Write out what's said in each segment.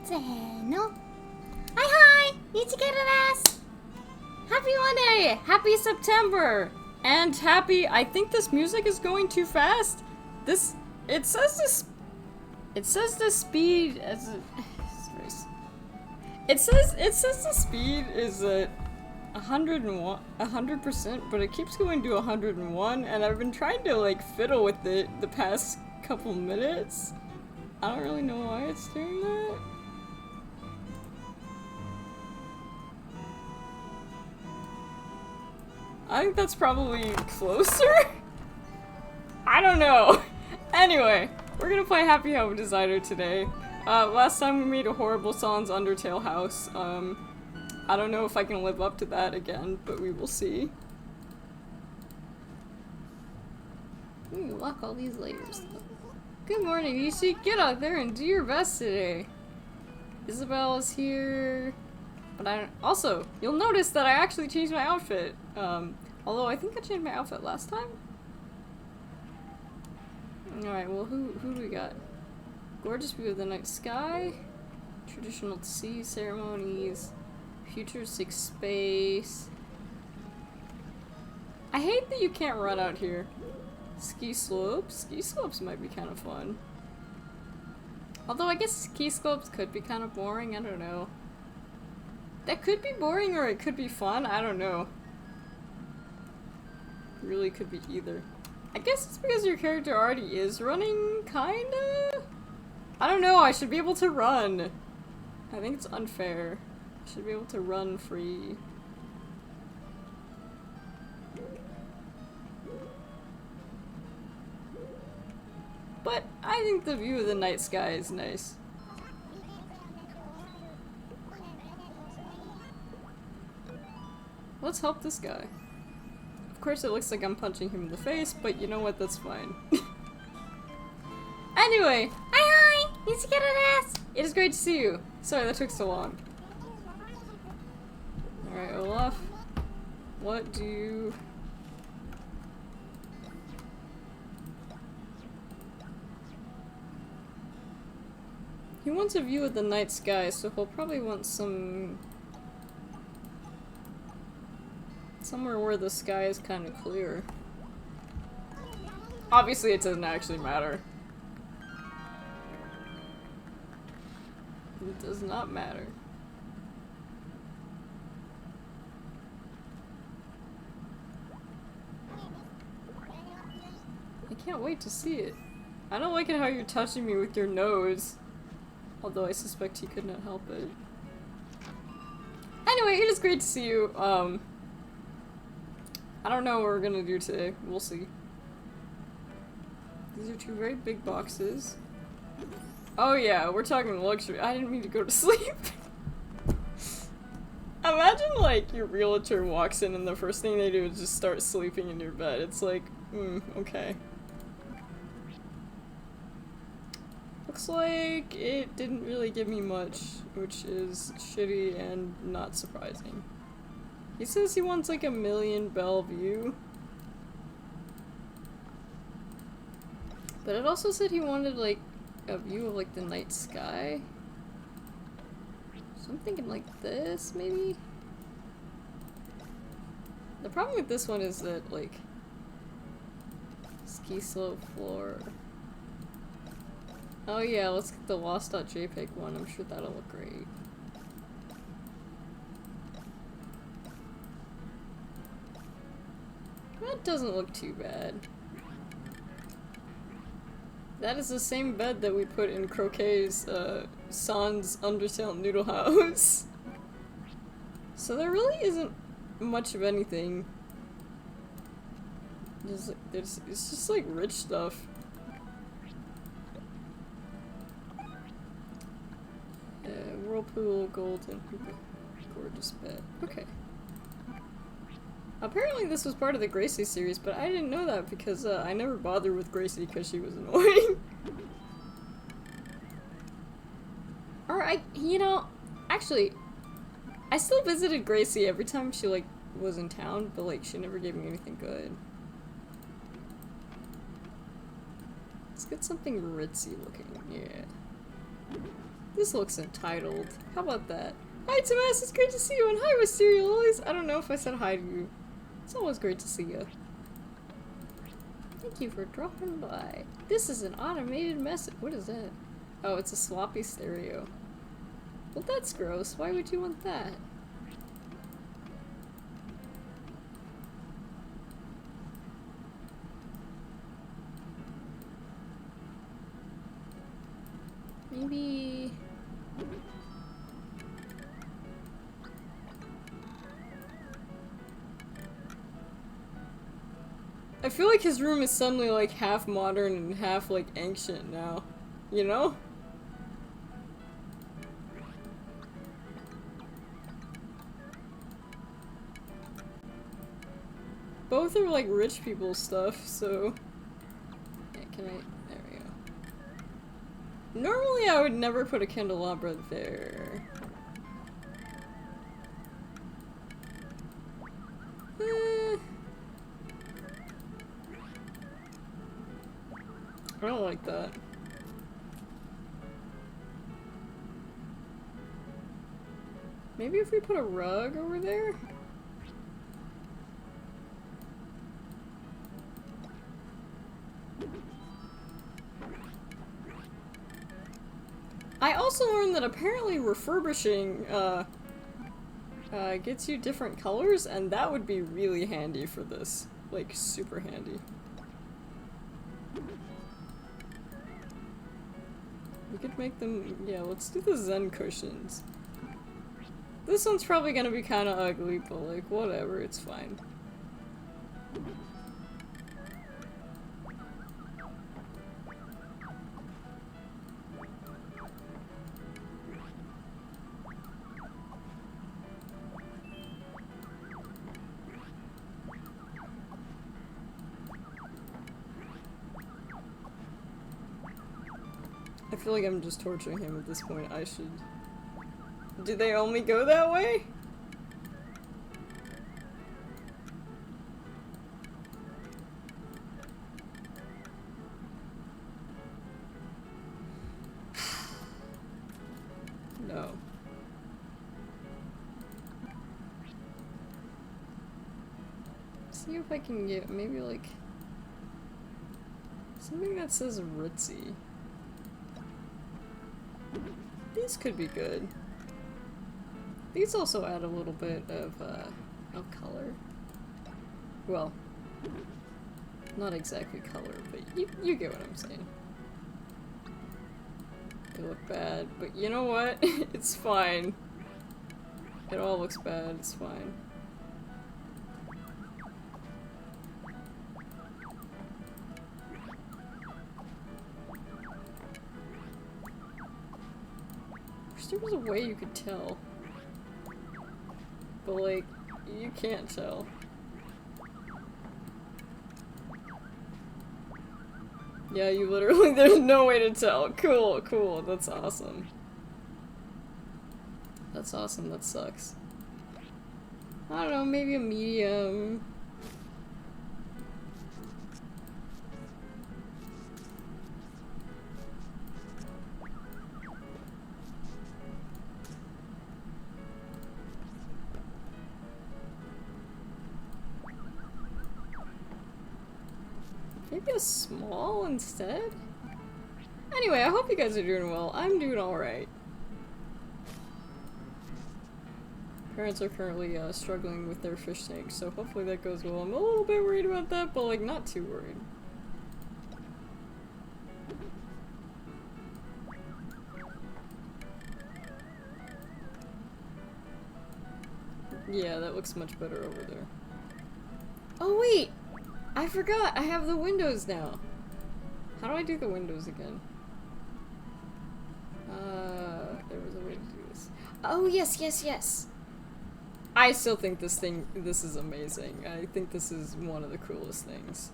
せーの。Hi, Nicchiketto! Happy Monday! Happy September! And happy, I think this music is going too fast. It says the speed as a, it says the speed is at 100%, but it keeps going to 101, and I've been trying to like fiddle with it the past couple minutes. I don't really know why it's doing that. I think that's probably closer? I don't know. Anyway, we're gonna play Happy Home Designer today. Last time we made a horrible Sans Undertale house. I don't know if I can live up to that again, but we will see. Lock all these layers. Good morning, Ishi. Get out there and do your best today. Isabel is here. But I don't— also, you'll notice that I actually changed my outfit. Although I think I changed my outfit last time. Alright, well, who do we got? Gorgeous view of the night sky. Traditional sea ceremonies. Futuristic space. I hate that you can't run out here. Ski slopes. Ski slopes might be kind of fun. Although I guess ski slopes could be kind of boring, I don't know. That could be boring or it could be fun, I don't know. It really could be either. I guess it's because your character already is running, kinda? I don't know, I should be able to run. I think it's unfair. I should be able to run free. But I think the view of the night sky is nice. Let's help this guy. Of course it looks like I'm punching him in the face, but you know what, that's fine. Anyway! Hi! Nicchiketto! It is great to see you! Sorry that took so long. Alright, Olaf. What do you... He wants a view of the night sky, so he'll probably want somewhere where the sky is kind of clear. Obviously it doesn't actually matter. It does not matter. I can't wait to see it. I don't like it how you're touching me with your nose. Although I suspect he could not help it. Anyway, it is great to see you. I don't know what we're gonna do today. We'll see. These are two very big boxes. Oh yeah, we're talking luxury. I didn't mean to go to sleep. Imagine like your realtor walks in and the first thing they do is just start sleeping in your bed. It's like, okay. Looks like it didn't really give me much, which is shitty and not surprising. He says he wants like 1,000,000 bell view. But it also said he wanted like a view of like the night sky. So I'm thinking like this, maybe? The problem with this one is that like ski slope floor. Oh yeah, let's get the lost.jpg one. I'm sure that'll look great. That doesn't look too bad. That is the same bed that we put in Croquet's Sans Undertale Noodle House. So there really isn't much of anything. It's just like rich stuff. Whirlpool, golden, gorgeous bed. Okay. Apparently this was part of the Gracie series, but I didn't know that because I never bothered with Gracie because she was annoying. Or you know, actually, I still visited Gracie every time she like was in town, but like she never gave me anything good. Let's get something ritzy looking, yeah. This looks entitled. How about that? Hi, Tomas, it's great to see you, and hi, Wisteria Lilies. I don't know if I said hi to you. It's always great to see you. Thank you for dropping by. This is an automated message. What is that? Oh, it's a sloppy stereo. Well, that's gross. Why would you want that? Maybe... I feel like his room is suddenly like half modern and half like ancient now. You know? Both are like rich people stuff, so... Yeah, can I... There we go. Normally I would never put a candelabra there. I don't like that. Maybe if we put a rug over there? I also learned that apparently refurbishing gets you different colors, and that would be really handy for this. Like, super handy. We could make them, yeah, let's do the Zen cushions. This one's probably gonna be kinda ugly, but like, whatever, it's fine. I feel like I'm just torturing him at this point. I should... Do they only go that way? No. See if I can get maybe like... something that says ritzy. These could be good. These also add a little bit of color. Well, not exactly color, but you get what I'm saying. They look bad, but you know what? It's fine. It all looks bad, it's fine. There was a way you could tell. But like, you can't tell. Yeah, you literally, there's no way to tell. Cool, cool, that's awesome. That's awesome, that sucks. I don't know, maybe a medium. Maybe a small instead? Anyway, I hope you guys are doing well. I'm doing alright. Parents are currently struggling with their fish tank, so hopefully that goes well. I'm a little bit worried about that, but like not too worried. Yeah, that looks much better over there. Oh wait! I forgot! I have the windows now! How do I do the windows again? There was a way to do this. Oh yes, yes, yes! I still think this is amazing. I think this is one of the coolest things.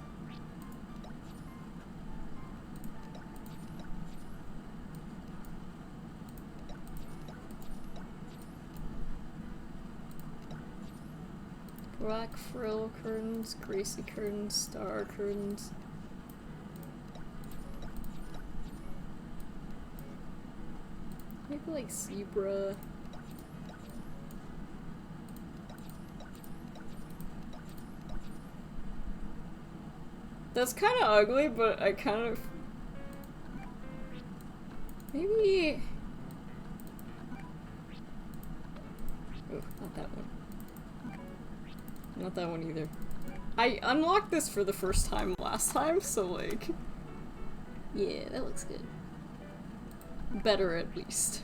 Black frill curtains, Gracie curtains, star curtains. Maybe like zebra. That's kind of ugly, but I kind of... Maybe... Oh, not that one. Not that one either. I unlocked this for the first time last time, so like... Yeah, that looks good. Better at least.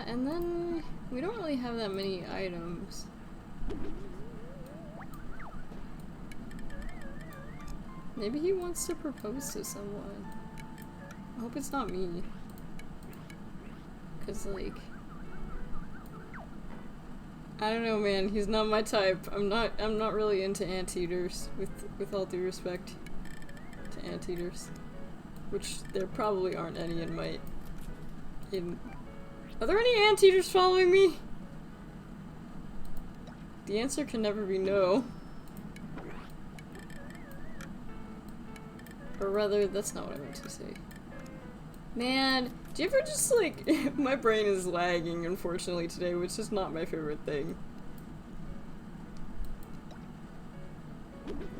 And then we don't really have that many items. Maybe he wants to propose to someone. I hope it's not me. 'Cause like, I don't know, man. He's not my type. I'm not really into anteaters. With all due respect to anteaters, which there probably aren't any in my. Are there any anteaters following me? The answer can never be no. Or rather, that's not what I meant to say. Man, do you ever just like... My brain is lagging, unfortunately, today, which is not my favorite thing.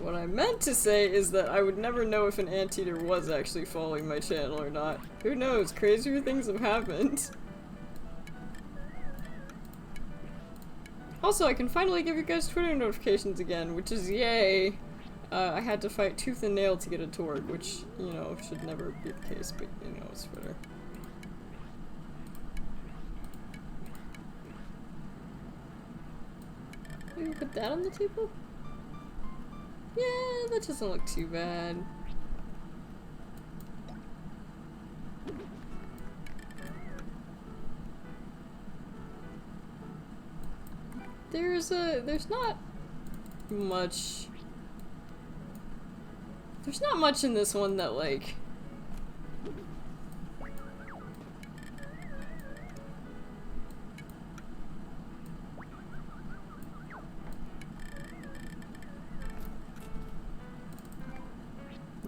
What I meant to say is that I would never know if an anteater was actually following my channel or not. Who knows? Crazier things have happened. Also, I can finally give you guys Twitter notifications again, which is yay! I had to fight tooth and nail to get a Torg, which, you know, should never be the case, but, you know, it's Twitter. Maybe put that on the table? Yeah, that doesn't look too bad. There's not much... There's not much in this one that, like...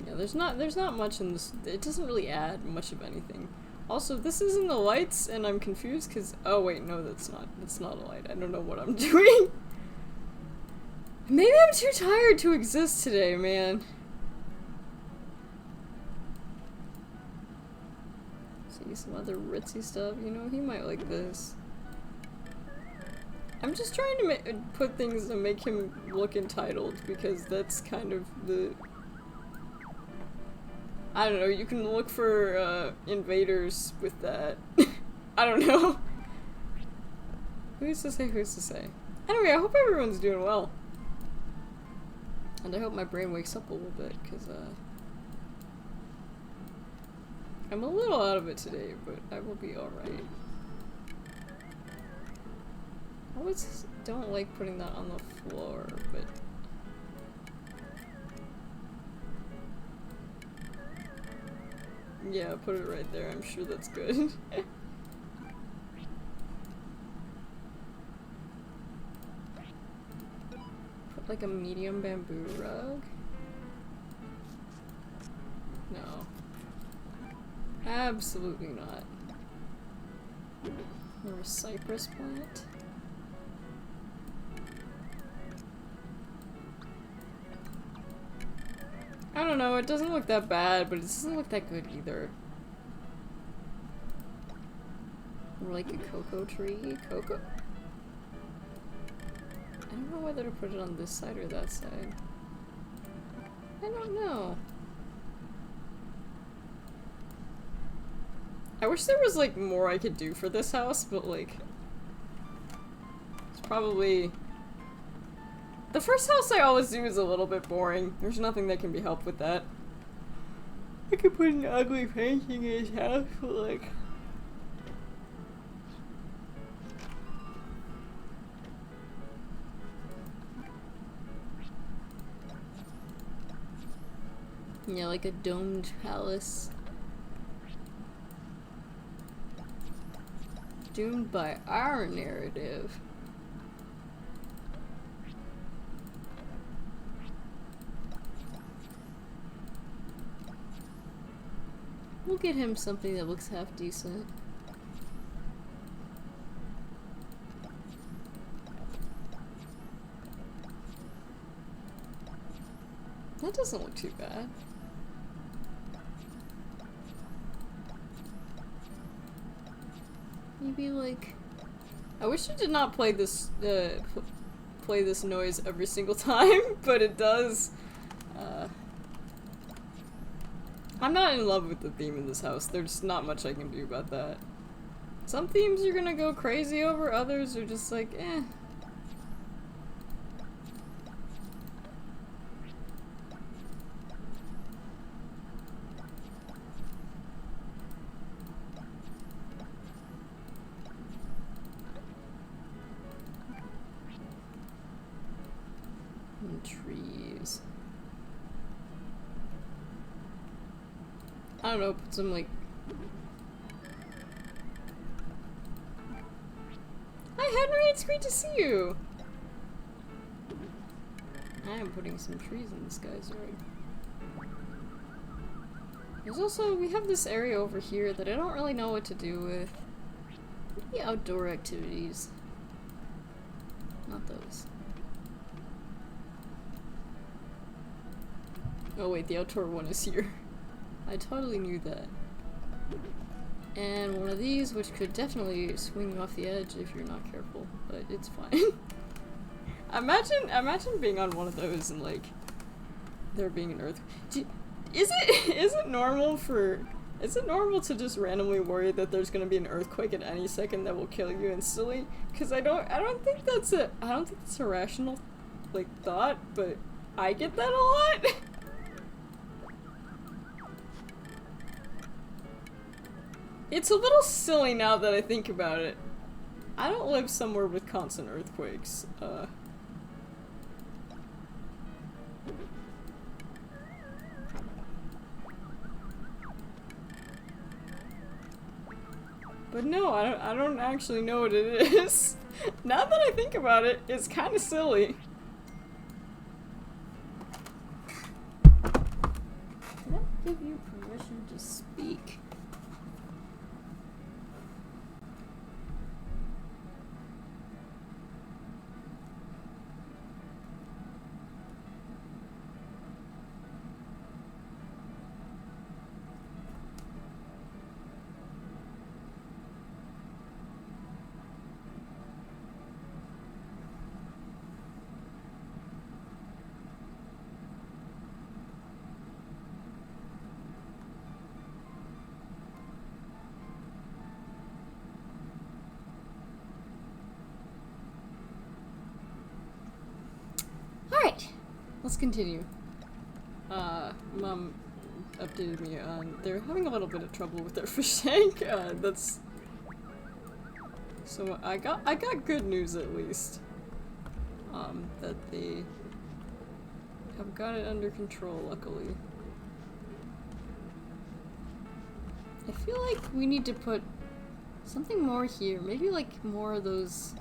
Yeah, there's not much in this. It doesn't really add much of anything. Also, this isn't the lights, and I'm confused because... Oh wait, no, that's not a light. I don't know what I'm doing. Maybe I'm too tired to exist today, man. See some other ritzy stuff, you know, he might like this. I'm just trying to put things that make him look entitled, because that's kind of the... I don't know, you can look for invaders with that. I don't know. Who's to say, who's to say? Anyway, I hope everyone's doing well. And I hope my brain wakes up a little bit, because I'm a little out of it today, but I will be alright. I always don't like putting that on the floor, but... Yeah, put it right there, I'm sure that's good. Put like a medium bamboo rug? No. Absolutely not. Or a cypress plant? I don't know, it doesn't look that bad, but it doesn't look that good either. Or like a cocoa tree? Cocoa? I don't know whether to put it on this side or that side. I don't know. I wish there was like more I could do for this house, but like... It's probably... The first house I always do is a little bit boring. There's nothing that can be helped with that. I could put an ugly painting in his house, but like... Yeah, like a domed palace. Doomed by our narrative. We'll get him something that looks half decent. That doesn't look too bad. Maybe like, I wish it did not play this play this noise every single time, but it does. I'm not in love with the theme of this house. There's not much I can do about that. Some themes you're gonna go crazy over, others are just like, eh. And trees. I don't know, put some like... Hi Henry, it's great to see you! I am putting some trees in this guy's yard. There's also, we have this area over here that I don't really know what to do with. Maybe outdoor activities. Not those. Oh wait, the outdoor one is here. I totally knew that. And one of these, which could definitely swing you off the edge if you're not careful, but it's fine. Imagine being on one of those and like there being an earthquake. Is it normal to just randomly worry that there's gonna be an earthquake at any second that will kill you instantly? Because I don't think that's a rational like thought, but I get that a lot. It's a little silly now that I think about it. I don't live somewhere with constant earthquakes. But no, I don't actually know what it is. Now that I think about it, it's kind of silly. Did I give you permission to speak? Let's continue. Mom updated me on they're having a little bit of trouble with their fish tank. So I got good news at least. That they have got it under control, luckily. I feel like we need to put something more here. Maybe like more of those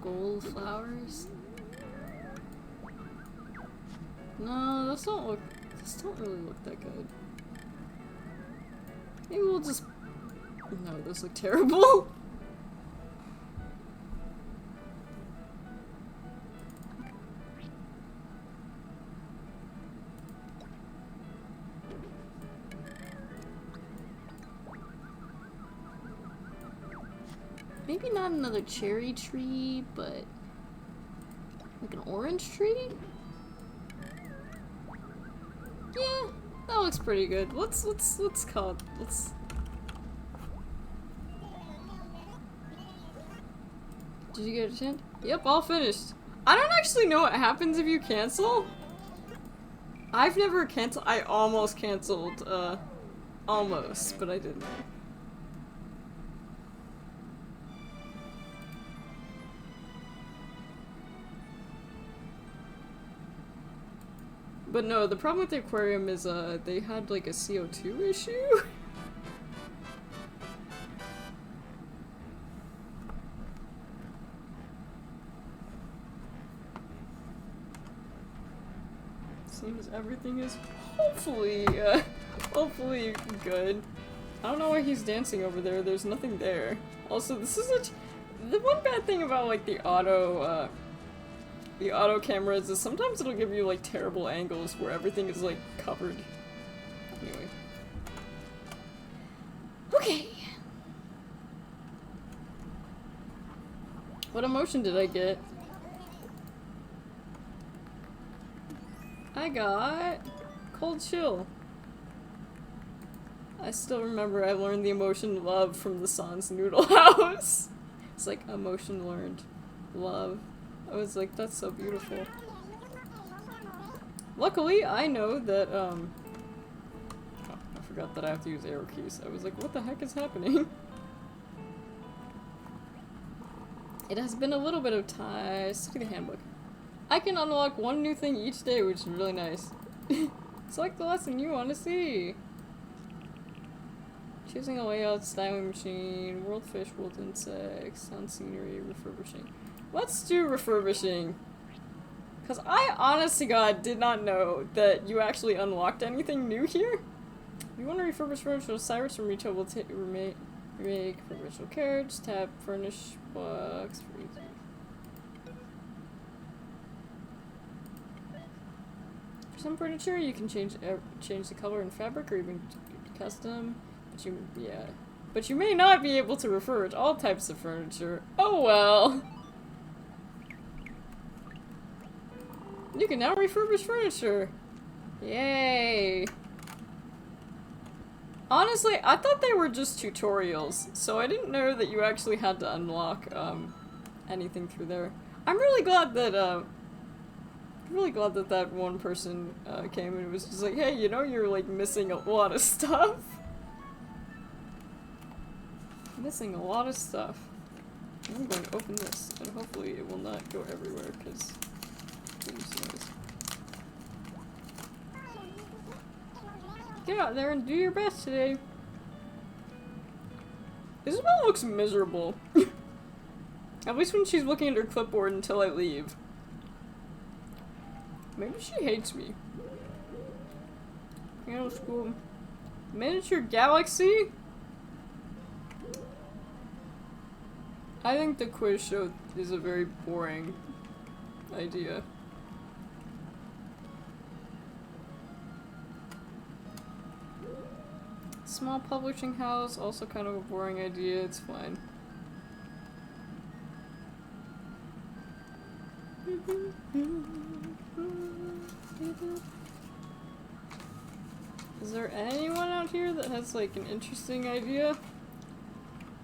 gold flowers. No, those don't really look that good. Maybe we'll just... No, those look terrible. Maybe not another cherry tree, but like an orange tree? Yeah, that looks pretty good. Let's call it. Did you get a chance? Yep, all finished. I don't actually know what happens if you cancel. I've never canceled. I almost canceled. Almost, but I didn't. But no, the problem with the aquarium is, they had, like, a CO2 issue? because everything is hopefully, hopefully good. I don't know why he's dancing over there. There's nothing there. Also, this is the one bad thing about like the auto cameras is sometimes it'll give you like terrible angles where everything is like covered. Anyway. Okay. What emotion did I get? I got cold chill. I still remember I learned the emotion love from the Sans Noodle House. It's like emotion learned. Love. I was like, that's so beautiful. Luckily, I know that, oh, I forgot that I have to use arrow keys. I was like, what the heck is happening? It has been a little bit of time. Study the handbook. I can unlock one new thing each day, which is really nice. Select the lesson you want to see. Choosing a layout, styling machine, world fish, world insects, sound scenery, refurbishing. Let's do refurbishing. Because I, honest to God, did not know that you actually unlocked anything new here. If you want to refurbish furniture, Cyrus from retail will remake provincial carriage, tap, furnish box, for easy. For some furniture, you can change the color and fabric, or even custom. But you may not be able to refurbish all types of furniture. Oh well. You can now refurbish furniture. Yay. Honestly, I thought they were just tutorials, so I didn't know that you actually had to unlock anything through there. I'm really glad that that one person came and was just like, hey, you know, you're like missing a lot of stuff. Missing a lot of stuff. I'm going to open this, and hopefully it will not go everywhere, because get out there and do your best today. Isabel looks miserable. At least when she's looking at her clipboard until I leave. Maybe she hates me. Piano school. Miniature galaxy? I think the quiz show is a very boring idea. Small publishing house, also kind of a boring idea, it's fine. Is there anyone out here that has like an interesting idea?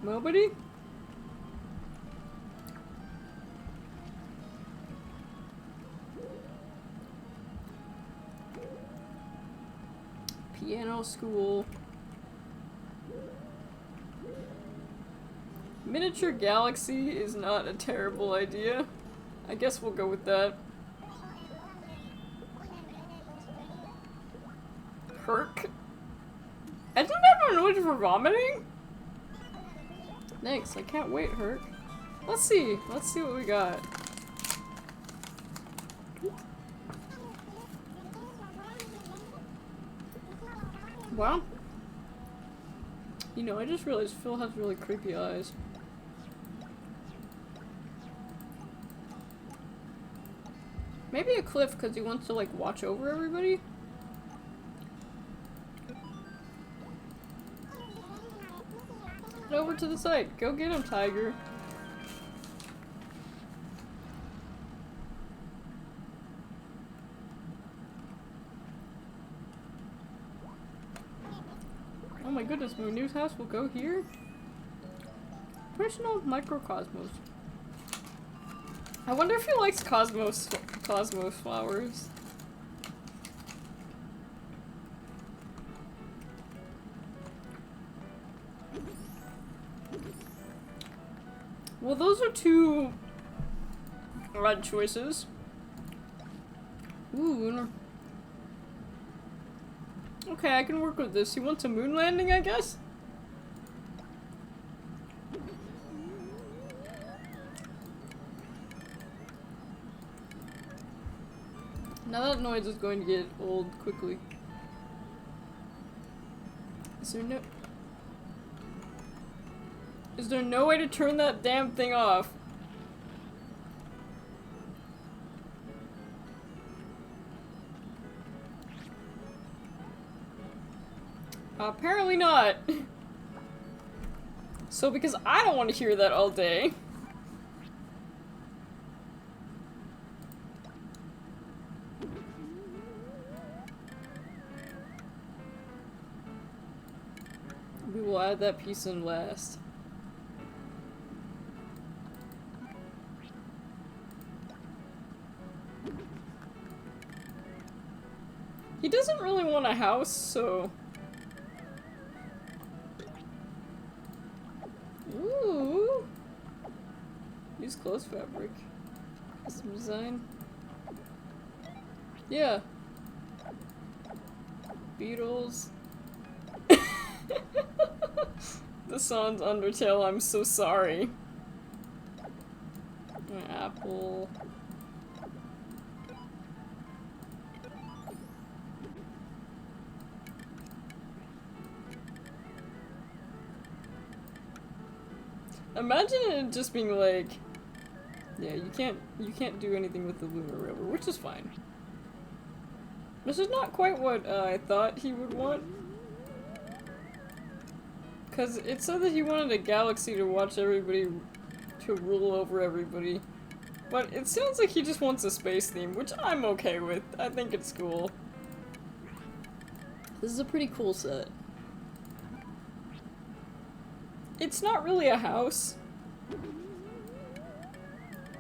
Nobody? Piano school. Miniature galaxy is not a terrible idea. I guess we'll go with that. Herc? I don't have a noise for vomiting? Thanks, I can't wait, Herc. Let's see what we got. Wow. You know, I just realized Phil has really creepy eyes. Maybe a cliff because he wants to like watch over everybody? Head over to the site. Go get him, Tiger. Oh my goodness, my news house will go here? Personal microcosmos. I wonder if he likes cosmos flowers. Well, those are two odd choices. Ooh. Okay, I can work with this. He wants a moon landing, I guess? Now that noise is going to get old quickly. Is there no way to turn that damn thing off? Apparently not. So because I don't want to hear that all day. We will add that piece in last. He doesn't really want a house, so... Ooh! Use clothes fabric. Custom design. Yeah. Beatles. The song's Undertale, I'm so sorry. Apple. Imagine it just being like, yeah, you can't do anything with the Lunar River, which is fine. This is not quite what I thought he would want. Cause it said that he wanted a galaxy to watch everybody, to rule over everybody. But it sounds like he just wants a space theme, which I'm okay with. I think it's cool. This is a pretty cool set. It's not really a house.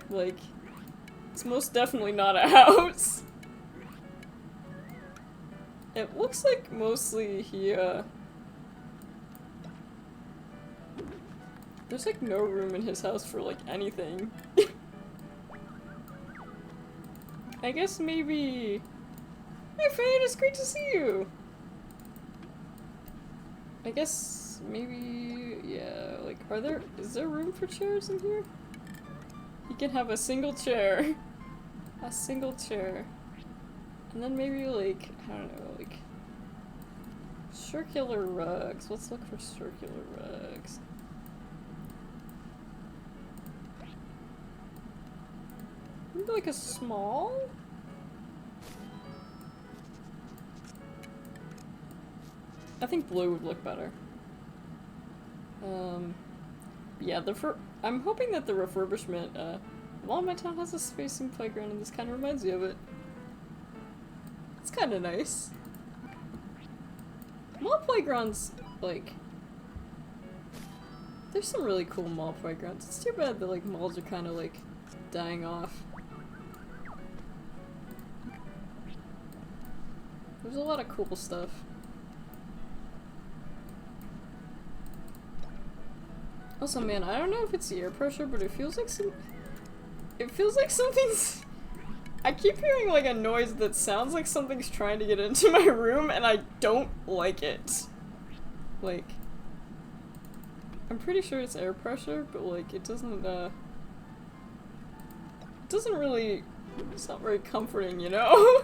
Like, it's most definitely not a house. It looks like mostly he, there's like no room in his house for like anything. I guess maybe... Hi Fade, it's great to see you! I guess maybe... yeah, like, is there room for chairs in here? You can have a single chair. A single chair. And then maybe like, I don't know, like... circular rugs. Let's look for circular rugs. Maybe like a small? I think blue would look better. Yeah, I'm hoping that the refurbishment, well, my town has a spacing playground and this kind of reminds me of it. It's kind of nice. Mall playgrounds, like, there's some really cool mall playgrounds. It's too bad that, like, malls are kind of, like, dying off. There's a lot of cool stuff. Also, man, I don't know if it's the air pressure, but it feels like something's... I keep hearing, like, a noise that sounds like something's trying to get into my room, and I don't like it. Like... I'm pretty sure it's air pressure, but, like, it doesn't, it doesn't really... It's not very comforting, you know?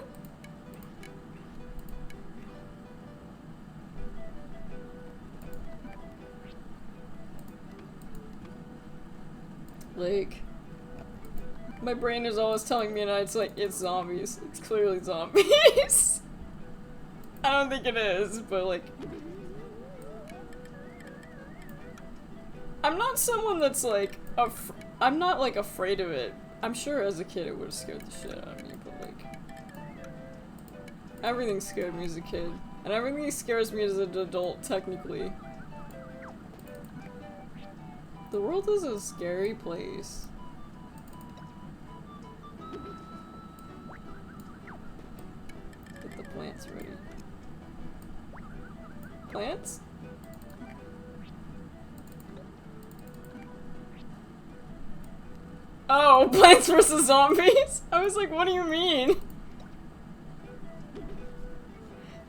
Like, my brain is always telling me, and it's like, it's zombies. It's clearly zombies. I don't think it is, but like, I'm not someone that's like, I'm not like afraid of it. I'm sure as a kid it would have scared the shit out of me, but like, everything scared me as a kid, and everything scares me as an adult, technically. The world is a scary place. Get the plants ready. Plants? Oh, Plants vs. Zombies? I was like, what do you mean?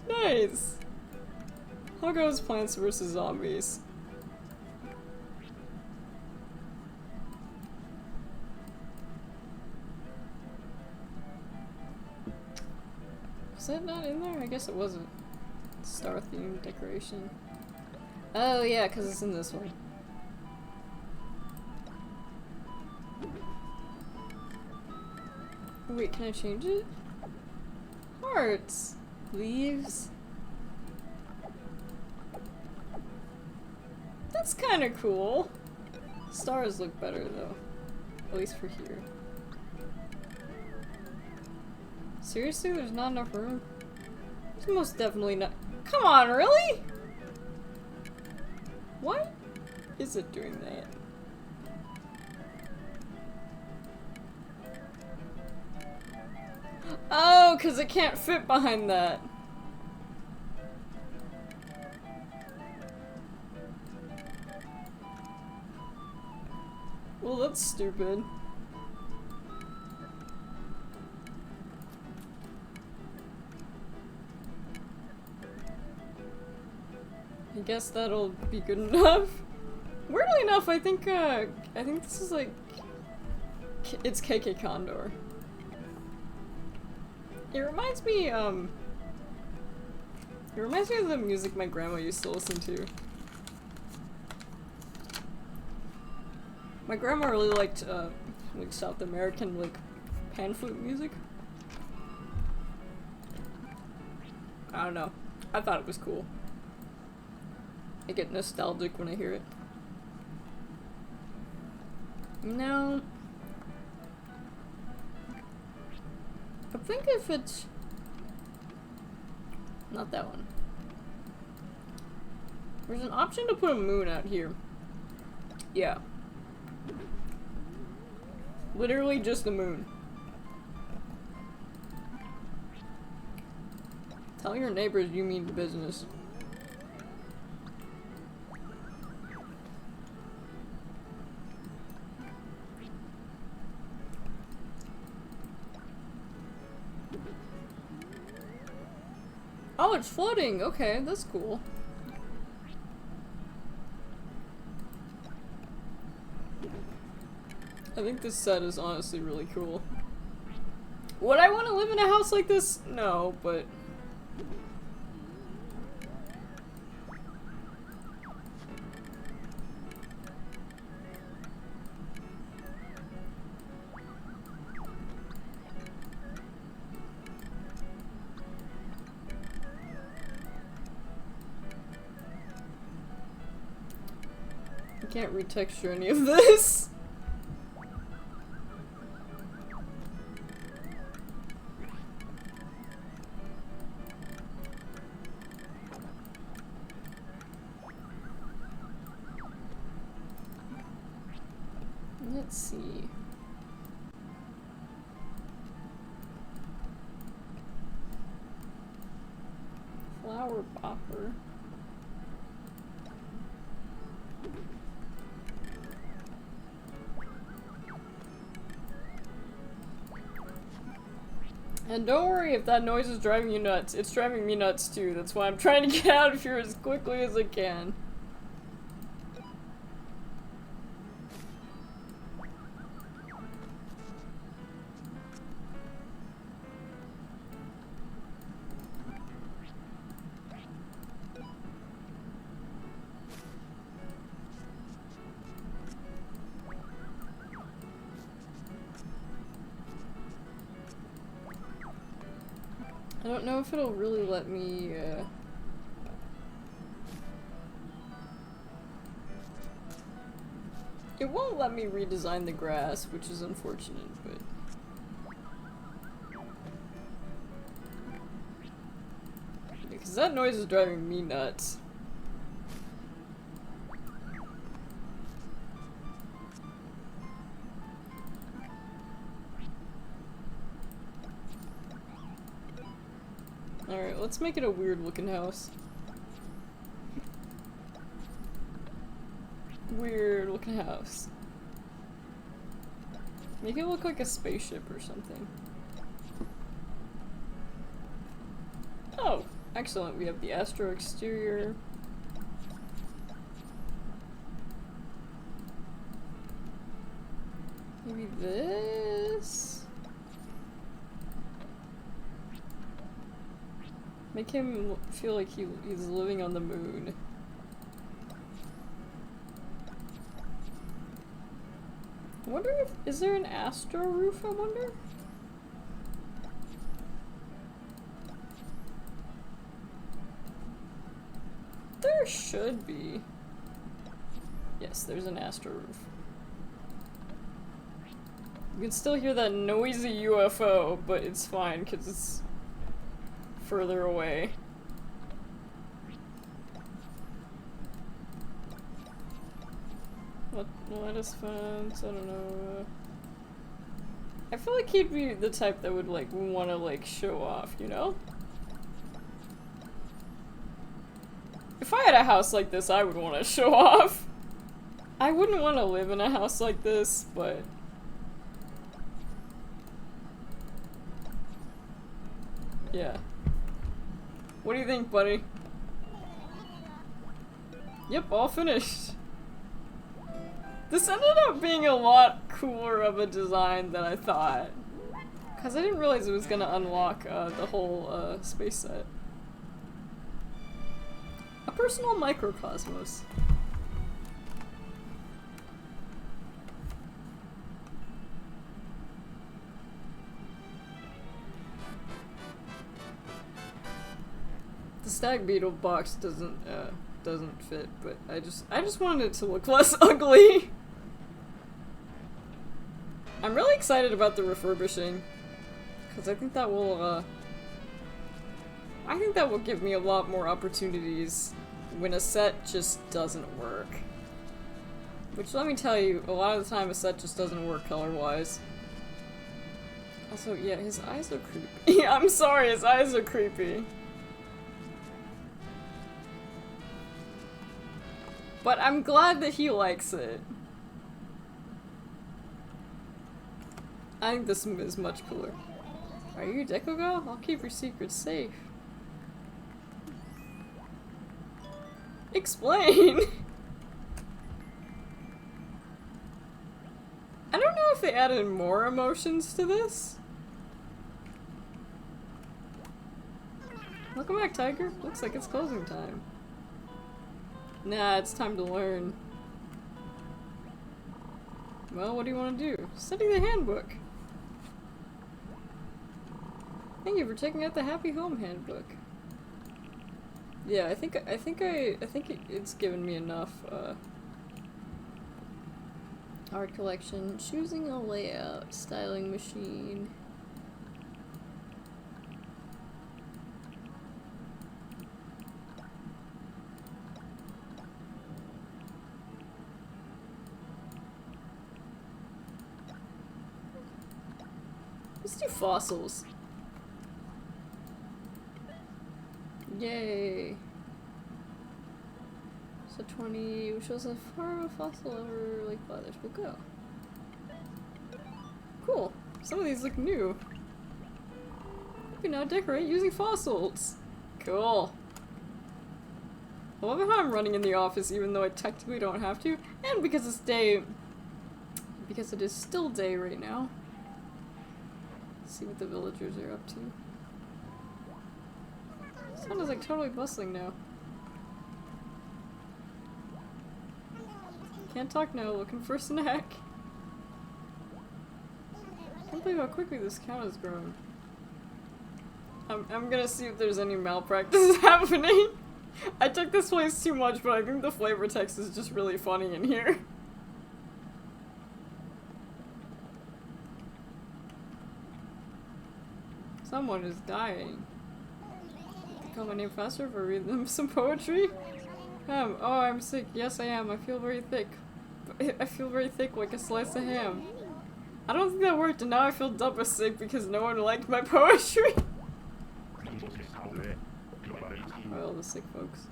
Nice. How goes Plants vs. Zombies? that not in there? I guess it wasn't. Star themed decoration. Oh yeah, because it's in this one. Wait, can I change it? Hearts! Leaves? That's kind of cool. Stars look better though. At least for here. Seriously? There's not enough room? There's most definitely not- Come on, really? Why is it doing that? Oh, because it can't fit behind that. Well, that's stupid. I guess that'll be good enough. Weirdly enough, I think this is like... It's KK Condor. It reminds me of the music my grandma used to listen to. My grandma really liked, like South American, like, pan flute music. I don't know. I thought it was cool. I get nostalgic when I hear it. No. I think if it's... Not that one. There's an option to put a moon out here. Yeah. Literally just the moon. Tell your neighbors you mean business. Oh, it's floating! Okay, that's cool. I think this set is honestly really cool. Would I want to live in a house like this? No, but... I can't retexture any of this. Let's see. Flower bopper. And don't worry if that noise is driving you nuts. It's driving me nuts too. That's why I'm trying to get out of here as quickly as I can. I don't know if it'll really let me, It won't let me redesign the grass, which is unfortunate, but... Because that noise is driving me nuts. Alright, let's make it a weird looking house. Weird looking house. Make it look like a spaceship or something. Oh, excellent. We have the Astro exterior. Maybe this? Make him feel like he's living on the moon. I wonder if, is there an astro roof, I wonder? There should be. Yes, there's an astro roof. You can still hear that noisy UFO, but it's fine because it's further away. Lettuce fence, I don't know. I feel like he'd be the type that would like want to like show off, you know? If I had a house like this, I would want to show off. I wouldn't want to live in a house like this, but yeah. What do you think, buddy? Yep, all finished. This ended up being a lot cooler of a design than I thought. Because I didn't realize it was going to unlock the whole space set. A personal microcosmos. The stag beetle box doesn't fit, but I just wanted it to look less ugly. I'm really excited about the refurbishing, because I think that will give me a lot more opportunities when a set just doesn't work. Which, let me tell you, a lot of the time a set just doesn't work color-wise. Also, yeah, his eyes are creepy. I'm sorry, his eyes are creepy. But I'm glad that he likes it. I think this is much cooler. Are you a deco girl? I'll keep your secrets safe. Explain! I don't know if they added more emotions to this. Welcome back, Tiger. Looks like it's closing time. Nah, it's time to learn. Well, what do you want to do? Study the handbook. Thank you for checking out the Happy Home Handbook. Yeah, I think it's given me enough, art collection, choosing a layout, styling machine. Let's do fossils. Yay. So 20, which was as far a fossil over Lake Fathers will go. Cool. Some of these look new. You can now decorate using fossils. Cool. I love how I'm running in the office even though I technically don't have to, and because it's day, because it is still day right now. Let's see what the villagers are up to. This one is like totally bustling now. Can't talk now, looking for a snack. Can't believe how quickly this cow has grown. I'm gonna see if there's any malpractice happening. I took this place too much, but I think the flavor text is just really funny in here. Someone is dying. Call my name faster if I read them some poetry? Oh, I'm sick. Yes, I am. I feel very thick. I feel very thick like a slice of ham. I don't think that worked, and now I feel double sick because no one liked my poetry. Well, the sick folks.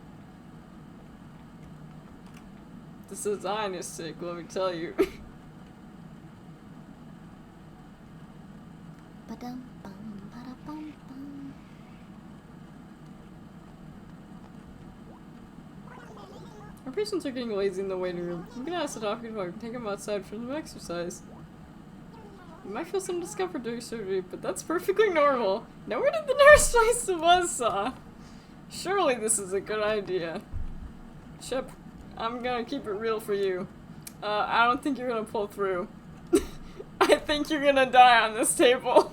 This design is sick, let me tell you. Our patients are getting lazy in the waiting room. I'm gonna ask the doctor if I can take them outside for some exercise. You might feel some discomfort during surgery, but that's perfectly normal. Now where did the nurse place the buzzsaw? Surely this is a good idea. Shep, I'm gonna keep it real for you. I don't think you're gonna pull through. I think you're gonna die on this table.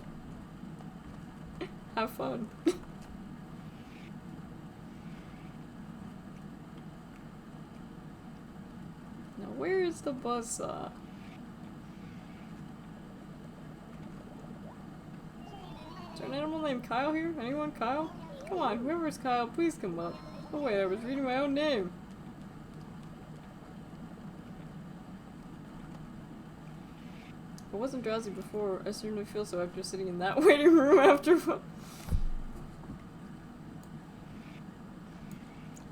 Have fun. Now where is the buzzsaw? Is there an animal named Kyle here? Anyone? Kyle? Come on, whoever is Kyle, please come up. Oh wait, I was reading my own name. I wasn't drowsy before. I certainly feel so after sitting in that waiting room after.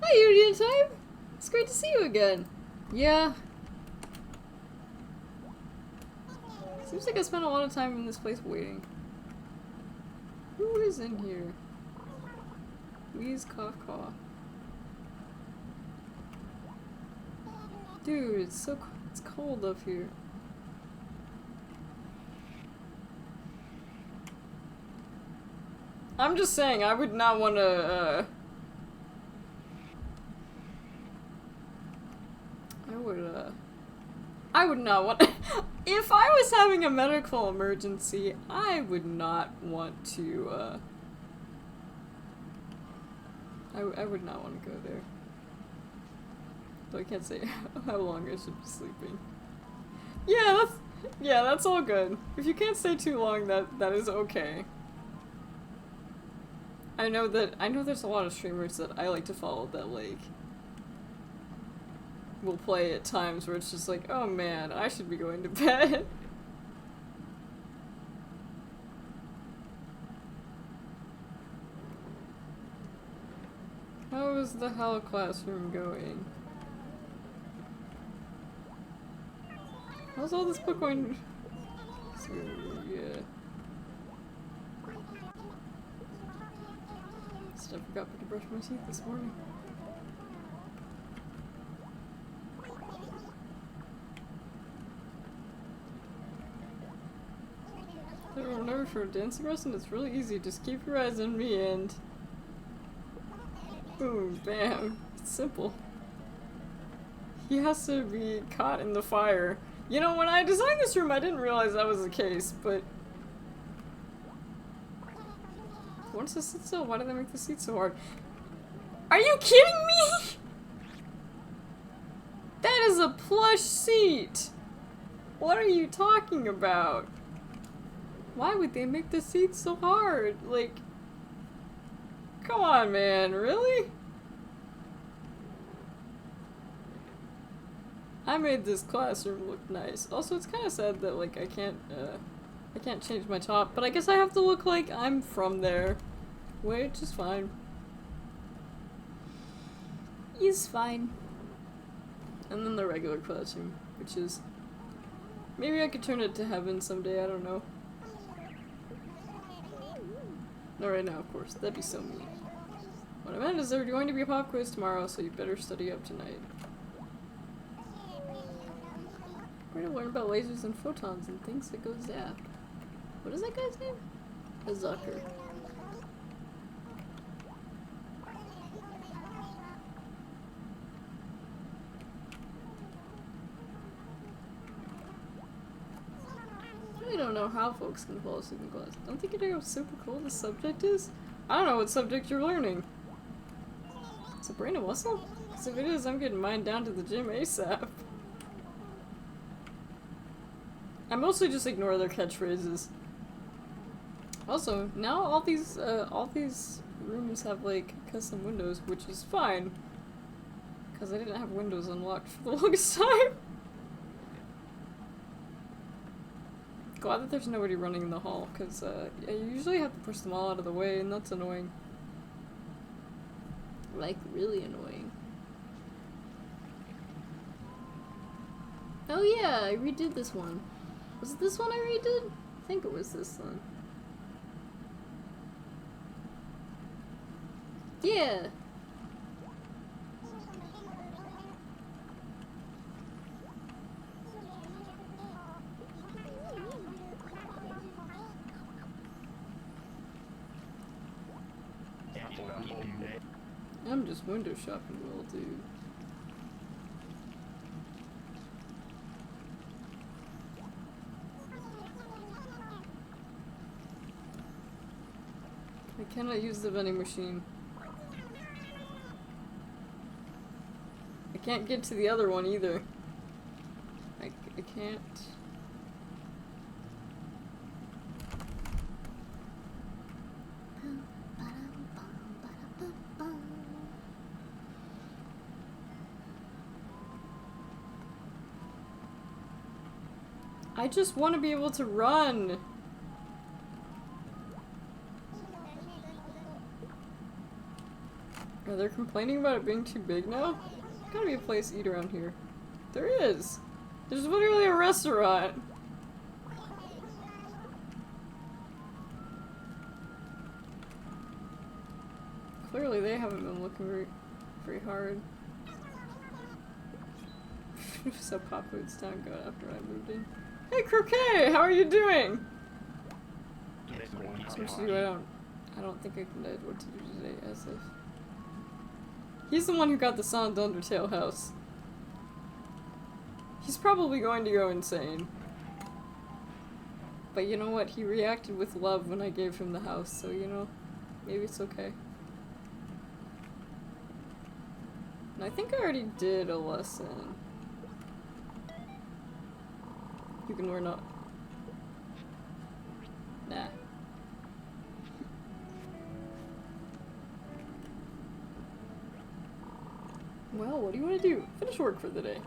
Hi, Union Time! It's great to see you again. Yeah. Seems like I spent a lot of time in this place waiting. Who is in here? Wheeze, cough, cough. Dude, it's cold up here. I'm just saying, I would not want to, I would not want if I was having a medical emergency, I would not want to, I would not want to go there. So I can't say how long I should be sleeping. Yeah, that's all good. If you can't stay too long, that is okay. I know there's a lot of streamers that I like to follow that, like, will play at times where it's just like, oh man, I should be going to bed. How is the Hell classroom going? How's all this book going? So, yeah. I forgot to brush my teeth this morning. Whenever for a dancing lesson, it's really easy. Just keep your eyes on me and boom, bam. It's simple. He has to be caught in the fire. You know, when I designed this room, I didn't realize that was the case, but once it sits still, why do they make the seat so hard? Are you kidding me? That is a plush seat! What are you talking about? Why would they make the seat so hard? Like, come on, man, really? I made this classroom look nice. Also, it's kind of sad that, like, I can't change my top, but I guess I have to look like I'm from there. Which is fine. Is fine. And then the regular classroom, which is... maybe I could turn it to heaven someday, I don't know. Not right now, of course. That'd be so mean. What I meant is there's going to be a pop quiz tomorrow, so you better study up tonight. We're gonna learn about lasers and photons and things that go zap. What is that guy's name? A Zucker. I don't know how folks can fall asleep in class. Don't think you know how super cool this subject is? I don't know what subject you're learning. Is it brain a muscle? Because if it is, I'm getting mine down to the gym ASAP. I mostly just ignore their catchphrases. Also, now all these rooms have, like, custom windows, which is fine. Because I didn't have windows unlocked for the longest time. Glad that there's nobody running in the hall, because yeah, you usually have to push them all out of the way, and that's annoying. Like, really annoying. Oh yeah, I redid this one. Was it this one I redid? I think it was this one. Yeah! I'm just window shopping, little dude. I cannot use the vending machine. I can't get to the other one either. I can't. I just want to be able to run. Are they complaining about it being too big now? There's gotta be a place to eat around here. There is! There's literally a restaurant! Clearly they haven't been looking very hard. So Pop Food's town got after I moved in. Hey Croquet! How are you doing? So much to do, I don't think I can decide what to do today, as if. He's the one who got the Sans Undertale house. He's probably going to go insane. But you know what? He reacted with love when I gave him the house, so you know, maybe it's okay. And I think I already did a lesson. You can learn up. Nah. Well, what do you want to do? Finish work for the day.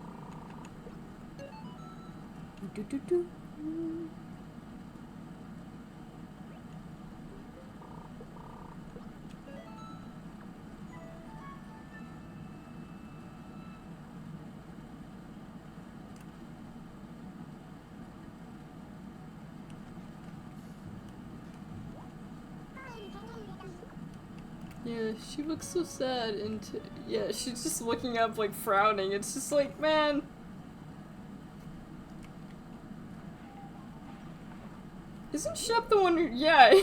Yeah, she looks so sad and yeah, she's just looking up like frowning. It's just like, man. Isn't Shep the one who, yeah,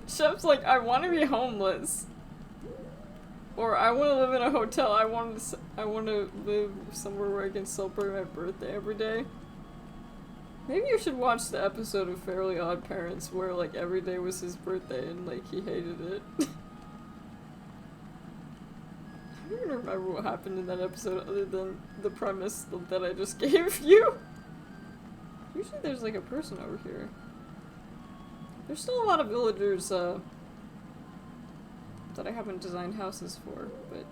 Shep's like, I want to be homeless. Or I want to live in a hotel. I want to live somewhere where I can celebrate my birthday every day. Maybe you should watch the episode of Fairly Odd Parents where like every day was his birthday and like he hated it. I don't even remember what happened in that episode other than the premise that I just gave you. Usually there's like a person over here. There's still a lot of villagers that I haven't designed houses for, but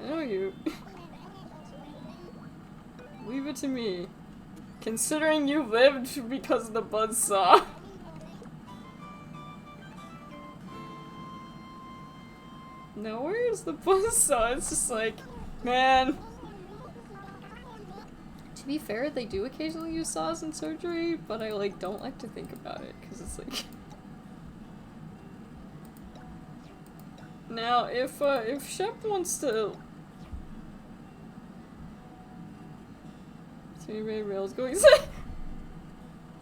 I know you. Leave it to me. Considering you lived because of the buzzsaw. Now where's the buzzsaw? It's just like, man. To be fair, they do occasionally use saws in surgery, but I like don't like to think about it because it's like. Now, if Shep wants to. Too many rails going.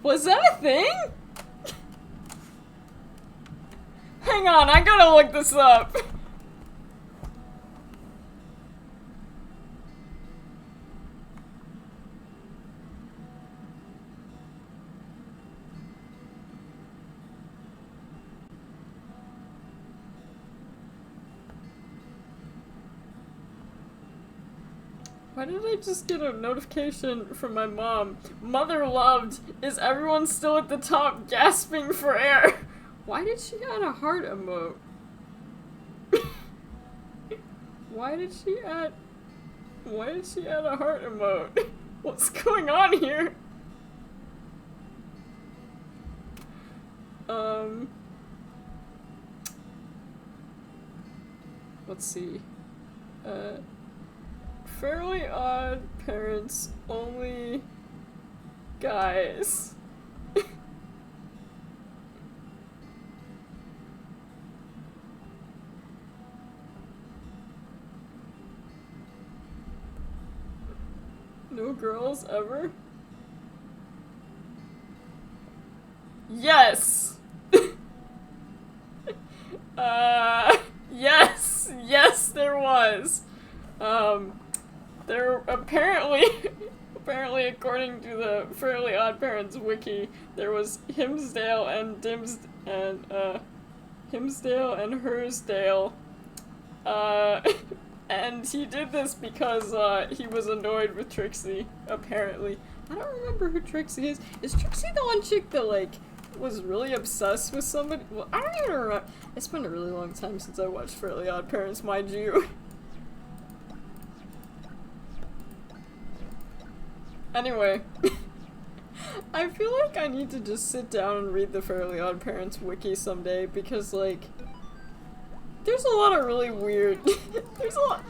Was that a thing? Hang on, I gotta look this up. Why did I just get a notification from my mom? Mother loved. Is everyone still at the top gasping for air? Why did she add a heart emote? Why did she add a heart emote? What's going on here? Let's see. Fairly Odd Parents only guys. No girls ever? Yes! Yes! Yes, there was! There apparently, apparently according to the Fairly Odd Parents wiki, there was Himsdale and Himsdale and Hersdale, and he did this because, he was annoyed with Trixie, apparently. I don't remember who Trixie is. Is Trixie the one chick that, like, was really obsessed with somebody? Well, I don't even remember. It's been a really long time since I watched Fairly Odd Parents, mind you. Anyway. I feel like I need to just sit down and read the Fairly Odd Parents wiki someday, because, like, there's a lot of really weird, there's a lot,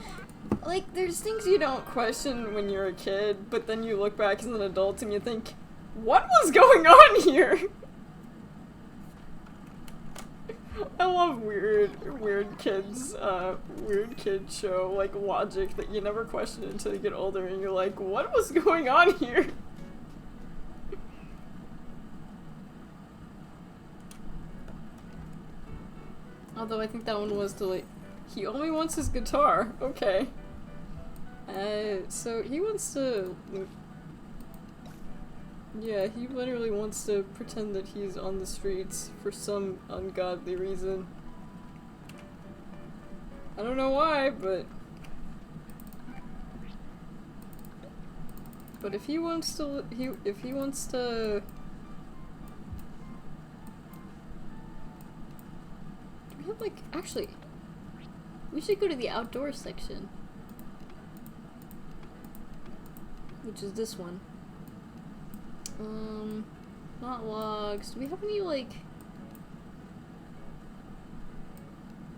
like, there's things you don't question when you're a kid, but then you look back as an adult and you think, what was going on here? I love weird kids show, like, logic that you never question until you get older and you're like, what was going on here? Although I think that one was to, like, he only wants his guitar. Okay. So he wants to... Yeah, he literally wants to pretend that he's on the streets for some ungodly reason. I don't know why, but... But if he wants to... If he wants to... Do we have, like... Actually... We should go to the outdoor section. Which is this one. Not logs. Do we have any, like...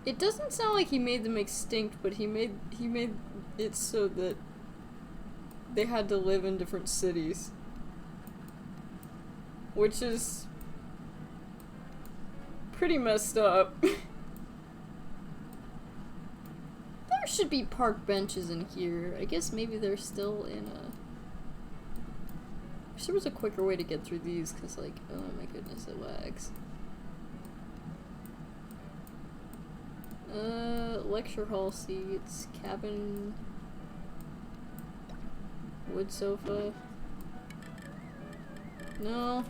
It doesn't sound like he made them extinct, but he made it so that they had to live in different cities. Which is pretty messed up. There should be park benches in here. I guess maybe they're still in a... I wish there was a quicker way to get through these, because, like, oh my goodness, it lags. Lecture hall seats, cabin, wood sofa. No.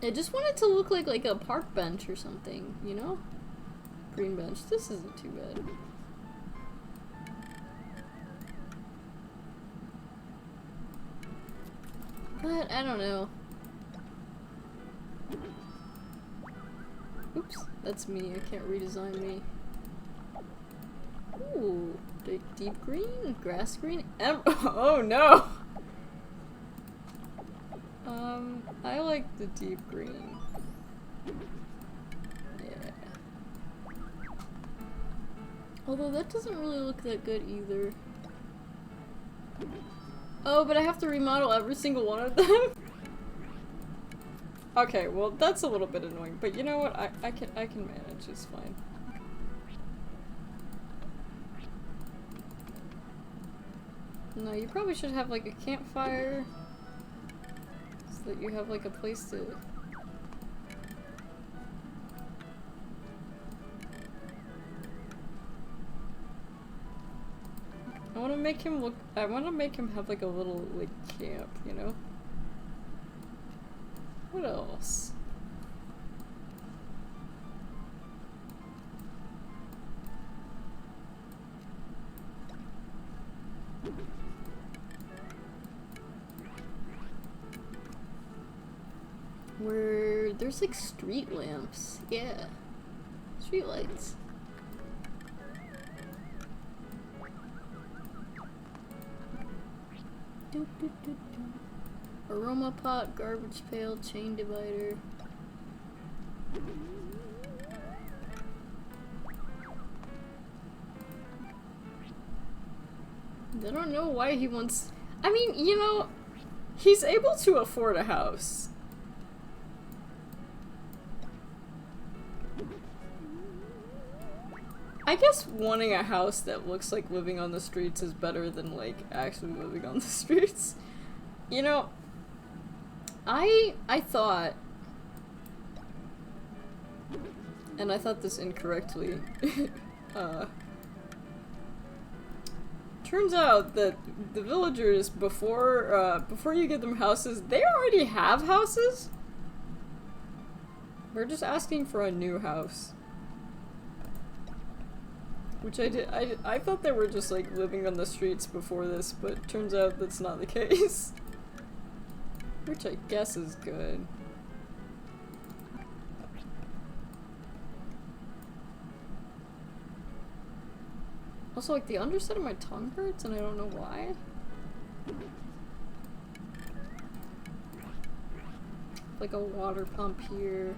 I just want it to look like a park bench or something, you know? Green bench. This isn't too bad. But, I don't know. Oops, that's me. I can't redesign me. Ooh, deep green? Grass green? Oh no! I like the deep green. Yeah. Although that doesn't really look that good either. Oh, but I have to remodel every single one of them? Okay, well that's a little bit annoying, but you know what? I can manage, it's fine. No, you probably should have like a campfire so that you have like a place to... I want to make him look... I want to make him have like a little like camp, you know? What else? Where there's like street lamps. Yeah. Street lights. Aroma pot, garbage pail, chain divider. I don't know why he wants... I mean, you know, he's able to afford a house. I guess wanting a house that looks like living on the streets is better than, like, actually living on the streets. You know, I thought, and I thought this incorrectly, turns out that the villagers, before you get them houses, they already have houses. We're just asking for a new house. Which I thought they were just like living on the streets before this, but turns out that's not the case. Which I guess is good. Also, like, the underside of my tongue hurts and I don't know why. Like a water pump here.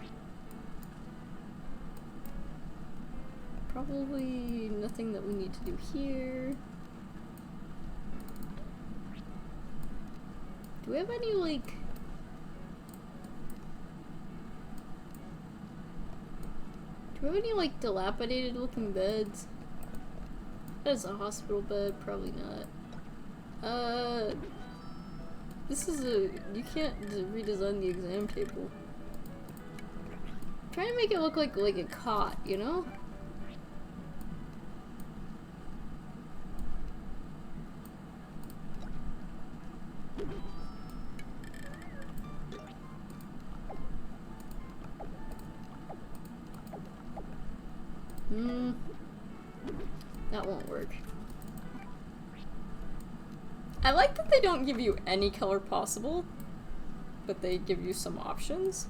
Probably nothing that we need to do here. Do we have any, like... Do we have any, like, dilapidated looking beds? That's a hospital bed, probably not. This is a... You can't redesign the exam table. I'm trying to make it look like a cot, you know? That won't work. I like that they don't give you any color possible, but they give you some options.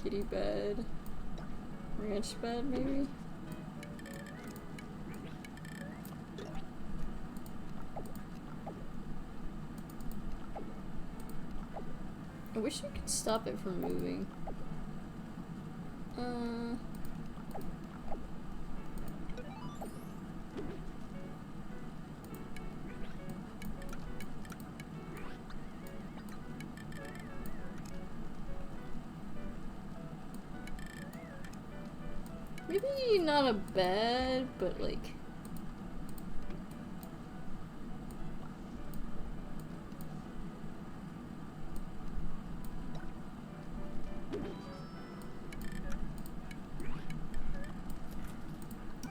Kitty bed. Ranch bed, maybe? I wish we could stop it from moving. Maybe not a bed, but like...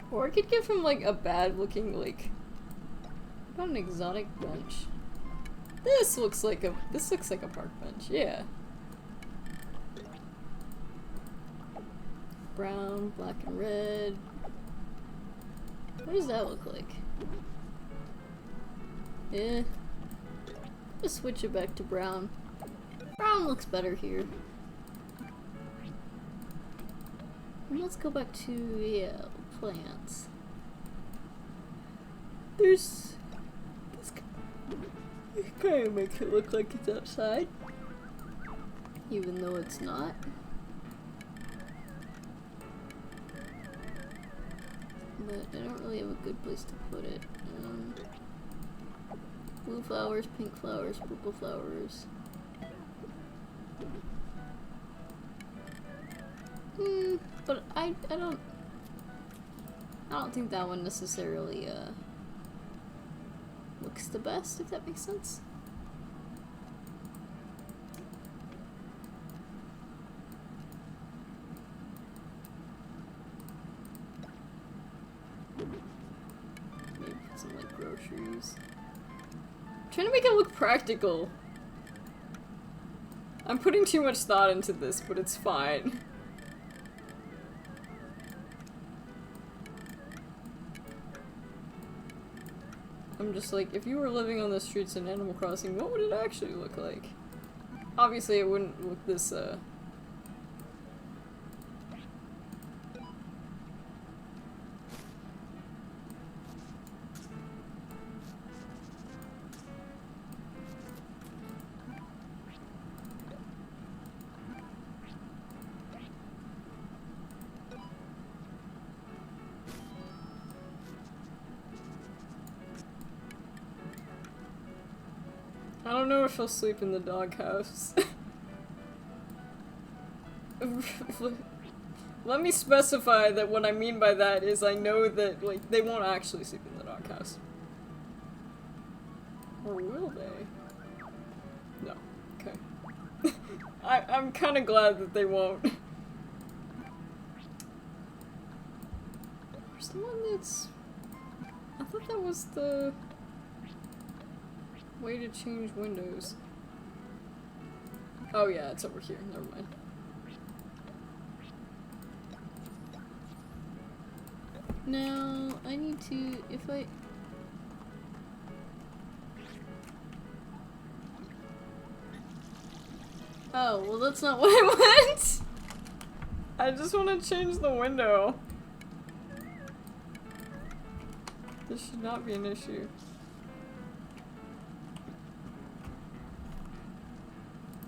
Or I could give him like a bad looking like... What about an exotic bench? This looks like a park bench, yeah. Brown, black and red. What does that look like? Yeah. Let's switch it back to brown. Brown looks better here. And let's go back to, yeah, plants. This kind of makes it look like it's outside. Even though it's not. But I don't really have a good place to put it. Blue flowers, pink flowers, purple flowers. But I don't think that one necessarily looks the best, if that makes sense. Maybe put some like groceries. I'm trying to make it look practical. I'm putting too much thought into this, but it's fine. I'm just like, if you were living on the streets in Animal Crossing, what would it actually look like? Obviously it wouldn't look this, I don't know if he'll sleep in the doghouse. Let me specify that what I mean by that is I know that, like, they won't actually sleep in the doghouse. Or will they? No. Okay. I'm kind of glad that they won't. Where's the one that's... I thought that was the way to change windows. Oh yeah, it's over here. Never mind. Now, I need to... if I... Oh, well that's not what I want! I just want to change the window. This should not be an issue.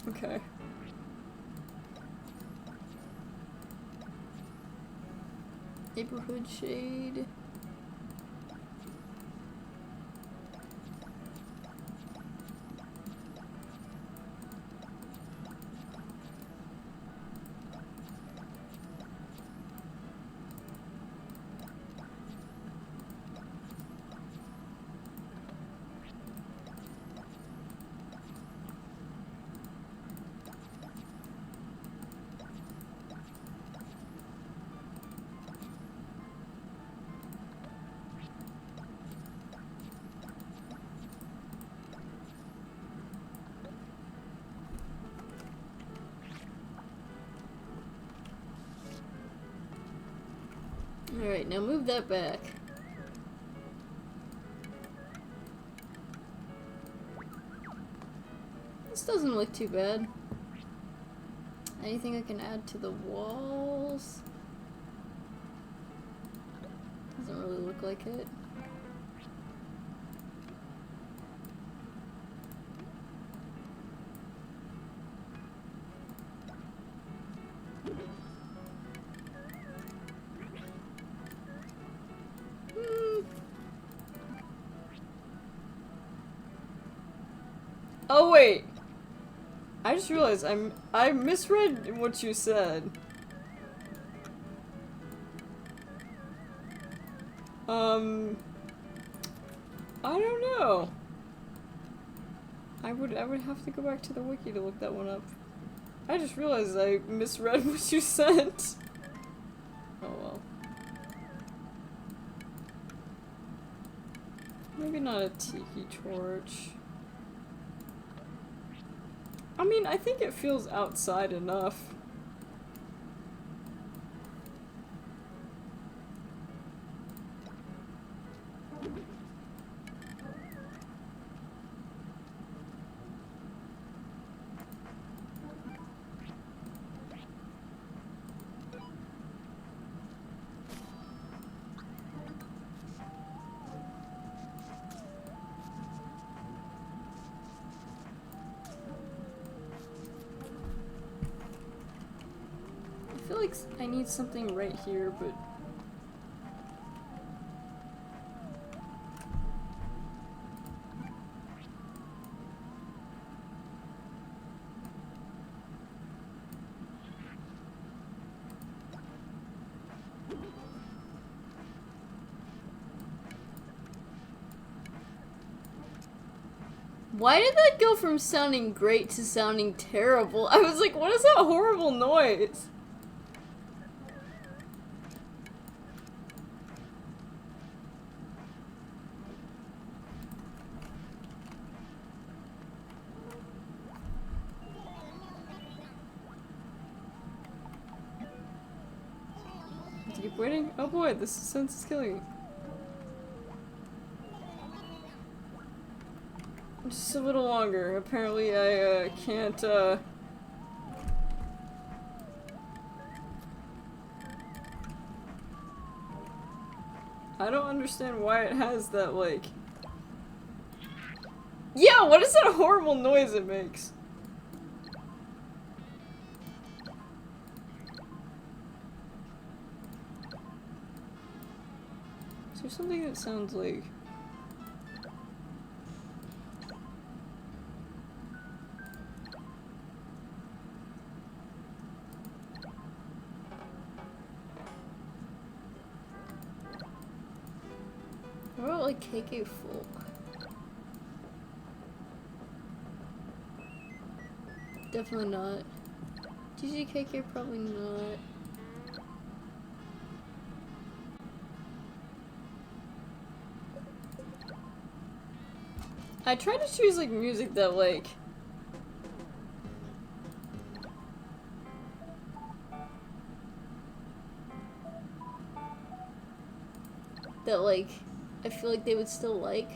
Okay. Neighborhood shade. Alright, now move that back. This doesn't look too bad. Anything I can add to the walls? Doesn't really look like it. Oh wait! I just realized I misread what you said. I don't know. I would have to go back to the wiki to look that one up. I just realized I misread what you sent. Oh well. Maybe not a tiki torch. I mean, I think it feels outside enough. I feel like I need something right here, but... Why did that go from sounding great to sounding terrible? I was like, what is that horrible noise? Have to keep waiting? Oh boy, this sense is killing me. Just a little longer. Apparently I can't I don't understand why it has that, like... Yeah, what is that horrible noise it makes? Is there something that sounds like... What about like KK Folk? Definitely not. TGKK, probably not. I try to choose like music that like I feel like they would still like.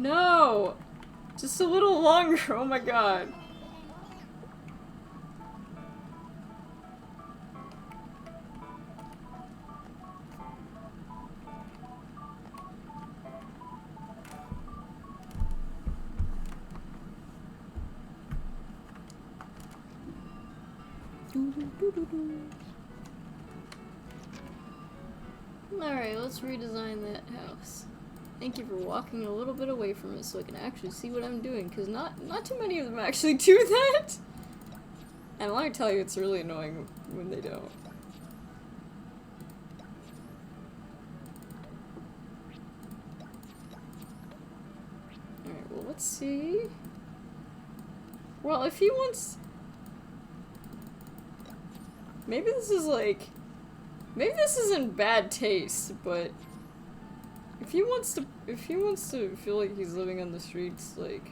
no! Just a little longer, oh my god. Alright, let's redesign that house. Thank you for walking a little bit away from it so I can actually see what I'm doing, because not too many of them actually do that! And let me tell you, it's really annoying when they don't. Alright, well let's see. Well, if he wants... Maybe this is like... Maybe this isn't bad taste, but... If he wants to feel like he's living on the streets, like...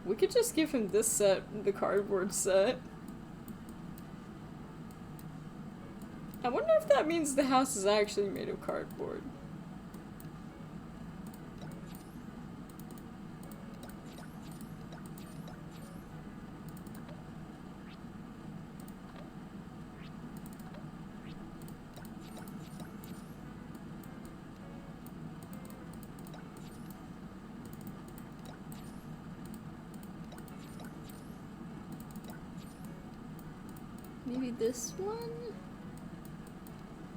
We could just give him this set, the cardboard set. I wonder if that means the house is actually made of cardboard. Maybe this one?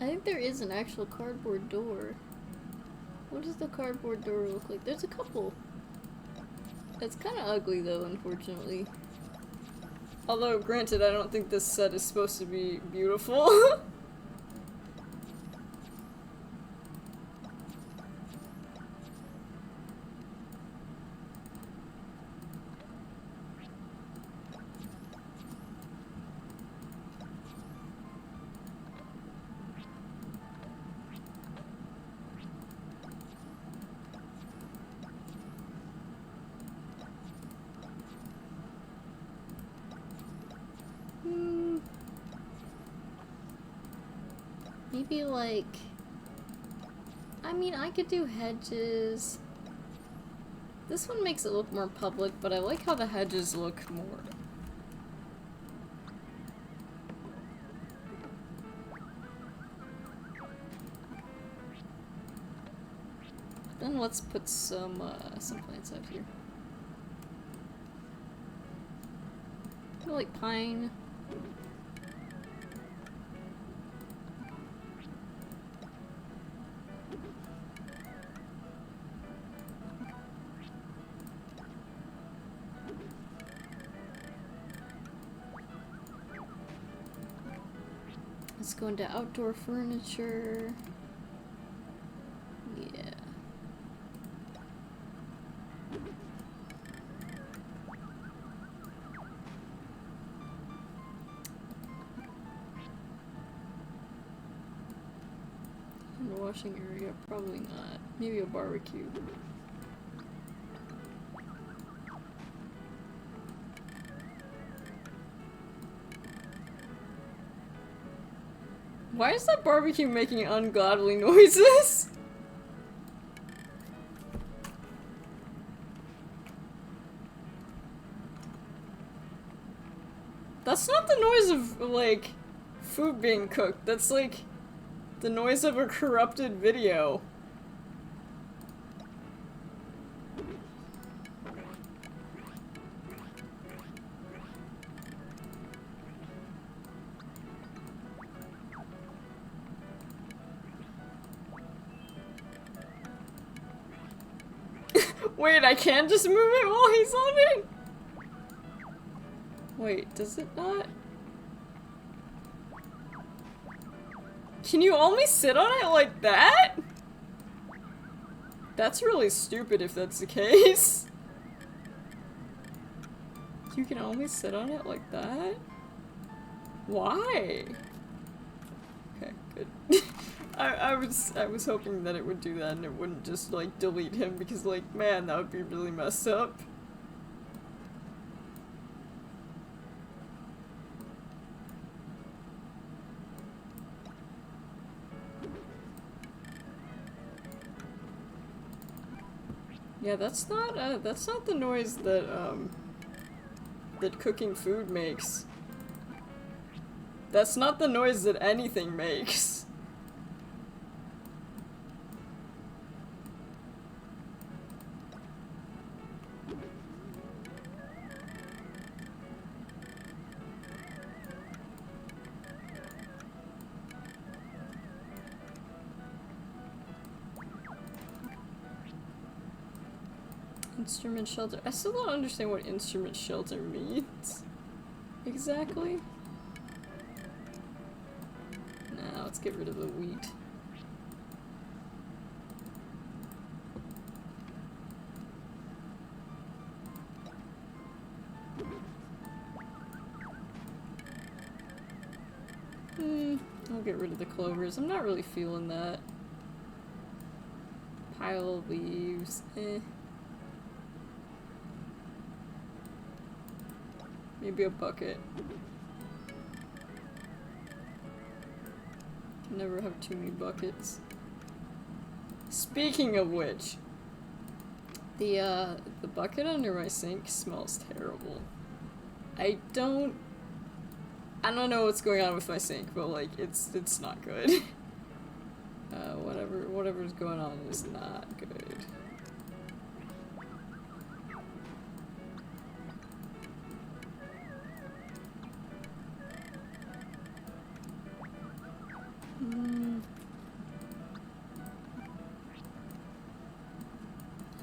I think there is an actual cardboard door. What does the cardboard door look like? There's a couple. It's kind of ugly though, unfortunately. Although, granted, I don't think this set is supposed to be beautiful. Maybe like... I mean, I could do hedges. This one makes it look more public, but I like how the hedges look more. Then let's put some plants out here. I like pine. Let's go into outdoor furniture. Yeah. And washing area, probably not. Maybe a barbecue. Why is that barbecue making ungodly noises? That's not the noise of, like, food being cooked. That's, like, the noise of a corrupted video. Wait, I can't just move it while he's on it? Wait, does it not? Can you only sit on it like that? That's really stupid if that's the case. You can only sit on it like that? Why? Okay, good. I was hoping that it would do that and it wouldn't just like delete him because like, man, that would be really messed up. Yeah, that's not the noise that that cooking food makes. That's not the noise that anything makes. Instrument shelter. I still don't understand what instrument shelter means. Exactly. Nah, let's get rid of the wheat. I'll get rid of the clovers. I'm not really feeling that. Pile of leaves. Maybe a bucket. Can never have too many buckets. Speaking of which, the bucket under my sink smells terrible. I don't know what's going on with my sink, but like it's not good. Whatever's going on is not good.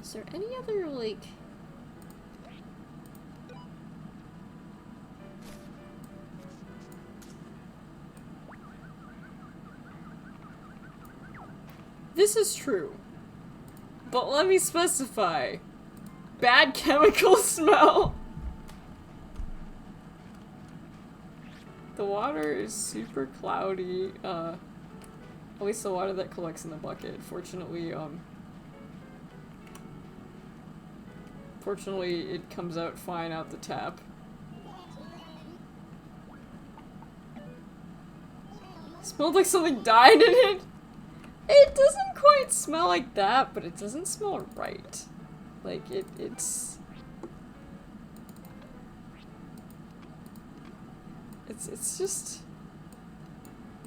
Is there any other, like... This is true. But let me specify. Bad chemical smell. The water is super cloudy, at least the water that collects in the bucket. Fortunately, it comes out fine out the tap. Smelled like something died in it? It doesn't quite smell like that, but it doesn't smell right. Like, it's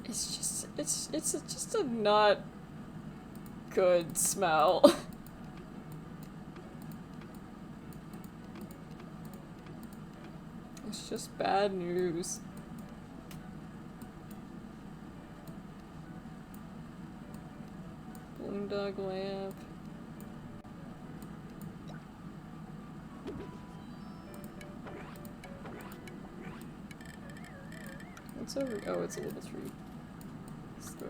just a not good smell. It's just bad news. Balloon dog lamp. What's over? Oh, it's a little tree. Store.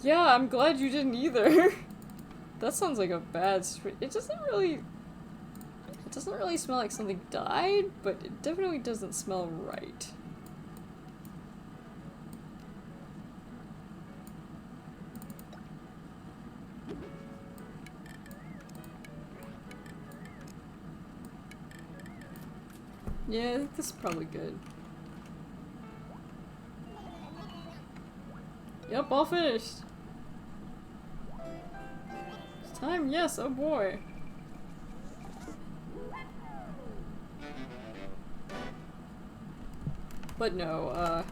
Yeah, I'm glad you didn't either. That sounds like a bad street. It doesn't really smell like something died, but it definitely doesn't smell right. Yeah, I think this is probably good. Yep, all finished. It's time, yes, oh boy. But no,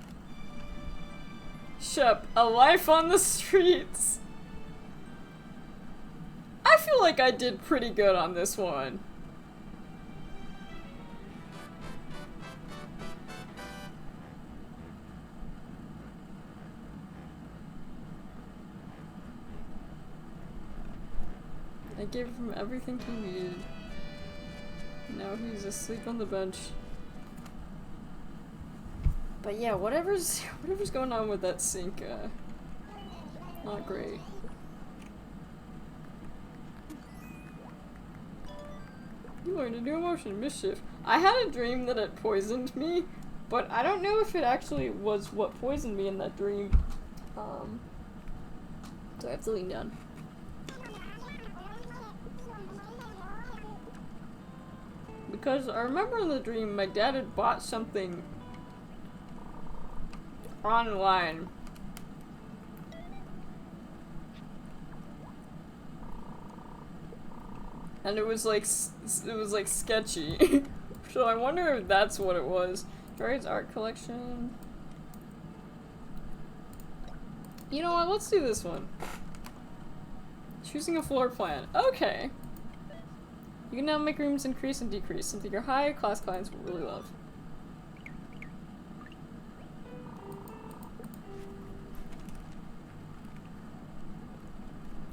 Shep, a life on the streets. I feel like I did pretty good on this one. I gave him everything he needed. Now he's asleep on the bench. But yeah, whatever's going on with that sink, not great. You learned a new emotion, mischief. I had a dream that it poisoned me, but I don't know if it actually was what poisoned me in that dream. So I have to lean down. Because I remember in the dream my dad had bought something online. And it was like sketchy. So I wonder if that's what it was. Jared's art collection. You know what, let's do this one. Choosing a floor plan. Okay. You can now make rooms increase and decrease, something your high class clients will really love.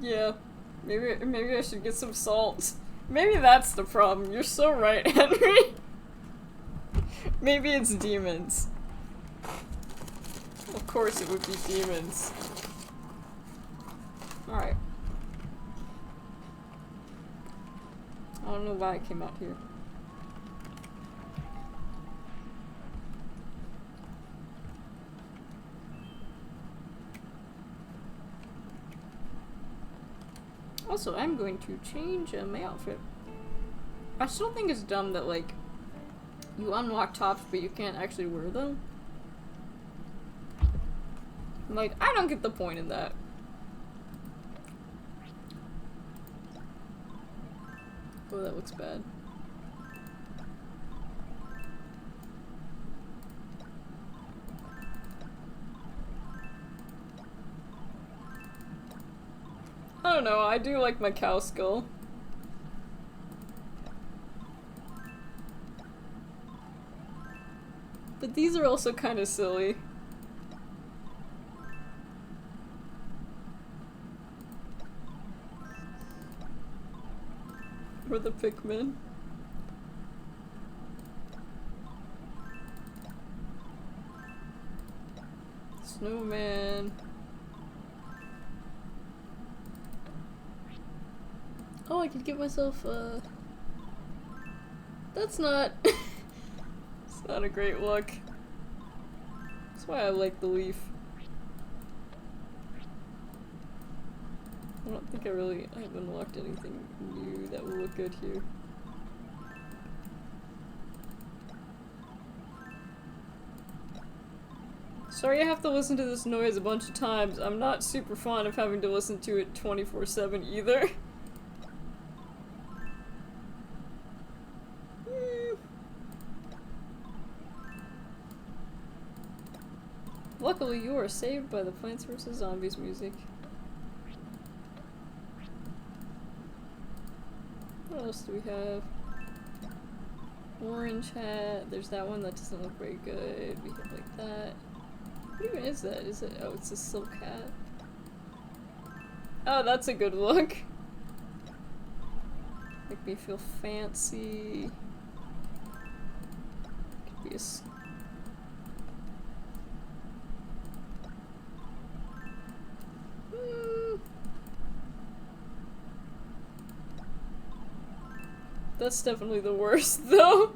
Yeah. Maybe I should get some salt. Maybe that's the problem. You're so right, Henry. Maybe it's demons. Of course it would be demons. Alright. I don't know why I came out here. Also, I'm going to change my outfit. I still think it's dumb that, like, you unlock tops, but you can't actually wear them. Like, I don't get the point in that. Oh, that looks bad. I don't know, I do like my cow skull. But these are also kind of silly. Or the Pikmin. Snowman. Oh, I could get myself, that's not... It's not a great look. That's why I like the leaf. I don't think I have unlocked anything new that will look good here. Sorry I have to listen to this noise a bunch of times. I'm not super fond of having to listen to it 24/7 either. Luckily, you are saved by the Plants vs. Zombies music. What else do we have? Orange hat. There's that one that doesn't look very good. We have like that. What even is that? Is it? Oh, it's a silk hat. Oh, that's a good look. Make me feel fancy. Could be a That's definitely the worst, though.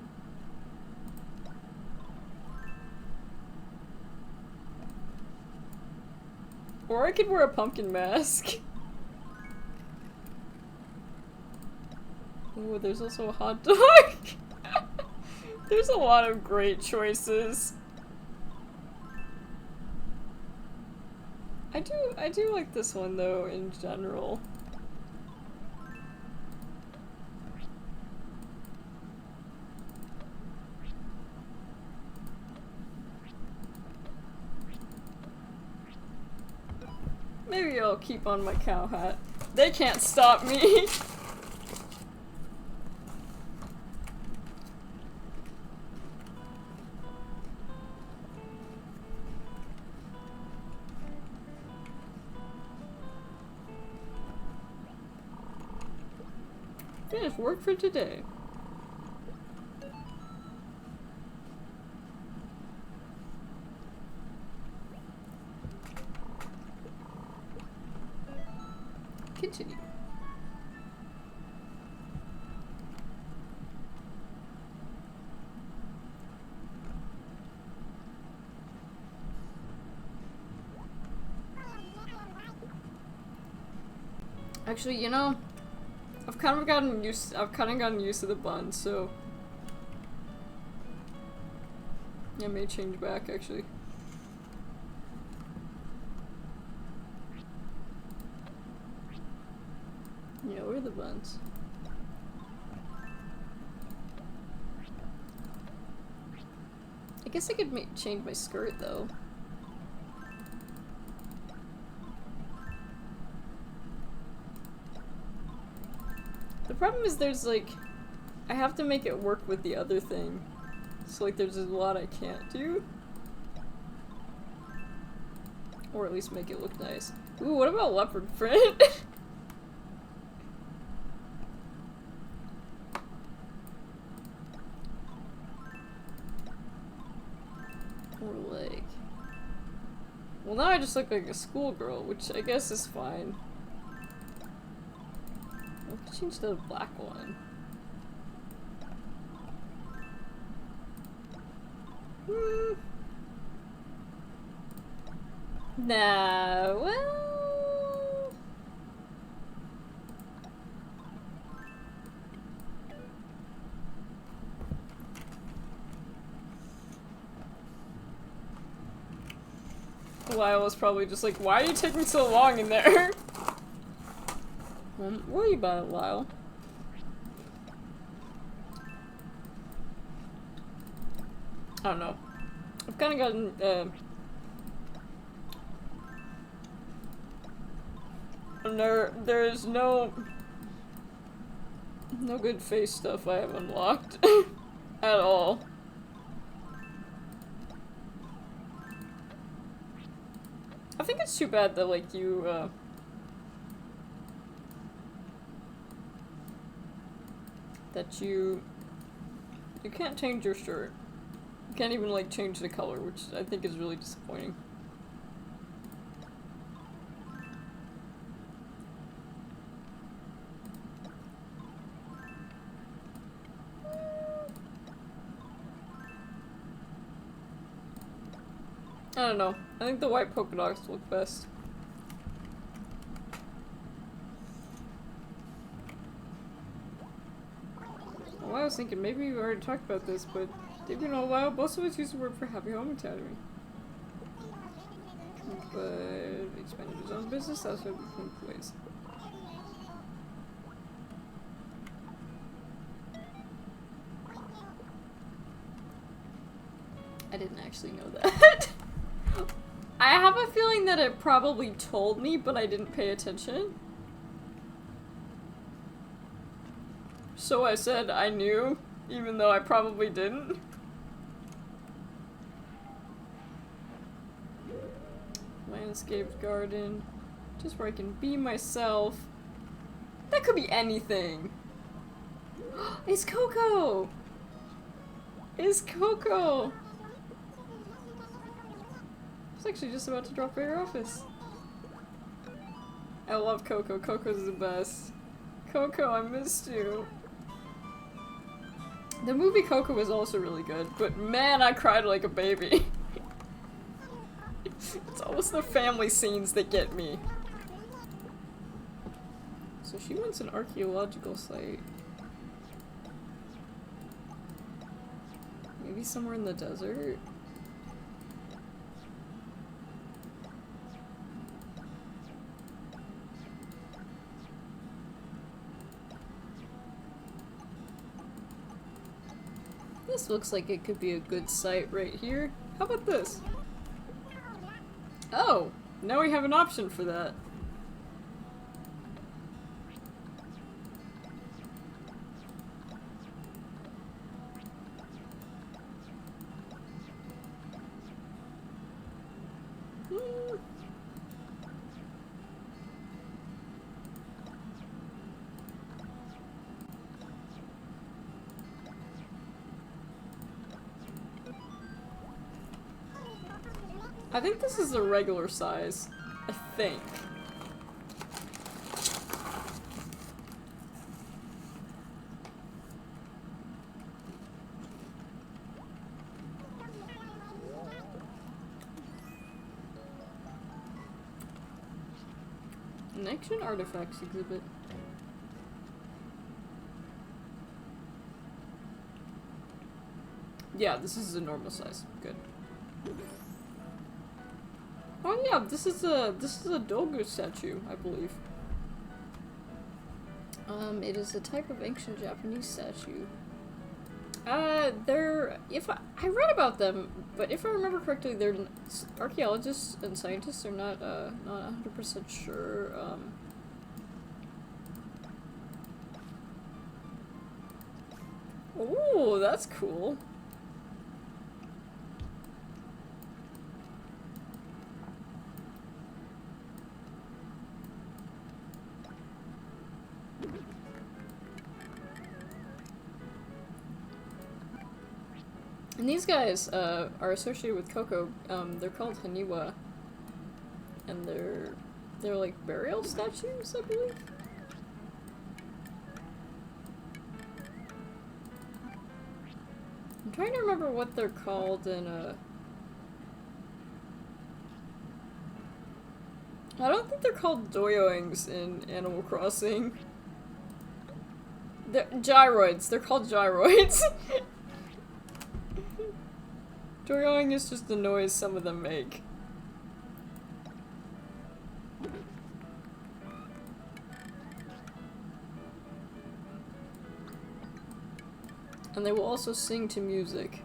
Or I could wear a pumpkin mask. Oh, there's also a hot dog. There's a lot of great choices. I do like this one, though, in general. Maybe I'll keep on my cow hat. They can't stop me! Finish work for today. Continue. Actually, you know, I've kind of gotten used to the bun, so I may change back actually. Yeah, where are the buns? I guess I could change my skirt though. The problem is there's like, I have to make it work with the other thing. So like there's a lot I can't do. Or at least make it look nice. Ooh, what about leopard print? Or like... Well, now I just look like a schoolgirl, which I guess is fine. I'll change to the black one. Nah, well... Lyle was probably just like, why are you taking so long in there? Worry about it, Lyle. I don't know. I've kind of gotten, there's no good face stuff I have unlocked at all. I think it's too bad that like you you can't change your shirt. You can't even like change the color, which I think is really disappointing. I don't know. I think the white polka dots look best. Well, I was thinking maybe we already talked about this, but did you know Lyle? Most of us used to work for Happy Home Academy. But he expanded his own business, that's why we became employees. I didn't actually know that. I have a feeling that it probably told me, but I didn't pay attention. So I said I knew, even though I probably didn't. Landscaped garden. Just where I can be myself. That could be anything. It's Coco! It's Coco! I was actually just about to drop by your office. I love Coco. Coco's the best. Coco, I missed you. The movie Coco was also really good, but man, I cried like a baby. It's always the family scenes that get me. So she wants an archaeological site. Maybe somewhere in the desert? This looks like it could be a good site right here. How about this? Oh, now we have an option for that. I think this is the regular size. I think. An ancient artifacts exhibit. Yeah, this is a normal size. Good. Oh yeah, this is a Dogu statue, I believe. It is a type of ancient Japanese statue. I read about them, but if I remember correctly, they're archaeologists and scientists are not 100% sure. Ooh, that's cool. And these guys are associated with Coco. They're called Haniwa, and they're like burial statues, I believe. I'm trying to remember what they're called in I don't think they're called doyoings in Animal Crossing. They're gyroids. They're called gyroids. Doyoing is just the noise some of them make. And they will also sing to music.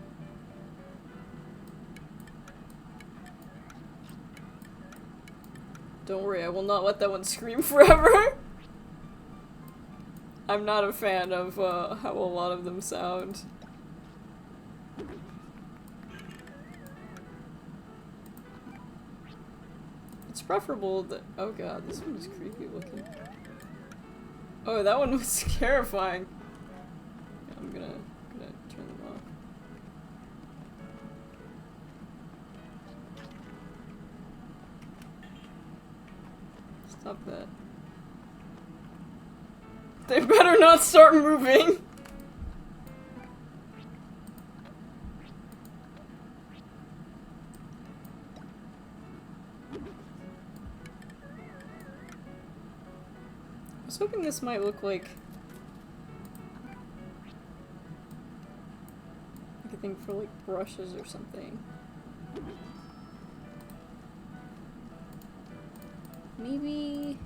Don't worry, I will not let that one scream forever. I'm not a fan of how a lot of them sound. It's preferable that— oh god, this one is creepy looking. Oh, that one was terrifying. I'm gonna turn them off. Stop that. They better not start moving! I was hoping this might look like a thing for like brushes or something. Maybe...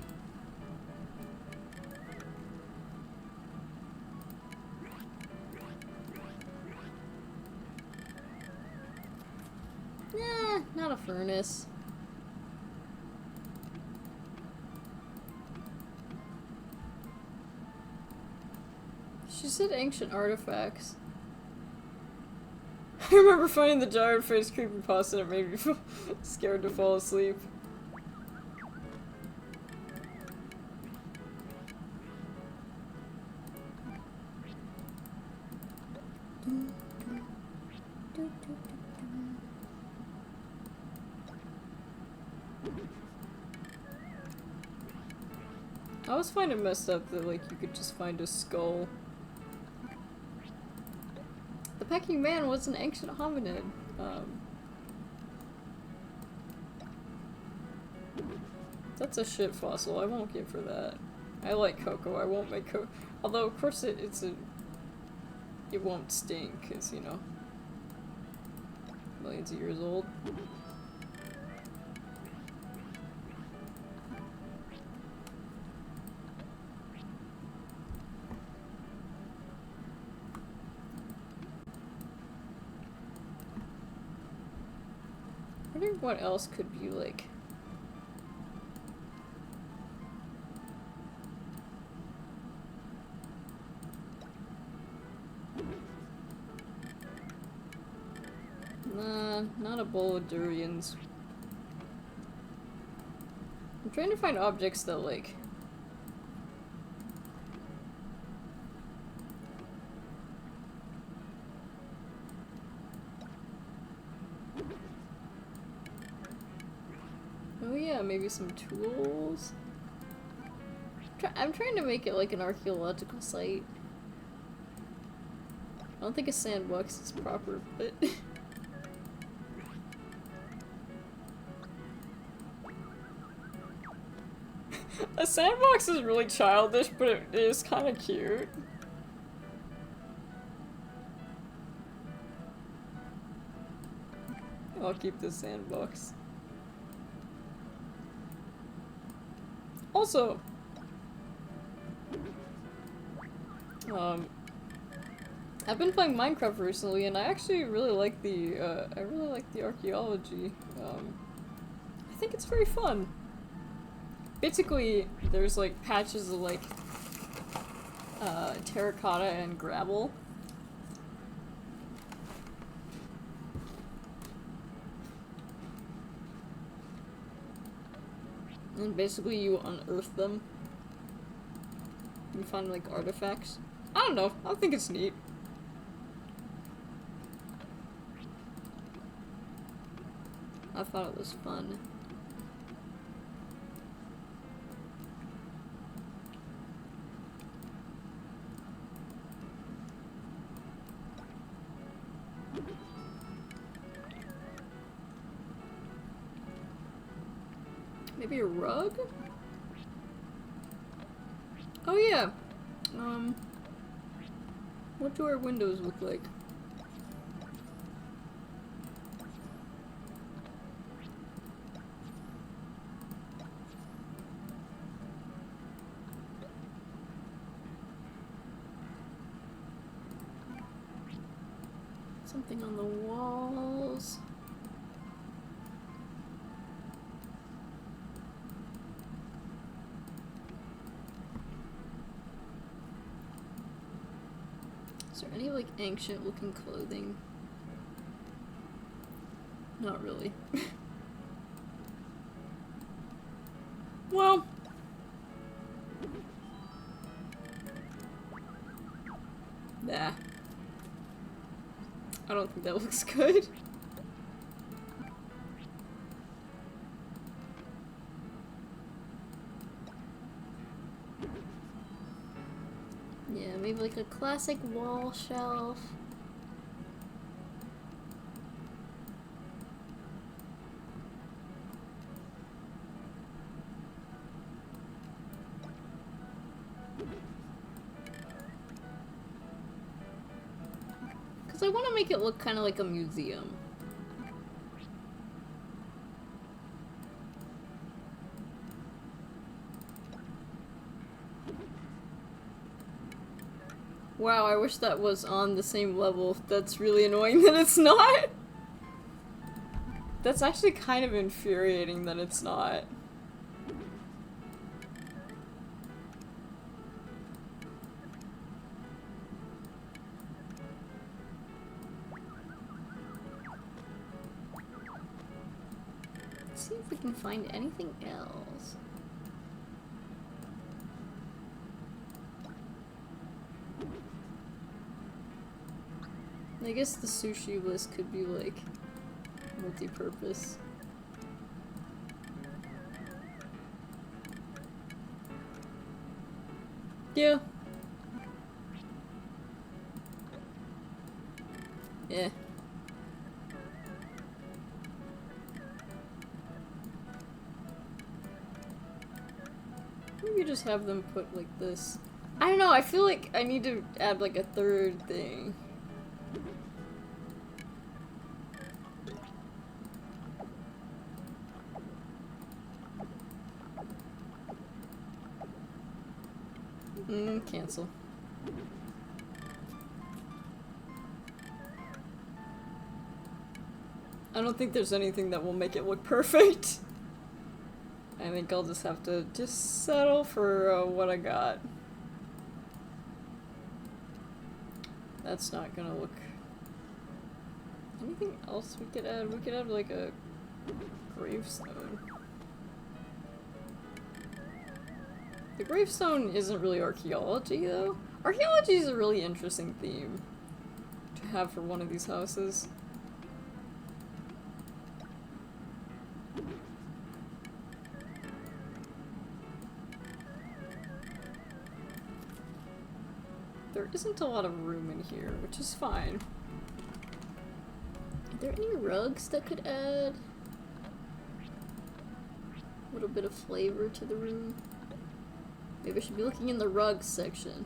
nah, not a furnace. She said ancient artifacts. I remember finding the giant face creepypasta and it made me feel scared to fall asleep. I always find it messed up that like you could just find a skull. The Peking Man was an ancient hominid. That's a shit fossil. I won't give her that. I like Coco. I won't make Coco. Although of course it won't stink, cause you know, millions of years old. I wonder what else could be like. Nah, not a bowl of durians. I'm trying to find objects that like yeah, maybe some tools. I'm trying to make it like an archaeological site. I don't think a sandbox is proper, but... A sandbox is really childish, but it is kind of cute. I'll keep the sandbox. Also, I've been playing Minecraft recently, and I actually really like the archaeology. I think it's very fun. Basically, there's like patches of like terracotta and gravel. And basically you unearth them. You find like artifacts. I don't know, I think it's neat. I thought it was fun. Maybe a rug? Oh yeah. What do our windows look like? Something on the walls. Is there any like ancient looking clothing? Not really. Well, nah. I don't think that looks good. Yeah, maybe like a classic wall shelf. Because I want to make it look kind of like a museum. Wow, I wish that was on the same level. That's really annoying that it's not. That's actually kind of infuriating that it's not. Let's see if we can find anything else. I guess the sushi list could be like multi-purpose. Yeah. Yeah. Maybe just have them put like this. I don't know, I feel like I need to add like a third thing. Cancel. I don't think there's anything that will make it look perfect. I think I'll just have to just settle for what I got. That's not gonna look... Anything else we could add? We could add like a gravestone. The gravestone isn't really archaeology, though. Archaeology is a really interesting theme to have for one of these houses. There isn't a lot of room in here, which is fine. Are there any rugs that could add a little bit of flavor to the room? Maybe I should be looking in the rugs section.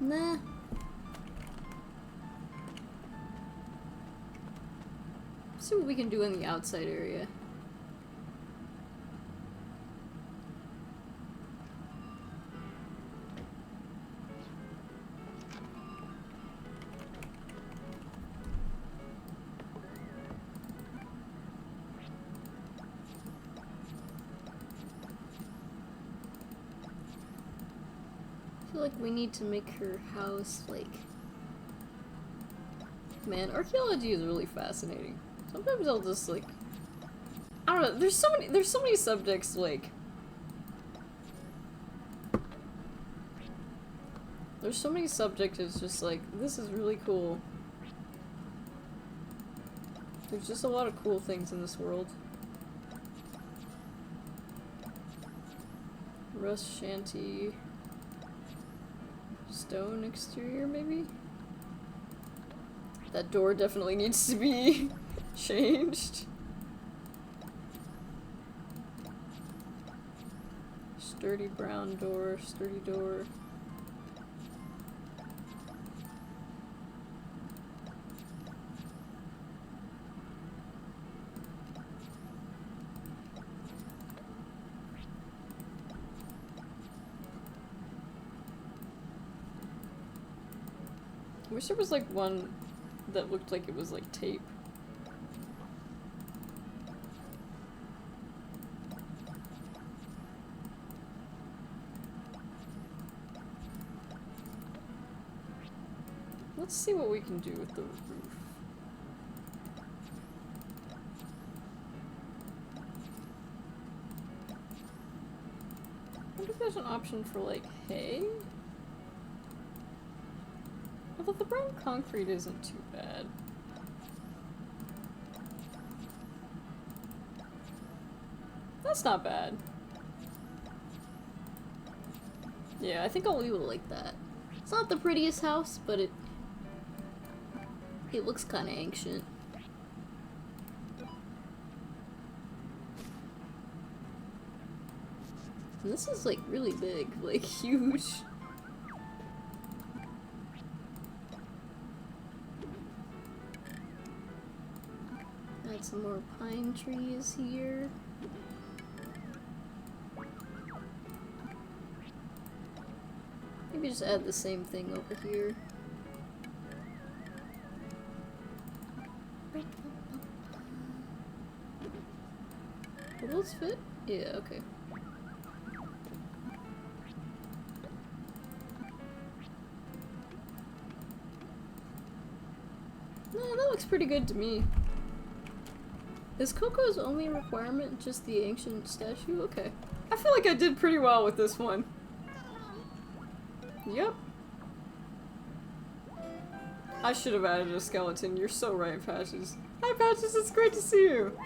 Nah. See what we can do in the outside area. I feel like we need to make her house, like... Man, archaeology is really fascinating. Sometimes I'll just, like... I don't know, there's so many subjects, like... There's so many subjects, it's just like, this is really cool. There's just a lot of cool things in this world. Rust shanty... Stone exterior, maybe? That door definitely needs to be changed. Sturdy brown door, sturdy door. I wish there was like one that looked like it was like tape. Let's see what we can do with the roof. I wonder if there's an option for like hay? Although the brown concrete isn't too bad. That's not bad. Yeah, I think I'll leave it like that. It's not the prettiest house, but it looks kind of ancient. And this is like really big, like huge. Add some more pine trees here. Maybe just add the same thing over here. Will those fit? Yeah, okay. Nah, that looks pretty good to me. Is Coco's only requirement just the ancient statue? Okay. I feel like I did pretty well with this one. Yep. I should have added a skeleton. You're so right, Patches. Hi, Patches. It's great to see you.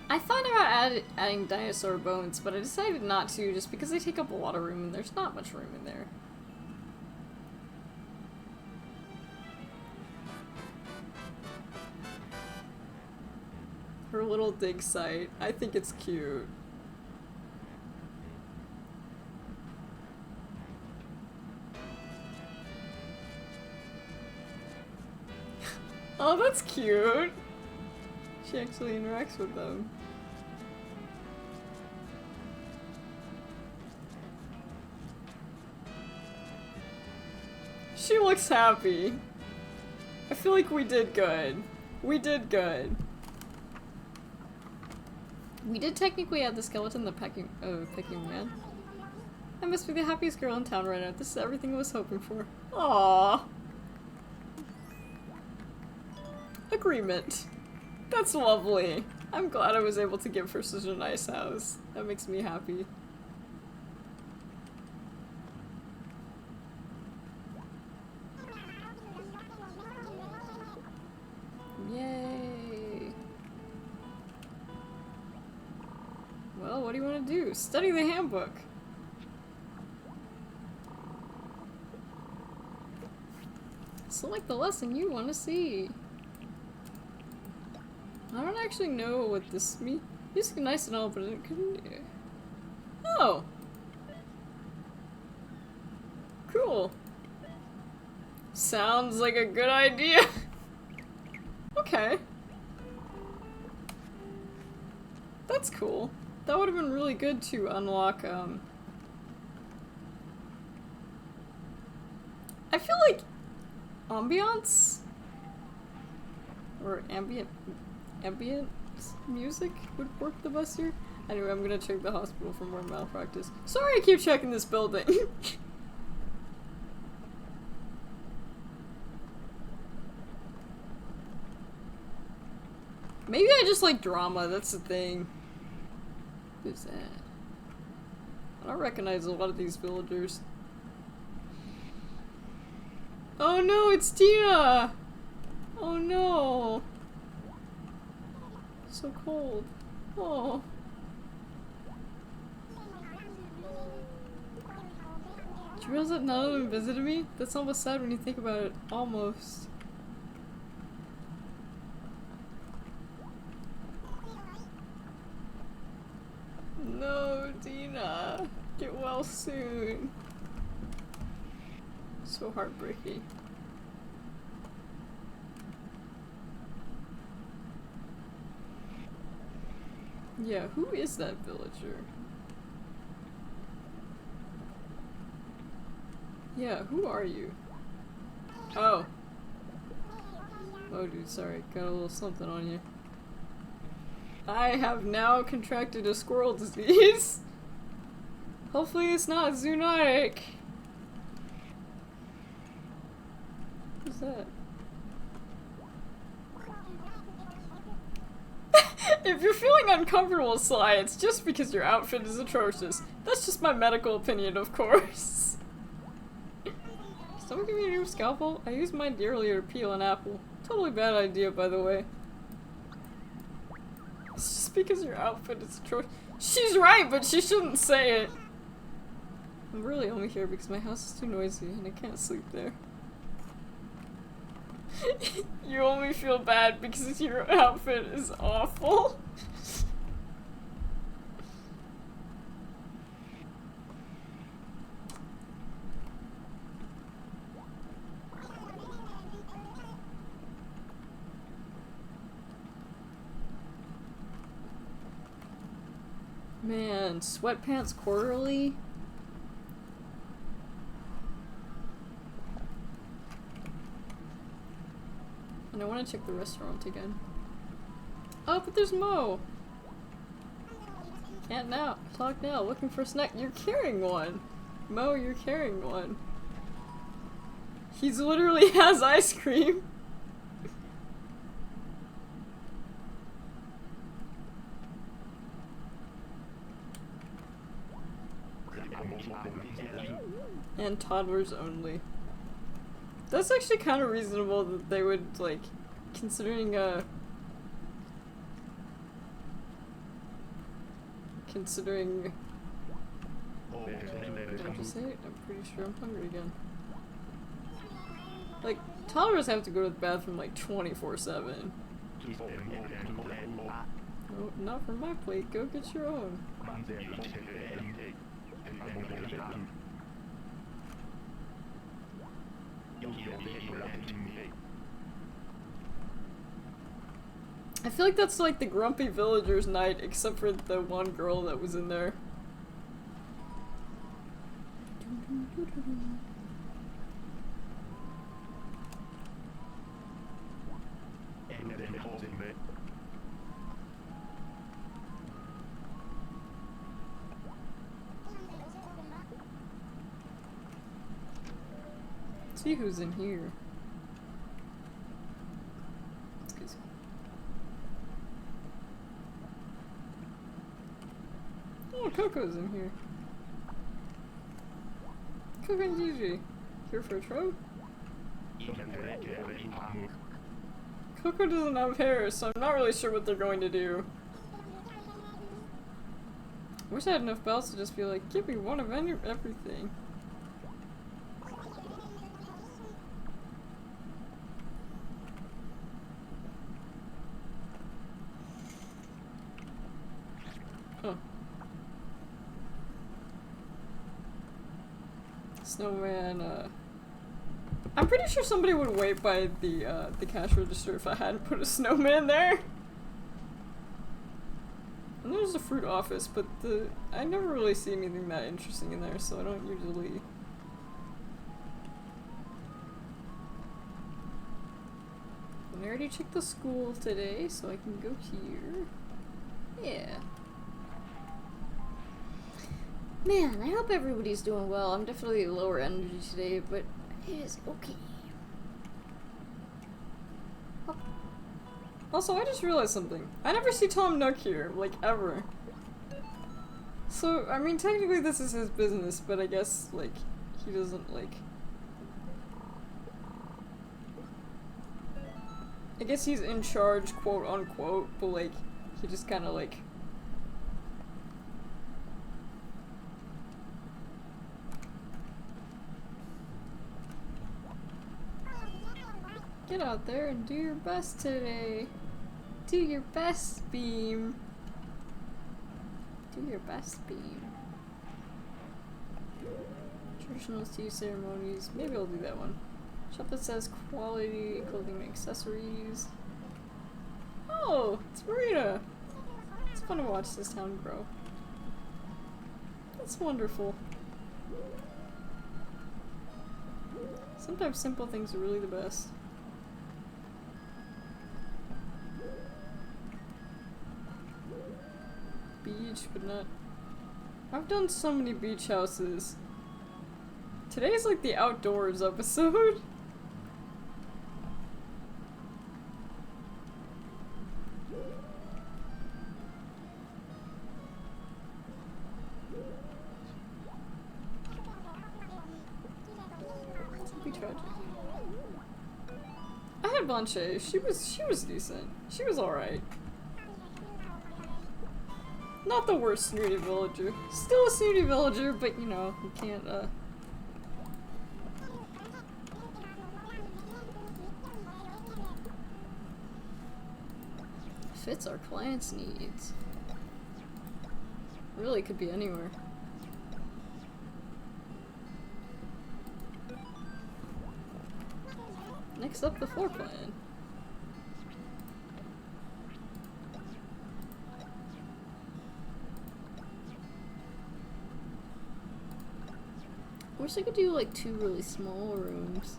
I thought about adding dinosaur bones, but I decided not to just because they take up a lot of room and there's not much room in there. Her little dig site. I think it's cute. Oh, that's cute. She actually interacts with them. She looks happy. I feel like we did good. We did good. We did technically add the skeleton, the pecking man. I must be the happiest girl in town right now. This is everything I was hoping for. Aww. Agreement. That's lovely. I'm glad I was able to give her such a nice house. That makes me happy. Well, what do you want to do? Study the handbook. Select the lesson you want to see. I don't actually know what this means. Music is nice and all, but it couldn't. Oh! Cool. Sounds like a good idea. Okay. That's cool. That would have been really good to unlock, I feel like ambiance or ambient music would work the best here. Anyway, I'm gonna check the hospital for more malpractice. Sorry I keep checking this building. Maybe I just like drama, that's the thing. Who's that? I don't recognize a lot of these villagers. Oh no, it's Tina! Oh no! So cold. Oh. Did you realize that none of them visited me? That's almost sad when you think about it. Almost. No, Dina. Get well soon. So heartbreaking. Yeah, who is that villager? Yeah, who are you? Oh. Oh dude, sorry. Got a little something on you. I have now contracted a squirrel disease. Hopefully it's not zoonotic. What's that? If you're feeling uncomfortable, Sly, it's just because your outfit is atrocious. That's just my medical opinion, of course. Someone give me a new scalpel? I used mine earlier to peel an apple. Totally bad idea, by the way. It's just because your outfit is atrocious. She's right, but she shouldn't say it. I'm really only here because my house is too noisy and I can't sleep there. You only feel bad because your outfit is awful. Man, sweatpants quarterly? And I want to check the restaurant again. Oh, but there's Mo! Can't now. Talk now. Looking for a snack. You're carrying one! Mo, you're carrying one. He's literally has ice cream! And toddlers only. That's actually kind of reasonable that they would, like, considering, what'd you say? I'm pretty sure I'm hungry again. Like, toddlers have to go to the bathroom, like, 24/7. Oh, not from my plate. Go get your own. I feel like that's like the grumpy villagers night, except for the one girl that was in there. Let's see who's in here. Excuse me. Oh, Coco's in here. Coco and Gigi. Here for a trope? Coco doesn't have hair, so I'm not really sure what they're going to do. Wish I had enough bells to just be like, give me one of everything. Oh. Snowman, I'm pretty sure somebody would wait by the cash register if I hadn't put a snowman there. And there's the fruit office, but I never really see anything that interesting in there, so I don't usually... I already checked the school today, so I can go here. Yeah. Man, I hope everybody's doing well. I'm definitely lower energy today, but it is okay. Oh. Also, I just realized something. I never see Tom Nook here, like, ever. So, I mean, technically this is his business, but I guess, like, he doesn't, like... I guess he's in charge, quote unquote, but, like, he just kinda, like... Get out there and do your best today. Do your best, Beam. Do your best, Beam. Traditional tea ceremonies. Maybe I'll do that one. Shop that says quality clothing and accessories. Oh, it's Marina. It's fun to watch this town grow. That's wonderful. Sometimes simple things are really the best. Beach, but not... I've done so many beach houses. Today's like the outdoors episode. Be tragic. I had Blanche. She was decent. She was alright. Not the worst snooty villager. Still a snooty villager, but you know, you can't, fits our clients' needs. Really could be anywhere. Next up, the floor plan. I wish I could do like 2 really small rooms.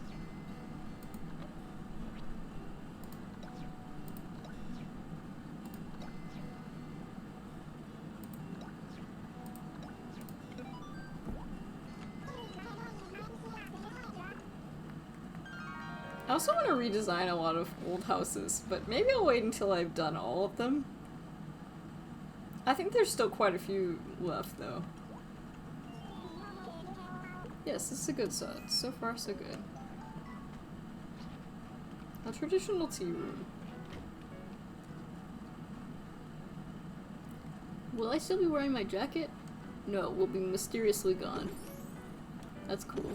I also want to redesign a lot of old houses, but maybe I'll wait until I've done all of them. I think there's still quite a few left though. Yes, this is a good set. So far, so good. A traditional tea room. Will I still be wearing my jacket? No, we'll be mysteriously gone. That's cool.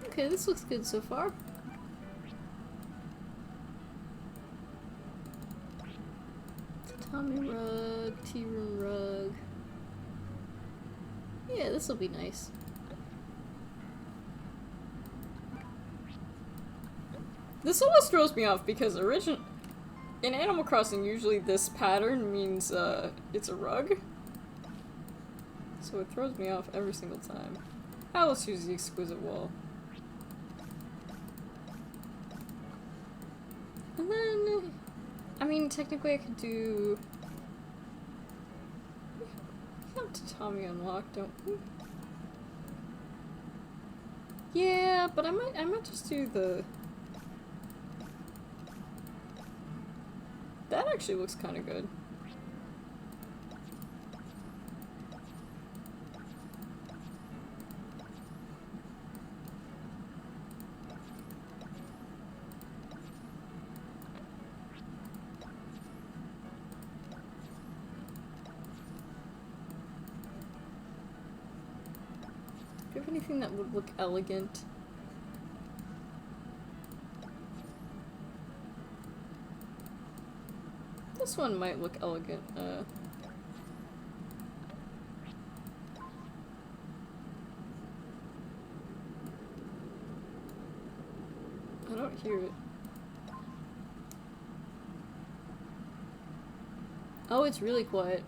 Okay, this looks good so far. Tatami rug, tea room rug. Yeah, this will be nice. This almost throws me off because in Animal Crossing usually this pattern means it's a rug. So it throws me off every single time. Ah, let's use the exquisite wall. And then, I mean, technically I could do... We have tatami unlocked, don't we? Yeah, but I might just do the... That actually looks kind of good. have anything that would look elegant? This one might look elegant. I don't hear it. Oh, it's really quiet.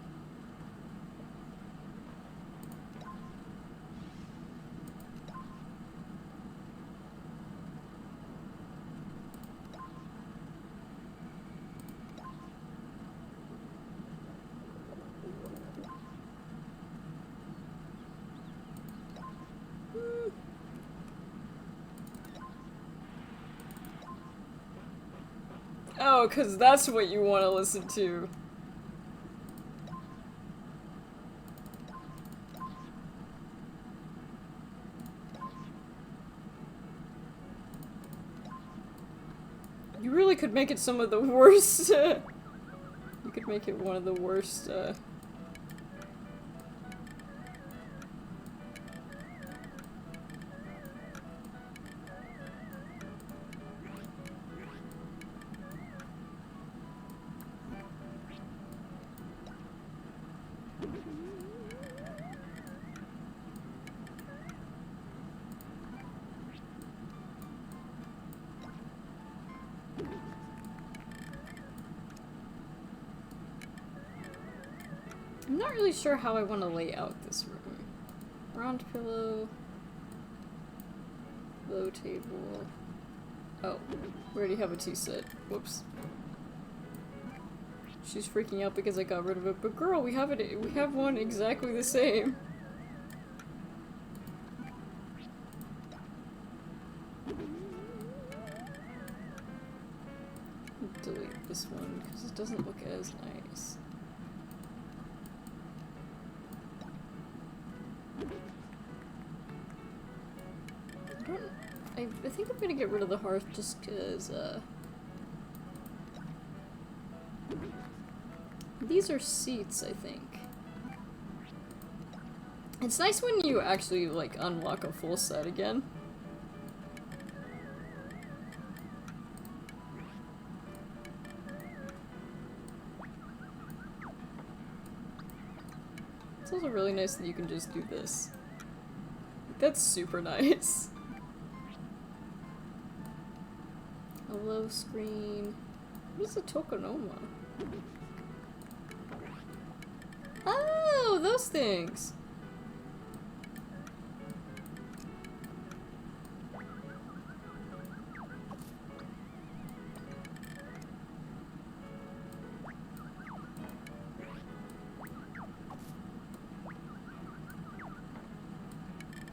Oh, 'cause that's what you want to listen to. You really could make it some of the worst, you could make it one of the worst, I'm not really sure how I want to lay out this room. Round pillow. Low table. Oh, we already have a tea set. Whoops. She's freaking out because I got rid of it, but girl, we have it. We have one exactly the same. Delete this one because it doesn't look as nice. I think I'm gonna get rid of the hearth just because, these are seats, I think. It's nice when you actually, like, unlock a full set again. It's also really nice that you can just do this. That's super nice. Hello screen. What is a tokonoma? Oh, those things!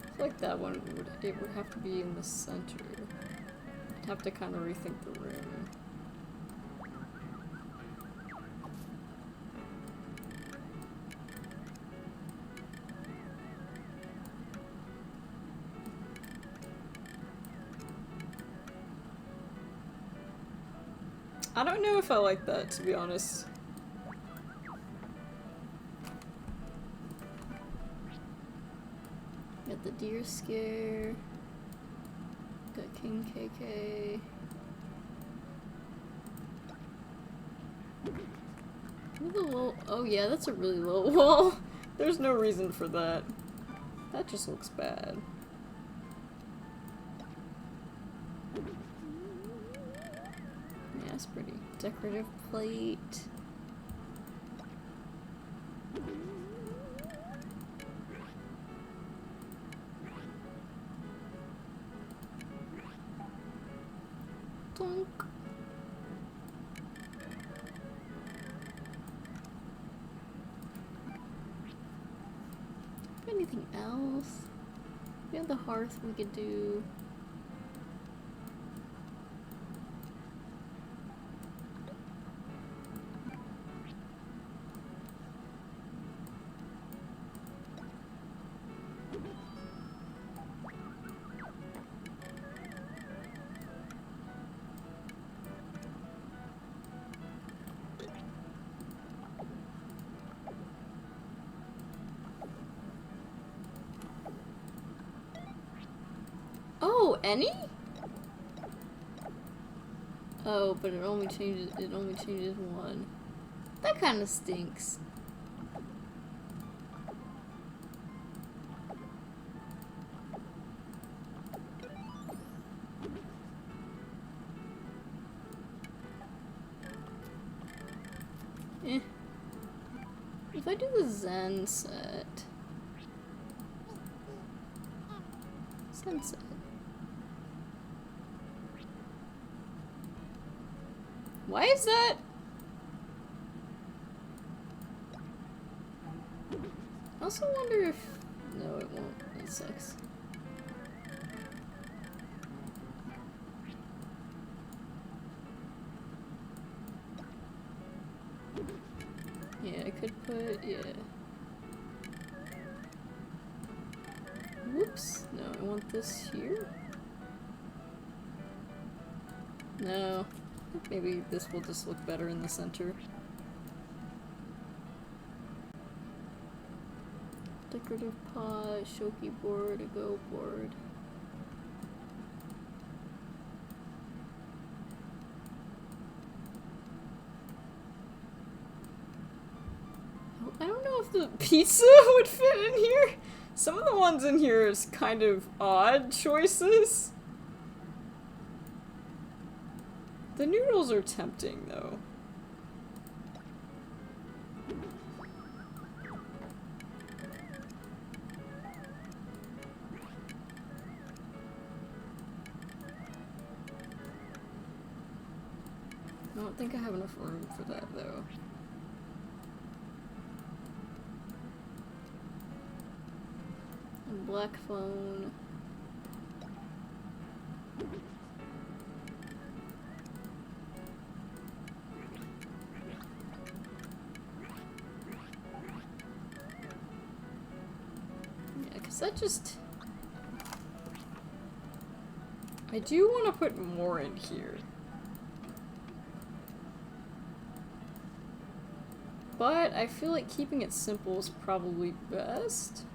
I feel like that one would have to be in the center. I'd have to kind of rethink the room. I don't know if I like that, to be honest. Got the deer scare. Got King KK. Look at the low. Oh yeah, that's a really low wall. There's no reason for that. That just looks bad. Yeah, it's pretty. Decorative plate. Donk. Anything else? We have the hearth we could do. any? Oh, but it only changes one. That kind of stinks. Eh. If I do the Zen set. Sunset. Why is that? I also wonder if... No, it won't. It sucks. Yeah, I could put... yeah. Whoops. No, I want this here. No. Maybe this will just look better in the center. Decorative pot, shoki board, a go board. I don't know if the pizza would fit in here. Some of the ones in here is kind of odd choices. The noodles are tempting, though. I don't think I have enough room for that, though. And black phone. That just... I do want to put more in here. But I feel like keeping it simple is probably best.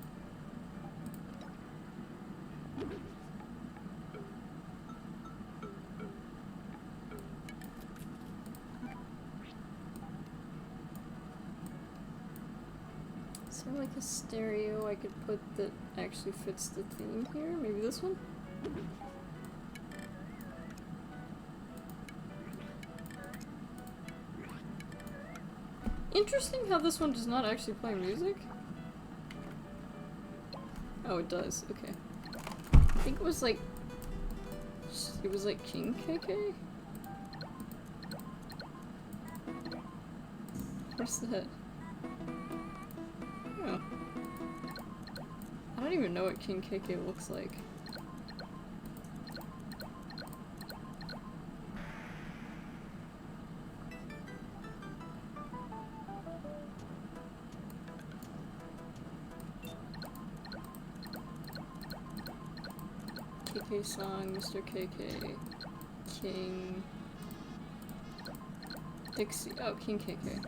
Is there like a stereo I could put that actually fits the theme here? Maybe this one? Interesting how this one does not actually play music. Oh, it does. Okay. I think it was like King KK? Where's that? Oh. I don't even know what King KK looks like. KK song, Mr. KK, King, Dixie, oh, King KK.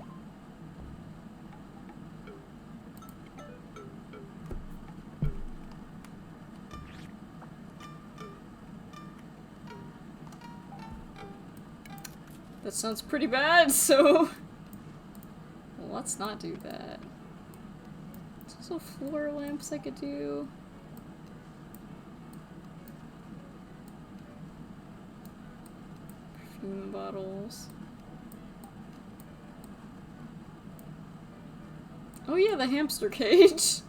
That sounds pretty bad, so... well, let's not do that. There's also floor lamps I could do. Perfume bottles. Oh yeah, the hamster cage!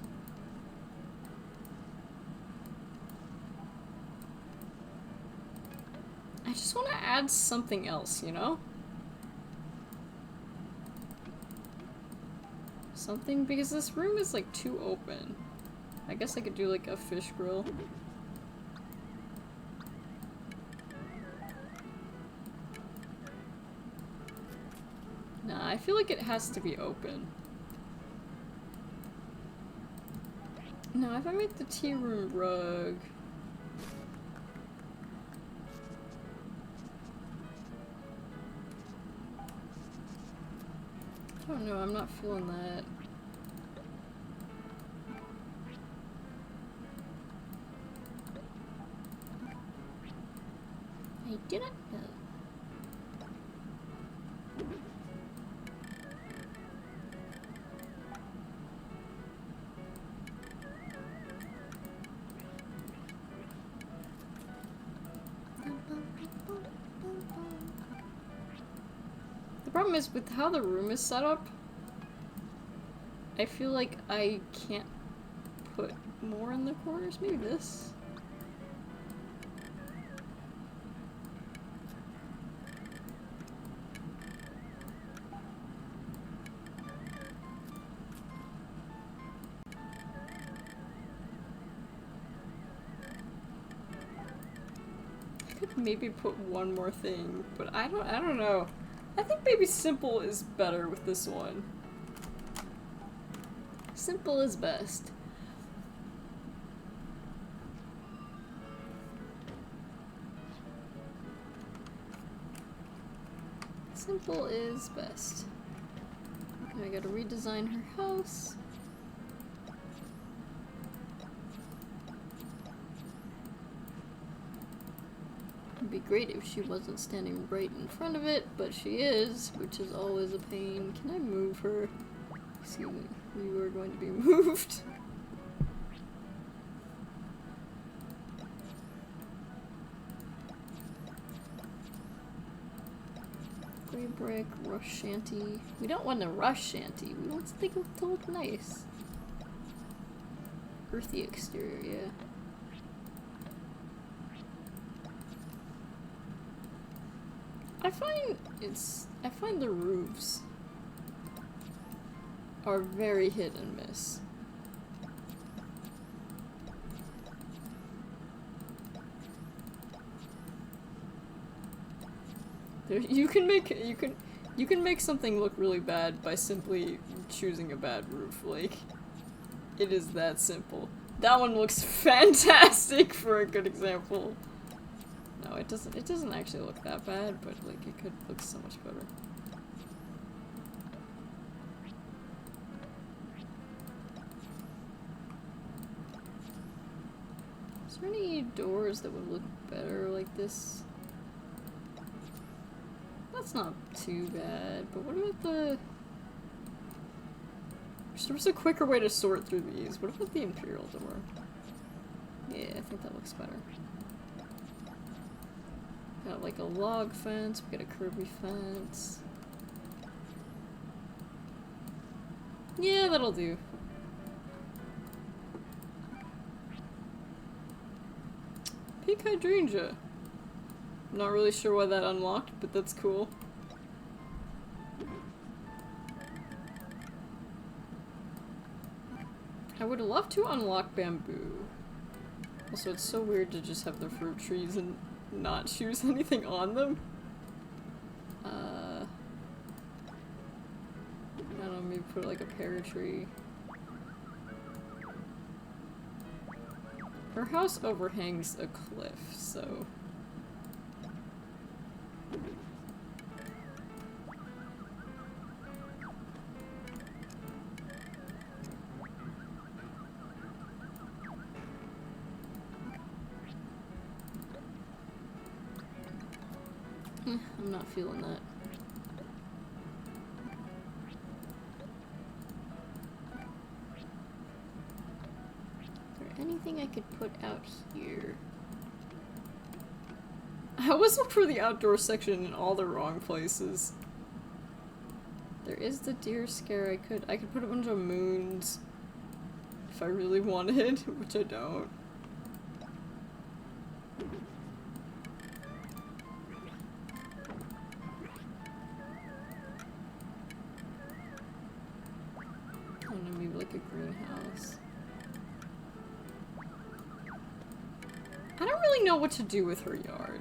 I just want to add something else, you know? Something, because this room is like too open. I guess I could do like a fish grill. Nah, I feel like it has to be open. No, if I make the tea room rug... I don't know, I'm not feeling that. I didn't know. The problem is with how the room is set up, I feel like I can't put more in the corners. Maybe this. I could maybe put one more thing, but I don't know. I think maybe simple is better with this one. Simple is best. Simple is best. Now I gotta redesign her house. It'd be great if she wasn't standing right in front of it, but she is, which is always a pain. Can I move her? Excuse me, you are going to be moved. Gray brick, rush shanty. We don't want a rush shanty. We want something to look nice. Earthy exterior, yeah. I find the roofs are very hit and miss. You can make something look really bad by simply choosing a bad roof. Like, it is that simple. That one looks fantastic for a good example. No, it doesn't actually look that bad, but like it could look so much better. Is there any doors that would look better like this? That's not too bad, but what about the... There's a quicker way to sort through these. What about the Imperial door? Yeah, I think that looks better. Got like a log fence, we got a Kirby fence. Yeah, that'll do. Pink hydrangea. I'm not really sure why that unlocked, but that's cool. I would love to unlock bamboo. Also, it's so weird to just have the fruit trees and not choose anything on them. I don't know, maybe put like a pear tree. Her house overhangs a cliff, so... I'm not feeling that. Is there anything I could put out here? I always look for the outdoor section in all the wrong places. There is the deer scare. I could put a bunch of moons if I really wanted, which I don't. I don't know, maybe like a greenhouse. I don't really know what to do with her yard.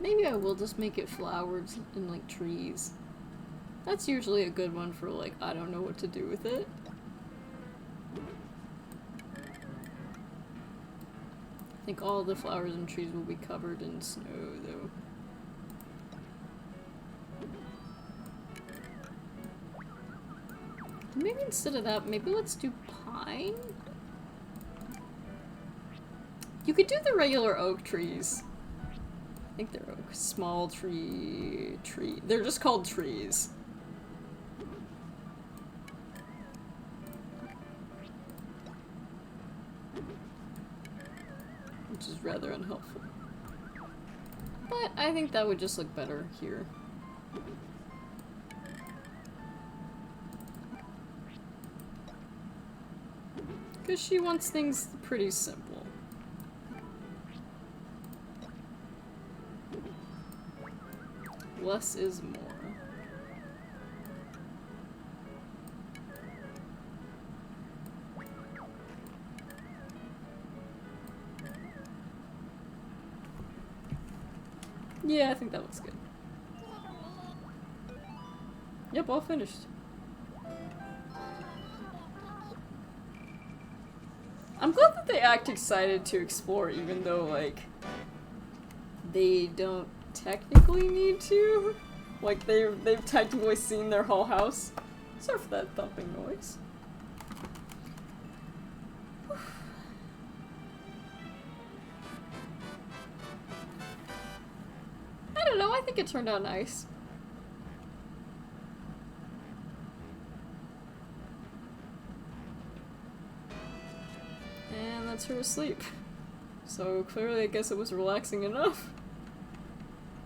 Maybe I will just make it flowers and like trees. That's usually a good one for like, I don't know what to do with it. I think all the flowers and trees will be covered in snow, though. Maybe instead of that, maybe let's do pine? You could do the regular oak trees. I think they're oak. Small tree. They're just called trees. Which is rather unhelpful. But I think that would just look better here. Because she wants things pretty simple. Less is more. Yeah, I think that looks good. Yep, all finished. I'm glad that they act excited to explore, even though, like, they don't technically need to. Like, they've technically seen their whole house. Sorry for that thumping noise. I don't know, I think it turned out nice. And that's her asleep. So clearly I guess it was relaxing enough.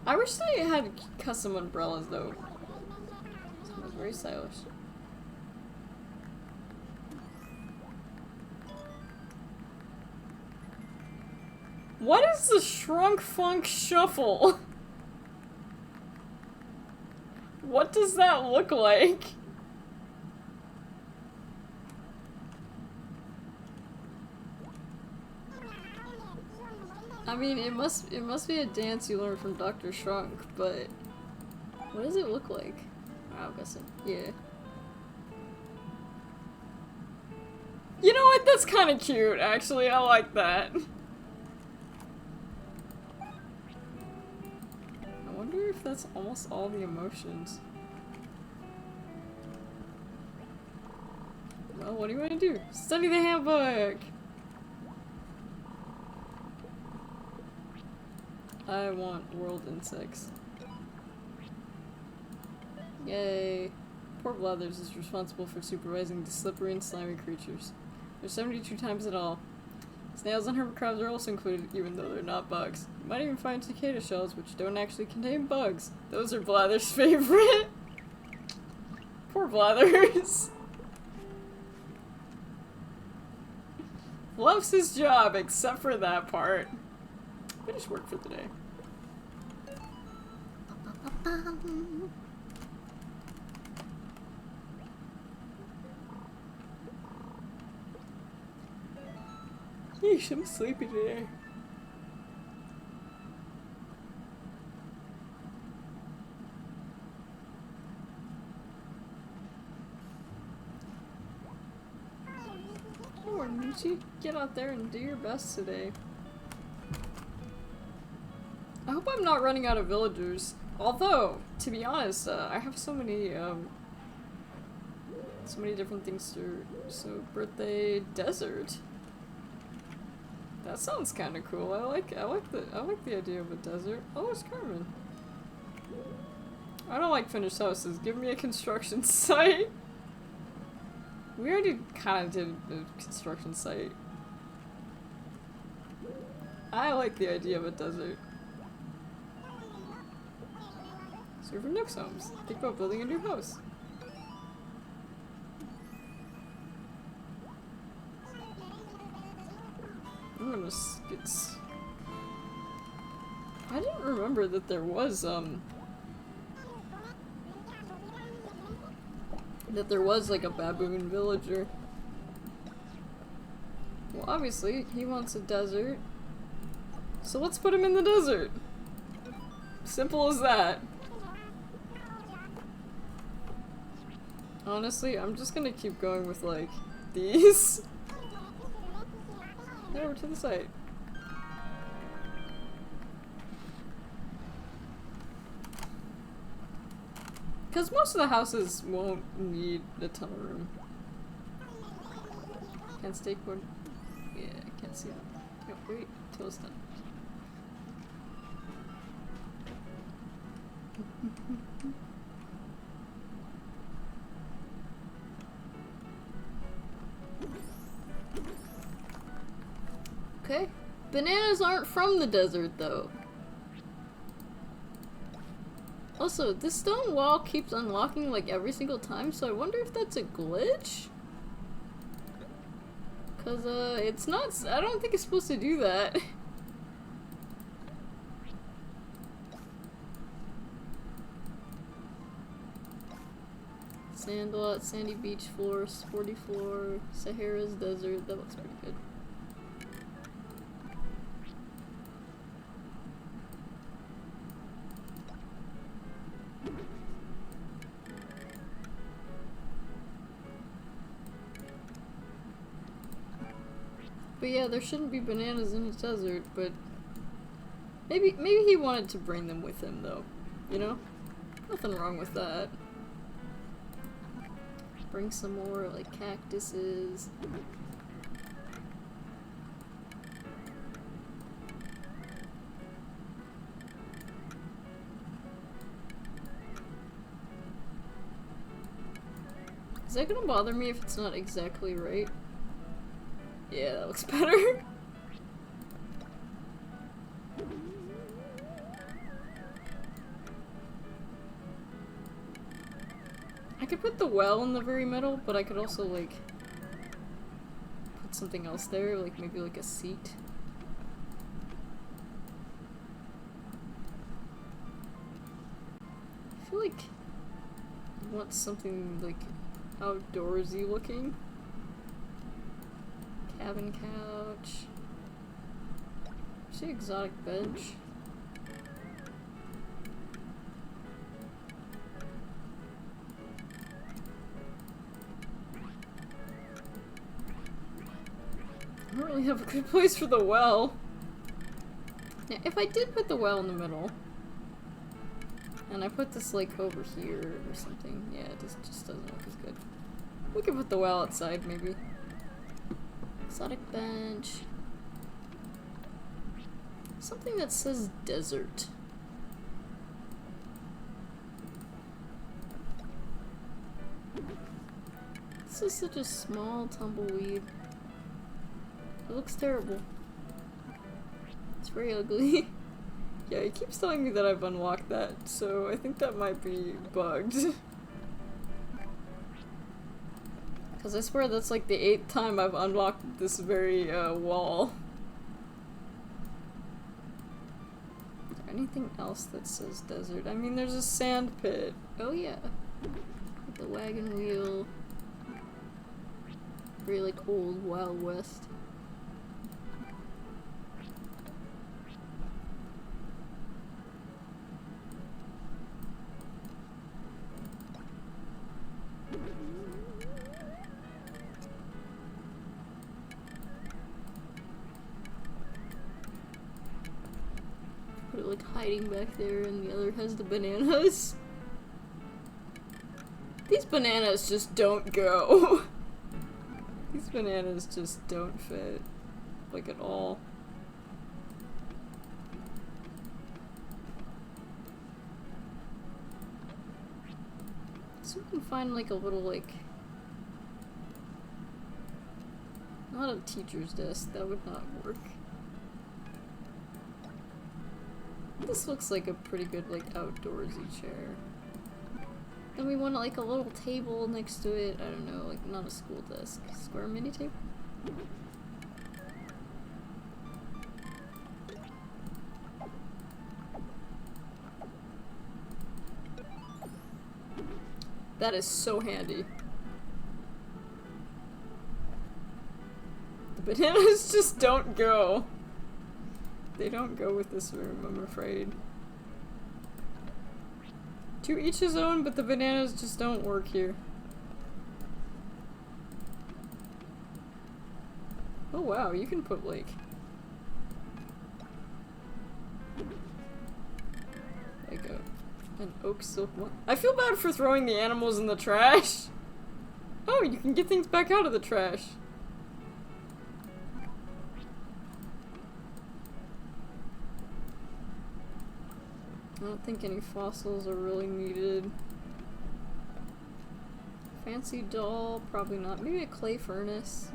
I wish they had custom umbrellas though. It was very stylish. What is the Shrunk Funk Shuffle? What does that look like? I mean, it must be a dance you learned from Dr. Shrunk, but what does it look like? Wow, guessing. Yeah. You know what? That's kind of cute, actually. I like that. I wonder if that's almost all the emotions. Well, what do you want to do? Study the handbook! I want world insects. Yay. Poor Blathers is responsible for supervising the slippery and slimy creatures. There's 72 times in all. Snails and hermit crabs are also included, even though they're not bugs. You might even find cicada shells, which don't actually contain bugs. Those are Blather's favorite. Poor Blathers. Loves his job, except for that part. Finished work for the day. Yeesh, I'm sleepy today. Come on, Michi. Get out there and do your best today. I hope I'm not running out of villagers. Although, to be honest, I have so many different things to. So, birthday desert. That sounds kind of cool. I like the idea of a desert. Oh, it's Carmen. I don't like finished houses. Give me a construction site. We already kind of did a construction site. I like the idea of a desert. Server Nooks homes. Think about building a new house. I'm gonna skits. I didn't remember that there was like a baboon villager. Well, obviously he wants a desert, so let's put him in the desert. Simple as that. Honestly, I'm just gonna keep going with like these. Head over to the site. Because most of the houses won't need a ton of room. Can't skateboard. Yeah, I can't see that. No, wait, till it's done. Okay. Bananas aren't from the desert, though. Also, this stone wall keeps unlocking like every single time, so I wonder if that's a glitch? Cause, it's not- I don't think it's supposed to do that. Sandlot, sandy beach floor, sporty floor, Sahara's desert. That looks pretty good. But yeah, there shouldn't be bananas in the desert, but maybe he wanted to bring them with him though. You know? Nothing wrong with that. Bring some more like cactuses. Is that gonna bother me if it's not exactly right? Yeah, that looks better. I could put the well in the very middle, but I could also, like, put something else there, like maybe like a seat. I feel like I want something, like, outdoorsy looking. Cabin couch. See, exotic bench. I don't really have a good place for the well. Now, if I did put the well in the middle, and I put this like over here or something, yeah, it just doesn't look as good. We could put the well outside, maybe. Exotic bench. Something that says desert. This is such a small tumbleweed. It looks terrible. It's very ugly. Yeah, he keeps telling me that I've unlocked that, so I think that might be bugged. Because I swear that's like the 8th time I've unlocked this very wall. Is there anything else that says desert? I mean, there's a sand pit. Oh yeah. With the wagon wheel. Very like old Wild West. Put it like hiding back there, and the other has the bananas. These bananas just don't go. These bananas just don't fit, like, at all. So we can find like a little, like, not a teacher's desk, that would not work. This looks like a pretty good, like, outdoorsy chair. Then we want, like, a little table next to it. I don't know, like, not a school desk. Square mini table? That is so handy. The bananas just don't go. They don't go with this room, I'm afraid. To each his own, but the bananas just don't work here. Oh wow, you can put like a An oak silk one. I feel bad for throwing the animals in the trash. Oh, you can get things back out of the trash. I don't think any fossils are really needed. Fancy doll, probably not. Maybe a clay furnace.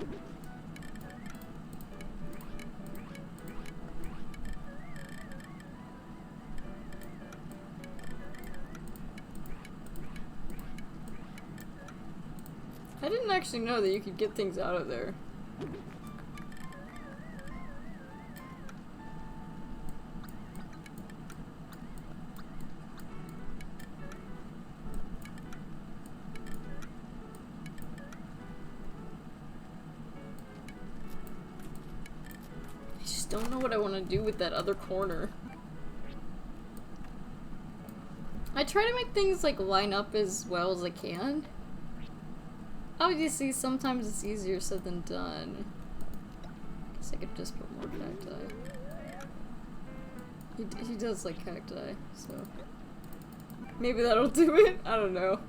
I didn't actually know that you could get things out of there. I just don't know what I want to do with that other corner. I try to make things like line up as well as I can. Obviously, sometimes it's easier said than done. Guess I could just put more cacti. He does like cacti, so maybe that'll do it. I don't know.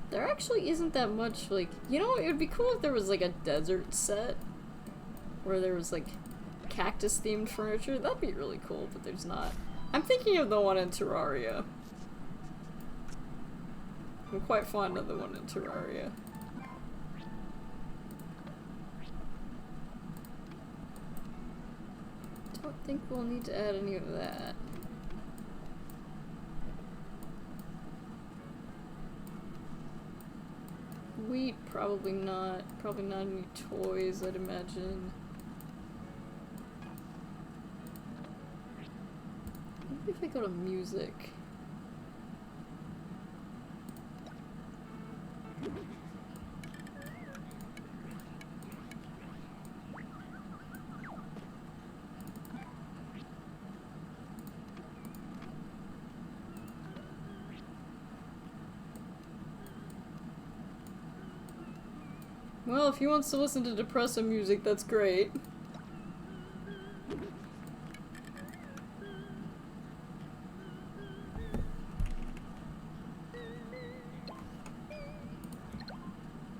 There actually isn't that much, like, you know, it would be cool if there was like a desert set where there was like cactus themed furniture. That'd be really cool, but there's not. I'm thinking of the one in Terraria. I'm quite fond of the one in Terraria. Don't think we'll need to add any of that. Wheat, probably not. Probably not any toys, I'd imagine. Maybe if I go to music. Well, if he wants to listen to depressive music, that's great.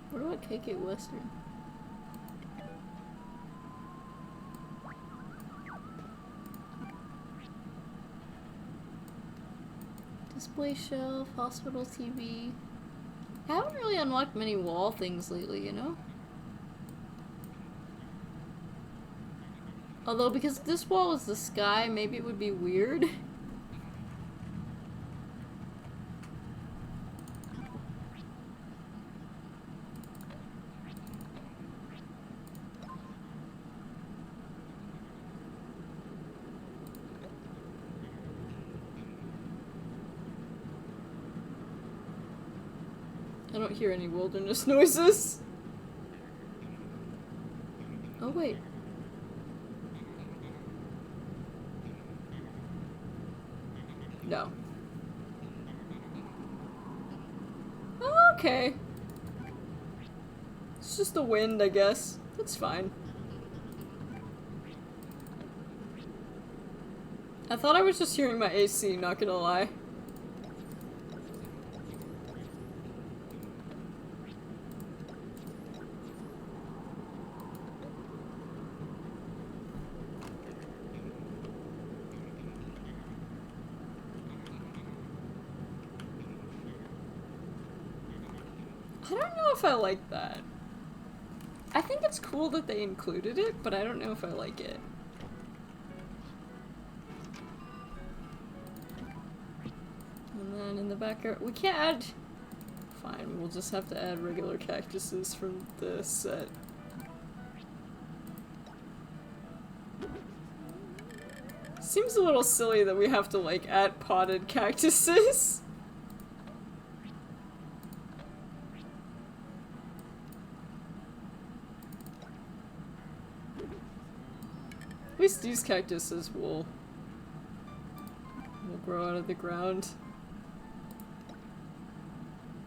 What about KK Western? Display shelf, hospital TV. I haven't really unlocked many wall things lately, you know? Although, because this wall is the sky, maybe it would be weird. I don't hear any wilderness noises. Oh, wait. No. Oh, okay. It's just the wind, I guess. That's fine. I thought I was just hearing my AC, not gonna lie. I don't know if I like that. I think it's cool that they included it, but I don't know if I like it. And then in the backyard, we can't add... Fine, we'll just have to add regular cactuses from the set. Seems a little silly that we have to, like, add potted cactuses. At least these cactuses will don't grow out of the ground.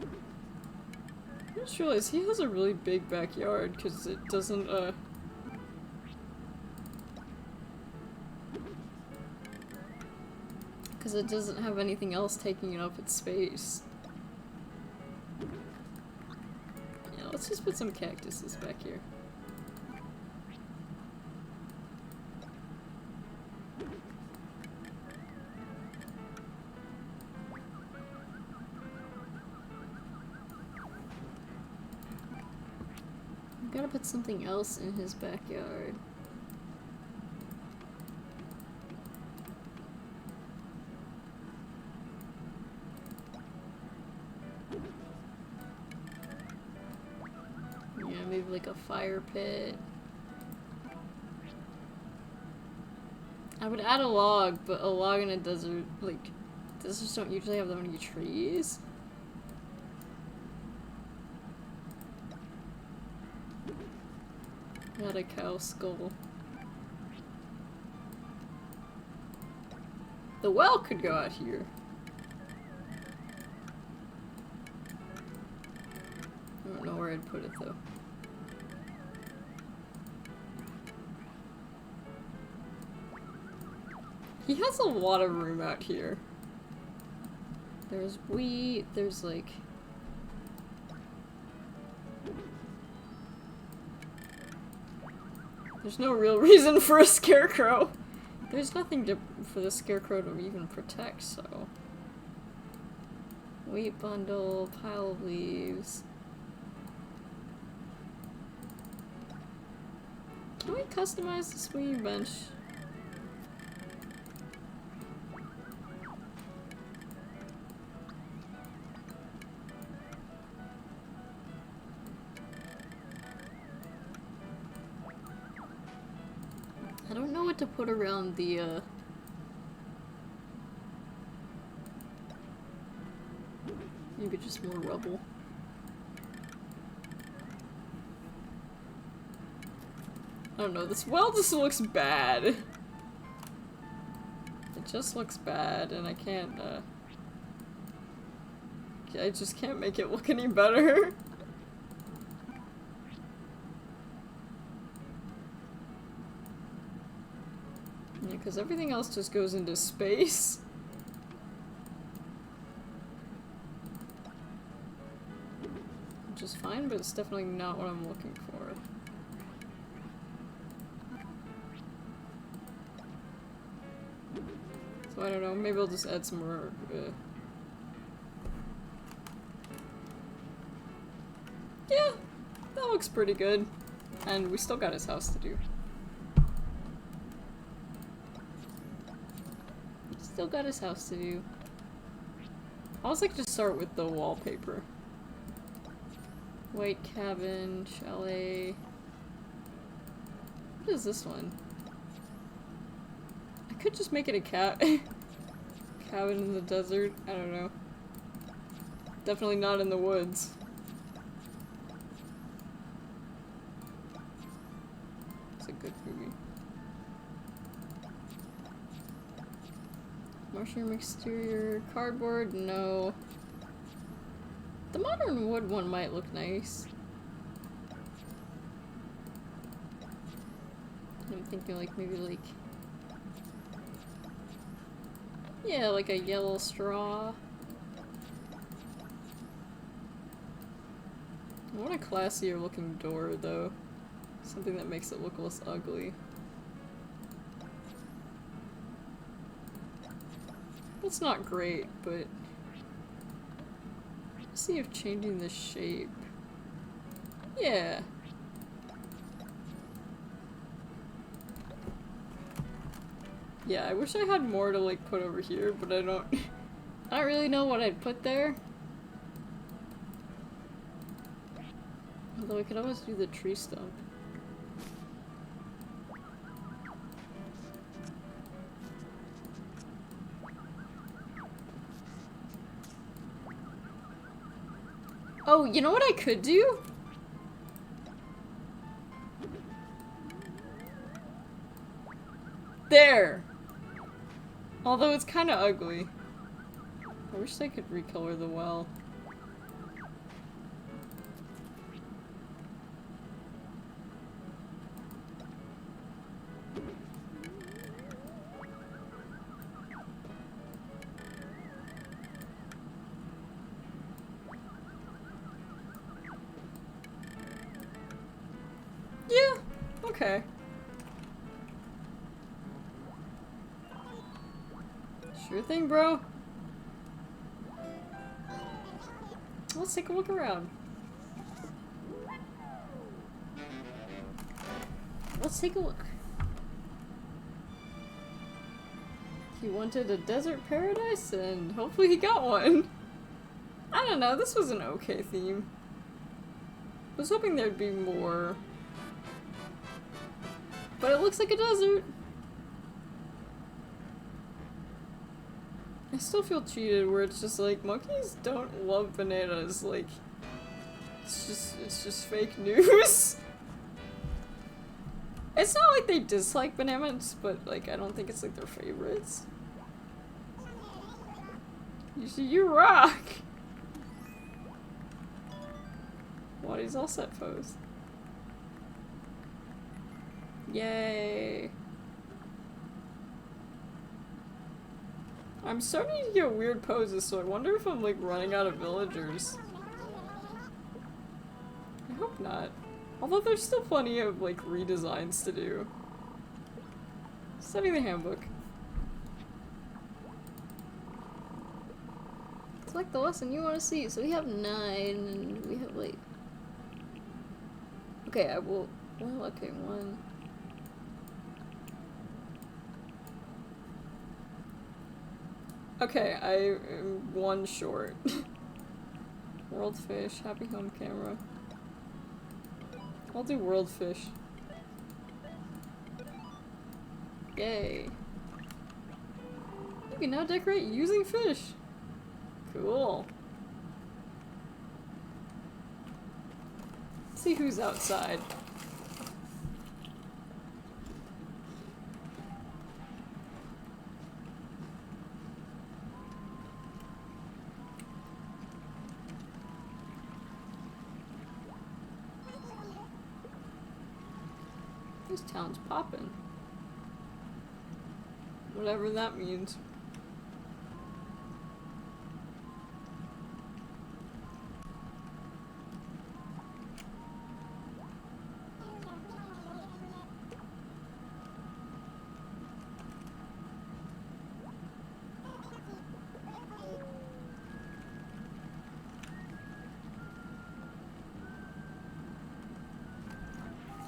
I just realized he has a really big backyard because it doesn't, because it doesn't have anything else taking up its space. Yeah, let's just put some cactuses back here. Gotta put something else in his backyard. Yeah, maybe like a fire pit. I would add a log, but a log in a desert, like, deserts don't usually have that many trees. Not a cow skull. The well could go out here. I don't know where I'd put it though. He has a lot of room out here. There's wheat, there's like... There's no real reason for a scarecrow. There's nothing for the scarecrow to even protect, so... Wheat bundle, pile of leaves... Can we customize the swinging bench? I don't know what to put around the, maybe just more rubble. I don't know, this well just looks bad. It just looks bad, and I can't, I just can't make it look any better. Yeah, because everything else just goes into space. Which is fine, but it's definitely not what I'm looking for. So I don't know, maybe I'll just add some more, Yeah, that looks pretty good. And we still got his house to do. Still got his house to do. I always like to start with the wallpaper. White cabin, chalet. What is this one? I could just make it a cabin in the desert. I don't know. Definitely not in the woods. It's a good movie. Mushroom exterior, cardboard, no. The modern wood one might look nice. I'm thinking like maybe like... Yeah, like a yellow straw. I want a classier looking door though. Something that makes it look less ugly. It's not great, but let's see if changing the shape. Yeah. Yeah, I wish I had more to like put over here, but I don't really know what I'd put there. Although I could always do the tree stump. Oh, you know what I could do? There! Although it's kind of ugly. I wish they could recolor the well. Yeah, okay. Sure thing, bro. Let's take a look around. Let's take a look. He wanted a desert paradise, and hopefully he got one. I don't know, this was an okay theme. I was hoping there'd be more. But it looks like a desert. I still feel cheated where it's just like, monkeys don't love bananas, like, it's just fake news. It's not like they dislike bananas, but like, I don't think it's like their favorites. You rock! Waddy's all set pose. Yay! I'm starting to get weird poses, so I wonder if I'm like running out of villagers. I hope not. Although there's still plenty of like redesigns to do. Study the handbook. Select the lesson you want to see. So we have 9 and we have like... Okay, I will... Well, okay, 1. Okay, I am 1 short. World fish, happy home camera. I'll do world fish. Yay. You can now decorate using fish. Cool. Let's see who's outside. This town's poppin'. Whatever that means.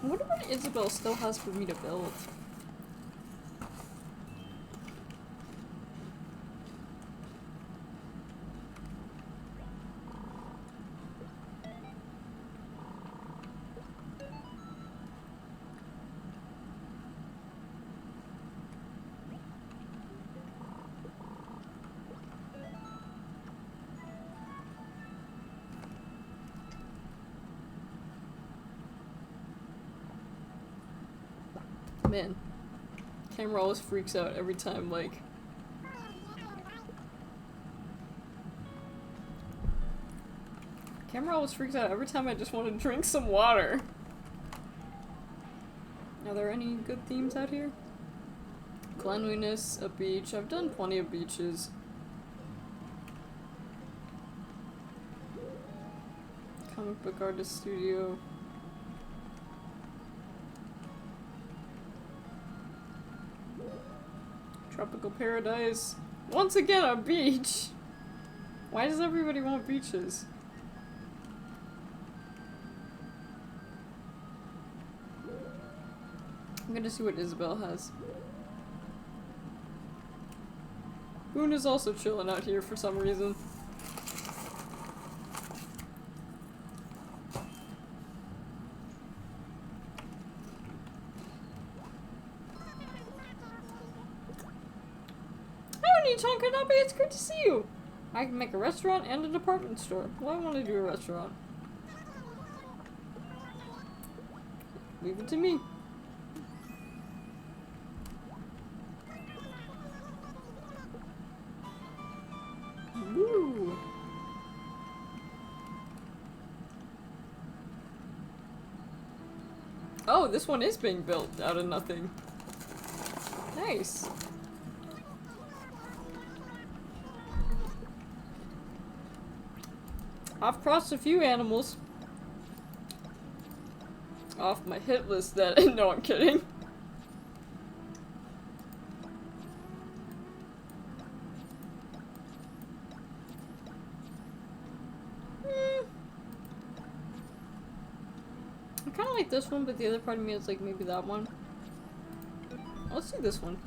I wonder what Isabel still has for me to build. Man, camera always freaks out every time, like... Camera always freaks out every time I just want to drink some water. Are there any good themes out here? Cleanliness, a beach. I've done plenty of beaches. Comic book artist studio. Tropical paradise. Once again, a beach! Why does everybody want beaches? I'm gonna see what Isabel has. Boone is also chilling out here for some reason. Kanabe, it's good to see you! I can make a restaurant and a department store. Well, I want to do a restaurant. Leave it to me. Oh, this one is being built out of nothing. Nice. I've crossed a few animals off my hit list that- no, I'm kidding. I kinda like this one, but the other part of me is like, maybe that one. Let's do this one.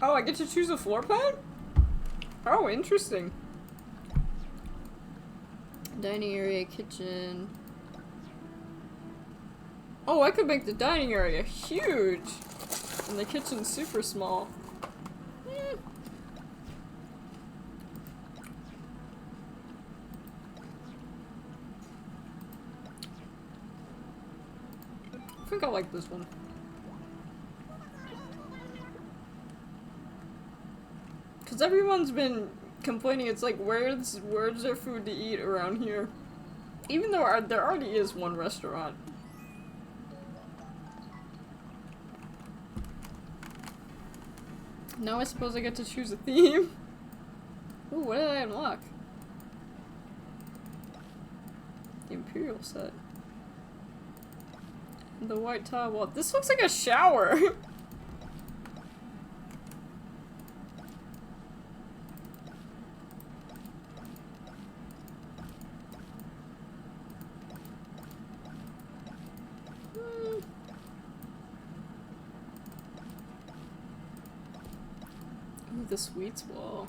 Oh, I get to choose a floor plan? Oh, interesting. Dining area, kitchen. Oh, I could make the dining area huge! And the kitchen super small. I think I like this one. Cause everyone's been complaining, it's like, where's there food to eat around here? Even though there already is one restaurant. Now I suppose I get to choose a theme. Ooh, what did I unlock? The Imperial set. The white tile wall. This looks like a shower! Ooh, the sweets wall.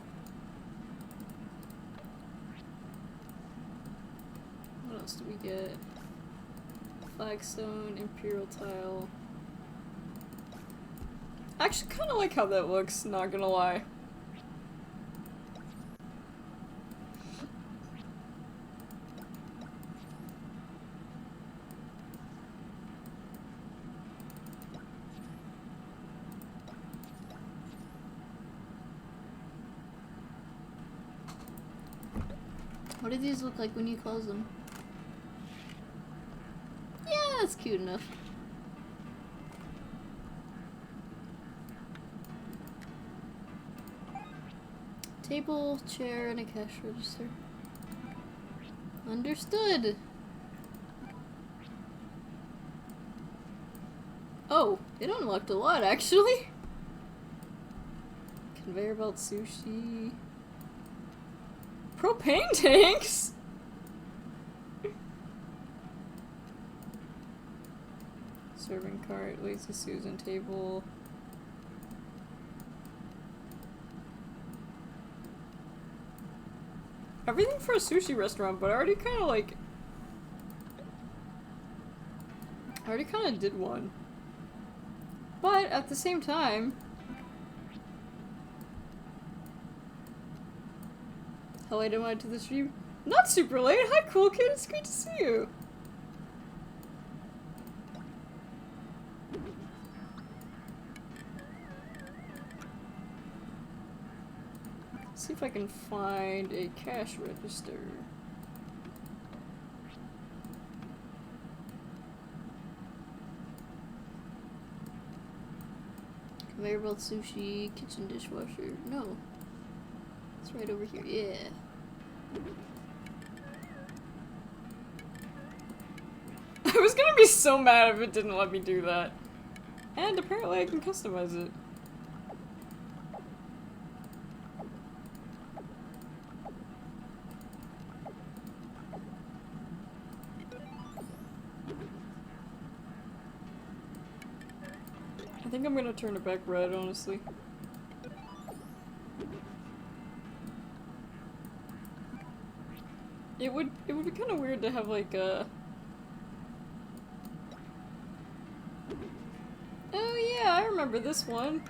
What else do we get? Flagstone, Imperial tile. I actually kind of like how that looks, not gonna lie. What do these look like when you close them? Yeah, that's cute enough. Table, chair, and a cash register. Understood. Oh, it unlocked a lot, actually. Conveyor belt sushi. Propane tanks? Serving cart, lazy Susan table. Everything for a sushi restaurant, but I already kind of like... I already kind of did one. But at the same time... How late am I to the stream? Not super late! Hi, cool kid! It's great to see you! See if I can find a cash register. Conveyor belt sushi, kitchen dishwasher. No. It's right over here. Yeah. I was gonna be so mad if it didn't let me do that. And apparently I can customize it. I think I'm gonna turn it back red, honestly. It would be kind of weird to have like a... Oh yeah, I remember this one.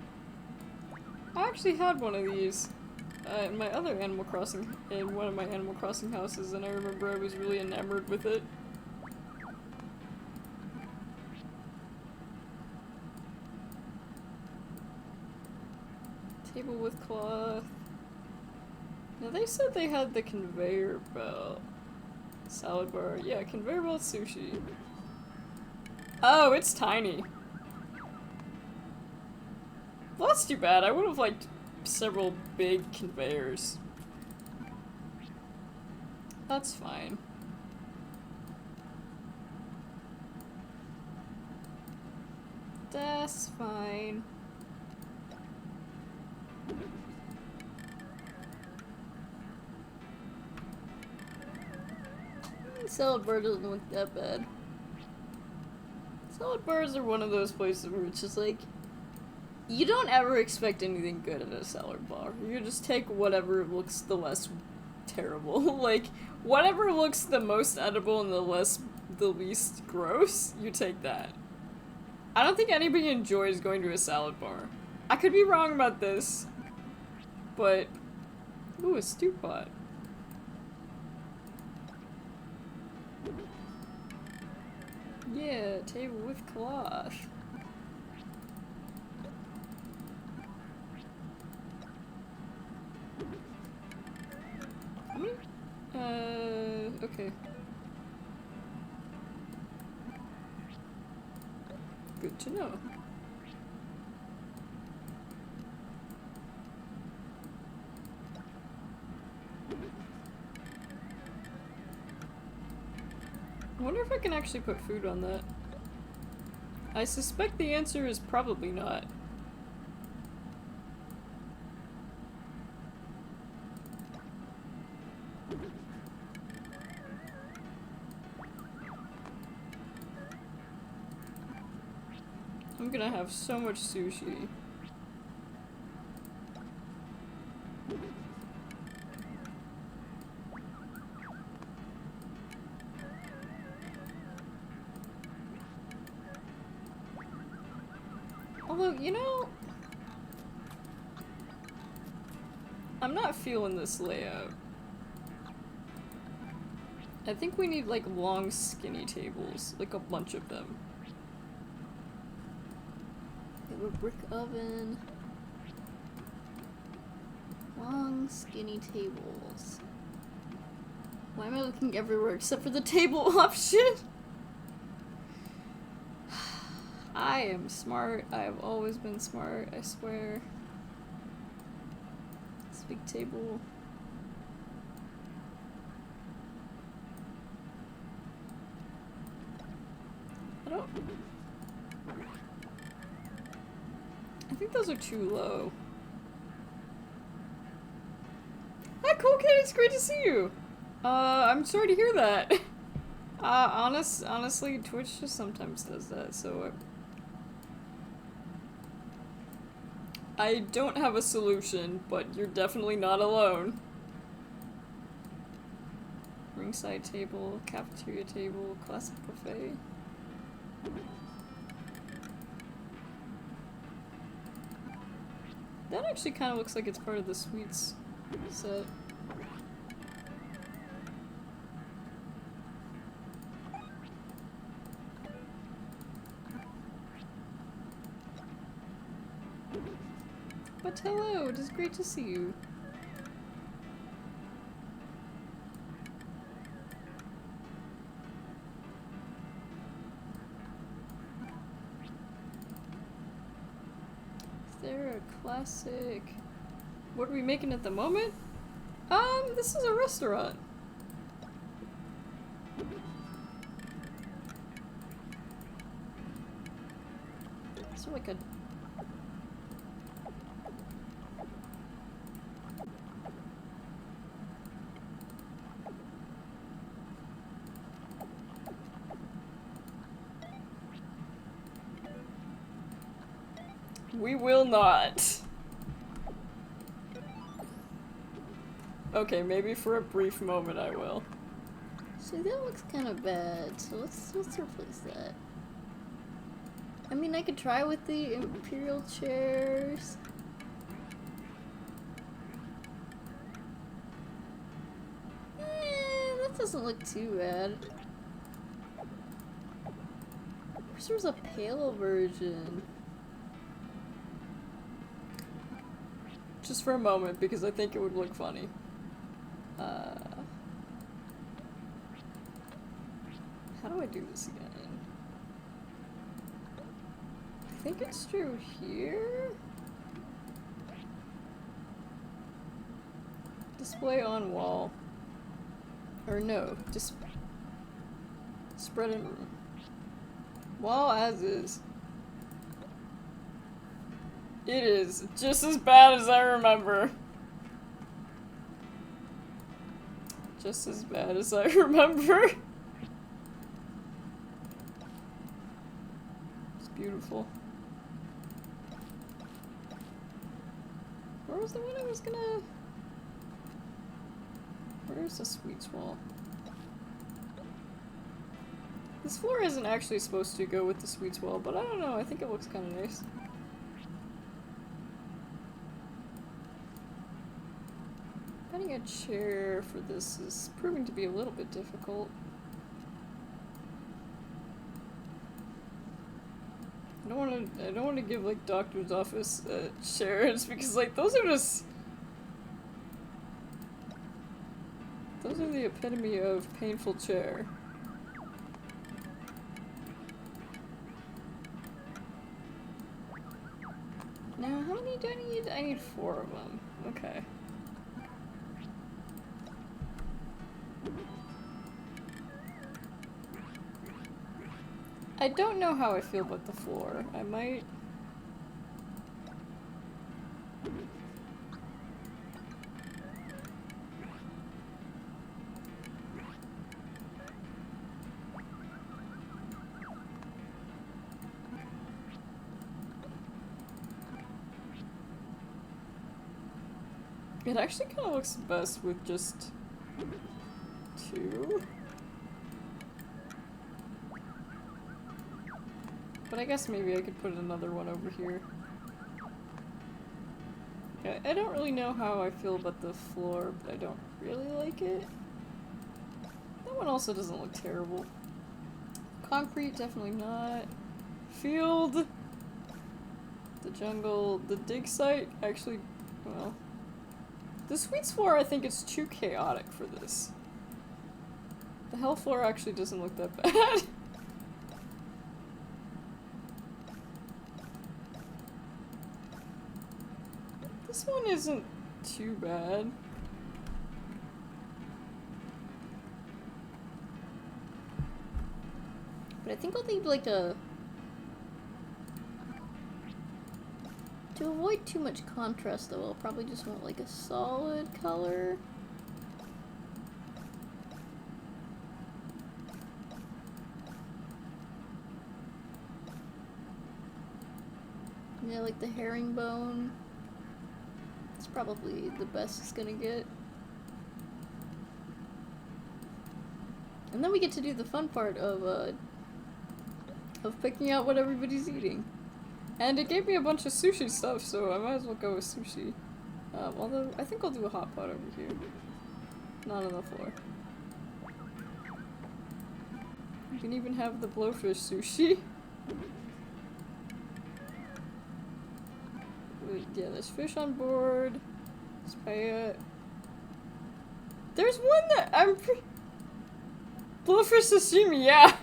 I actually had one of these in my other Animal Crossing, in one of my Animal Crossing houses, and I remember I was really enamored with it. Table with cloth. Now they said they had the conveyor belt. Salad bar. Yeah, conveyor belt sushi. Oh, it's tiny. Well, that's too bad. I would have liked several big conveyors. That's fine. That's fine. Salad bar doesn't look that bad. Salad bars are one of those places where it's just like, you don't ever expect anything good at a salad bar. You just take whatever looks the less terrible. Like, whatever looks the most edible and the least gross, you take that. I don't think anybody enjoys going to a salad bar. I could be wrong about this, but... Ooh, a stew pot. Yeah, table with cloth. Okay. Good to know. I wonder if I can actually put food on that. I suspect the answer is probably not. I'm gonna have so much sushi. Although, you know, I'm not feeling this layout. I think we need, like, long, skinny tables. Like, a bunch of them. We have a brick oven. Long, skinny tables. Why am I looking everywhere except for the table option? I am smart. I have always been smart, I swear. This big table. I think those are too low. Hi, Cool Kid, it's great to see you! I'm sorry to hear that. Honestly, Twitch just sometimes does that, so I don't have a solution, but you're definitely not alone. Ringside table, cafeteria table, classic buffet. That actually kind of looks like it's part of the sweets set. But hello, it is great to see you. Is there a classic... What are we making at the moment? This is a restaurant. Is there like a... We will not. Okay, maybe for a brief moment I will. See, that looks kind of bad, so let's replace that. I mean, I could try with the imperial chairs. That doesn't look too bad. Wish there was a pale version. Just for a moment, because I think it would look funny. I do this again? I think it's true here. Display on wall. Or no, just spread in room. Wall as is. It is just as bad as I remember. Just as bad as I remember. It's beautiful. Where was the one I was gonna... Where's the sweets wall? This floor isn't actually supposed to go with the sweets wall, but I don't know, I think it looks kind of nice. Finding a chair for this is proving to be a little bit difficult. I don't want to give like doctor's office chairs because like those are the epitome of painful chair. Now, how many do I need? I need 4 of them. Okay. I don't know how I feel about the floor. I might... It actually kind of looks best with just 2. But I guess maybe I could put another one over here. Yeah, I don't really know how I feel about the floor, but I don't really like it. That one also doesn't look terrible. Concrete, definitely not. Field. The jungle. The dig site, actually, well... The sweets floor, I think it's too chaotic for this. The hell floor actually doesn't look that bad. This one isn't too bad. But I think I'll leave like a... To avoid too much contrast though, I'll probably just want like a solid color. Yeah, like the herringbone. It's probably the best it's gonna get. And then we get to do the fun part of picking out what everybody's eating. And it gave me a bunch of sushi stuff, so I might as well go with sushi. Although, I think I'll do a hot pot over here. Not on the floor. You can even have the blowfish sushi. Yeah, there's fish on board. Spaya. There's one that I'm blowfish sashimi, yeah!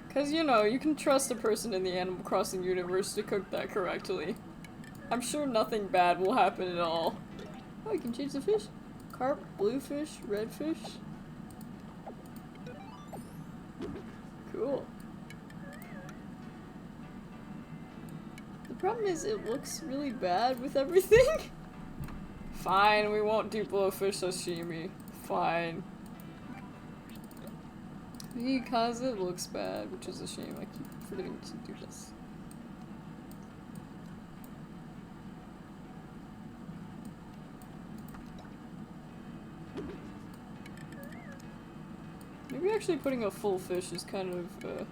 Because, you know, you can trust a person in the Animal Crossing universe to cook that correctly. I'm sure nothing bad will happen at all. Oh, you can change the fish? Carp, bluefish, redfish. Cool. The problem is it looks really bad with everything. Fine, we won't do blowfish sashimi. Fine. Because it looks bad, which is a shame. I keep forgetting to do this. Maybe actually putting a full fish is kind of a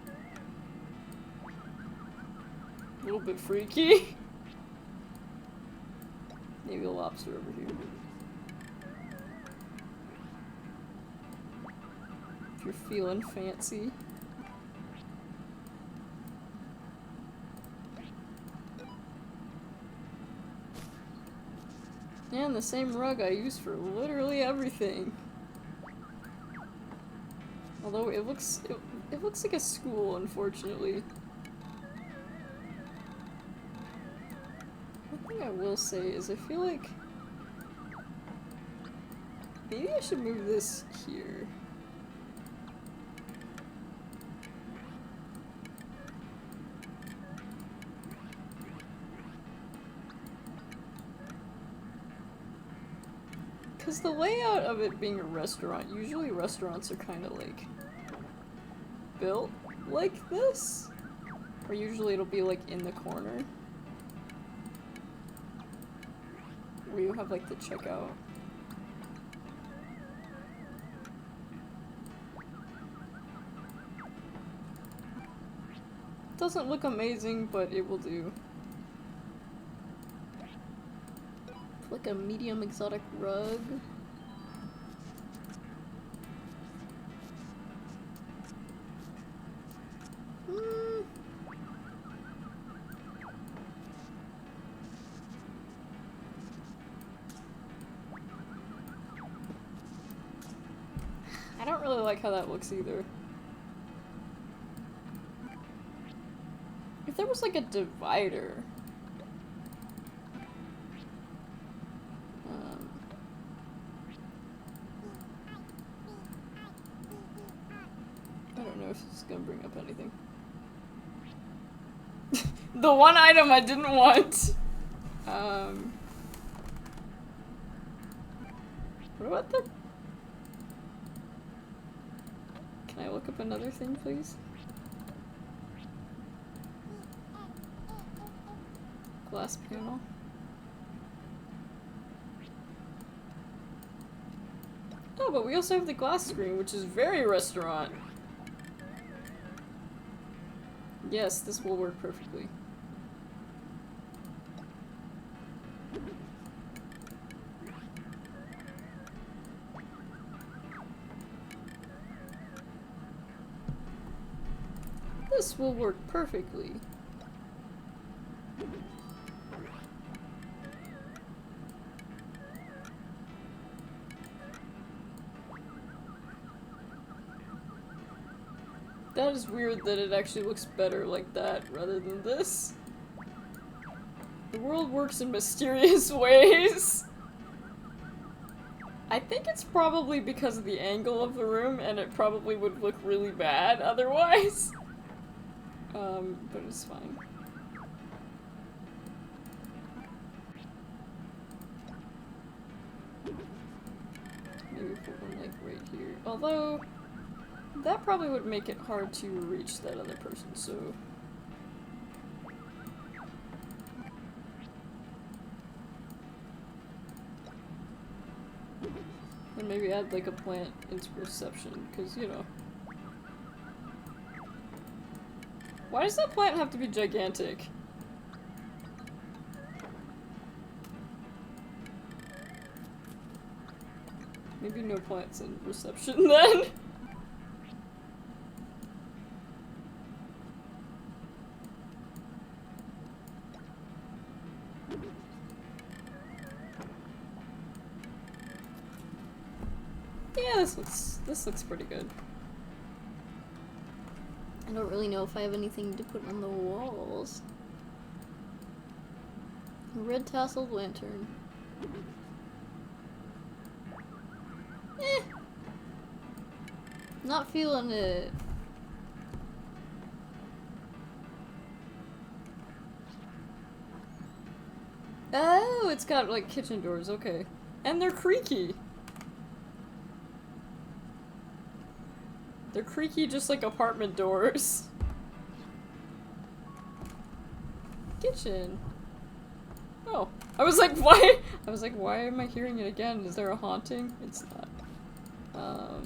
little bit freaky. Maybe a lobster over here. You're feeling fancy. And the same rug I use for literally everything. Although it looks like a school, unfortunately. One thing I will say is I feel like maybe I should move this here. Because the layout of it being a restaurant, usually restaurants are kind of like built like this. Or usually it'll be like in the corner. Where you have like the checkout. Doesn't look amazing, but it will do. Like a medium exotic rug. I don't really like how that looks either. If there was like a divider. I don't know if this is gonna bring up anything. The one item I didn't want! What about the... Can I look up another thing, please? Glass panel. Oh, but we also have the glass screen, which is very restaurant. Yes, this will work perfectly. This will work perfectly. That is weird that it actually looks better like that rather than this. The world works in mysterious ways. I think it's probably because of the angle of the room, and it probably would look really bad otherwise. But it's fine. Maybe put one like right here. Although, that probably would make it hard to reach that other person, so... And maybe add like a plant into reception, because, you know. Why does that plant have to be gigantic? Maybe no plants in reception then? Yeah, this looks pretty good. I don't really know if I have anything to put on the walls. A red tasseled lantern. Eh. Not feeling it. Oh, it's got like kitchen doors, okay. And they're creaky. They're creaky just like apartment doors. Kitchen. Oh. I was like, why? I was like, why am I hearing it again? Is there a haunting? It's not. I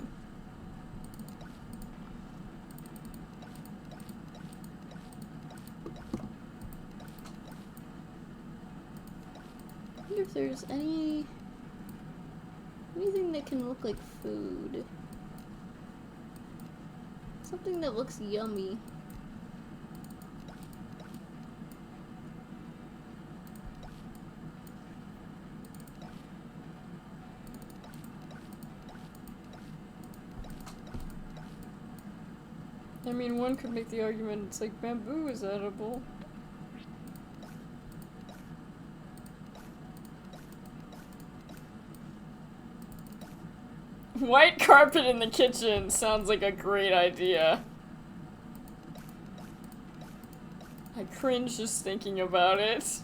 wonder if there's anything that can look like food. Something that looks yummy. I mean, one could make the argument it's like bamboo is edible. White carpet in the kitchen sounds like a great idea. I cringe just thinking about it.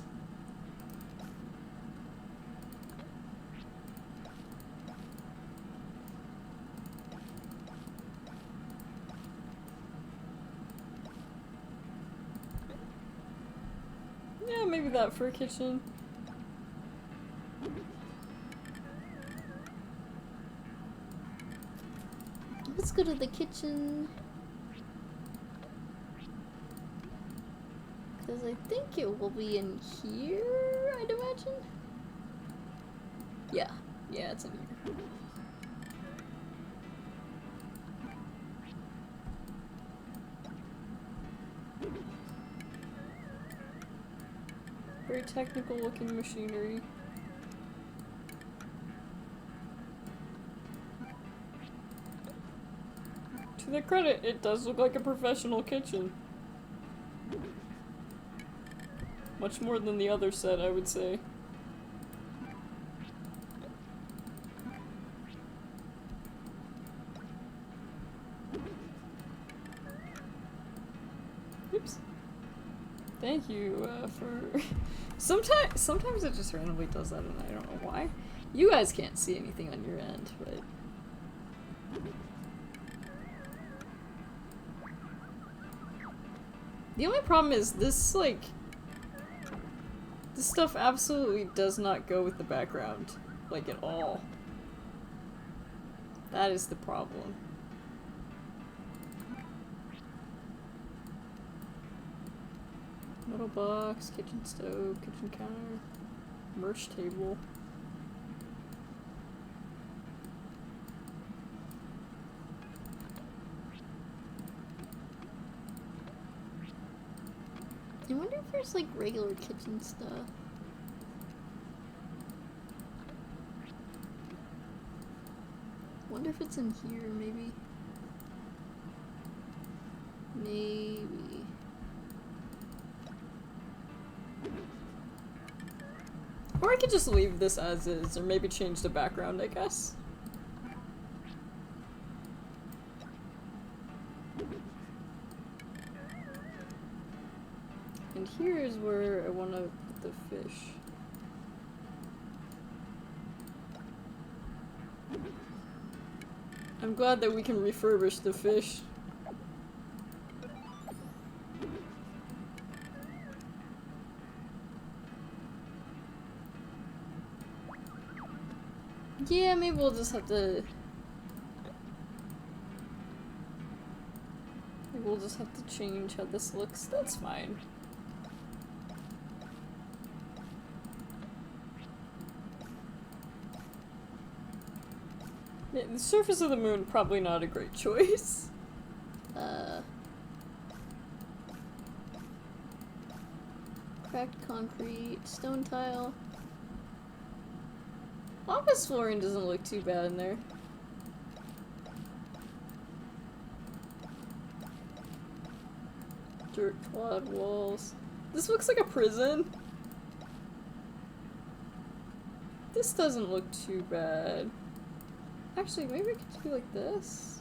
Yeah, maybe that for a kitchen. Let's go to the kitchen. Because I think it will be in here, I'd imagine. Yeah, it's in here. Very technical looking machinery. To their credit, it does look like a professional kitchen. Much more than the other set, I would say. Oops. Thank you, for... Sometimes it just randomly does that and I don't know why. You guys can't see anything on your end, but... The only problem is this, like... This stuff absolutely does not go with the background, like, at all. That is the problem. Metal box, kitchen stove, kitchen counter, merch table. I wonder if there's like regular kitchen stuff. Wonder if it's in here, maybe. Maybe. Or I could just leave this as is, or maybe change the background, I guess. And here is where I want to put the fish. I'm glad that we can refurbish the fish. Yeah, maybe we'll just have to... Maybe we'll just have to change how this looks. That's fine. Yeah, the surface of the moon, probably not a great choice. Cracked concrete, stone tile. Office flooring doesn't look too bad in there. Dirt clad walls. This looks like a prison. This doesn't look too bad. Actually, maybe I could do like this.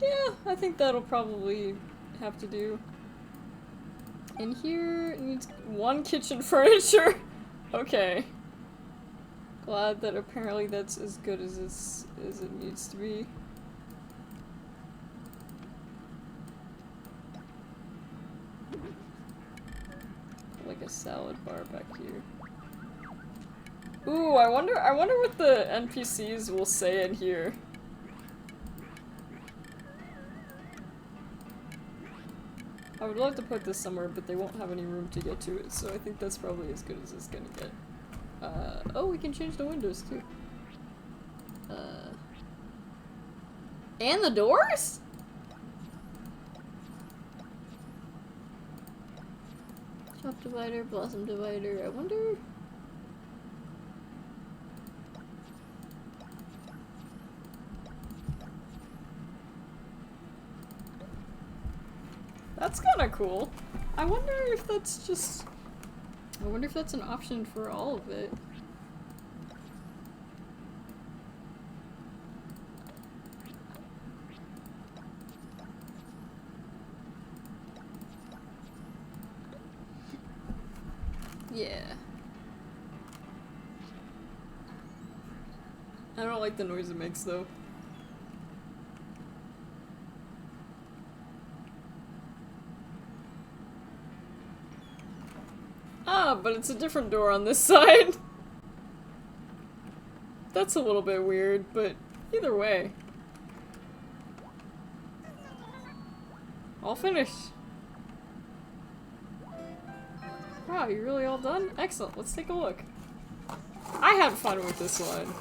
Yeah, I think that'll probably have to do. And here needs one kitchen furniture. Okay. Glad that apparently that's as good as it needs to be. Like a salad bar back here. Ooh, I wonder what the NPCs will say in here. I would love to put this somewhere, but they won't have any room to get to it, so I think that's probably as good as it's gonna get. Oh, we can change the windows too. And the doors? Shop divider, blossom divider. I wonder That's kinda cool. I wonder if that's just... I wonder if that's an option for all of it. Yeah. I don't like the noise it makes though. Ah, but it's a different door on this side. That's a little bit weird, but either way. All finished. Wow, you really all done? Excellent, let's take a look. I had fun with this one.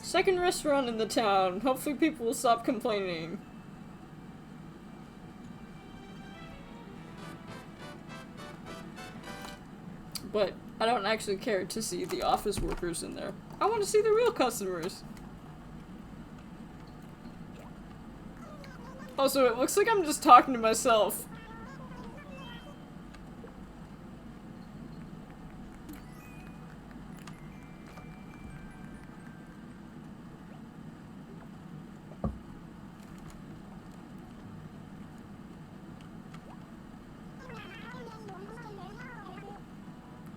Second restaurant in the town. Hopefully people will stop complaining. But I don't actually care to see the office workers in there. I want to see the real customers. Also, it looks like I'm just talking to myself.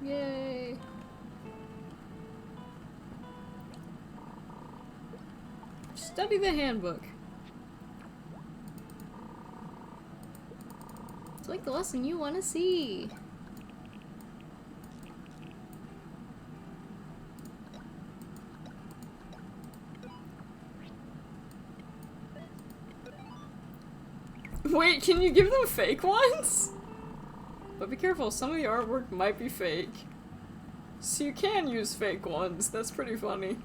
Yay. Study the handbook. It's like the lesson you want to see. Wait, can you give them fake ones? But be careful, some of the artwork might be fake. So you can use fake ones, that's pretty funny.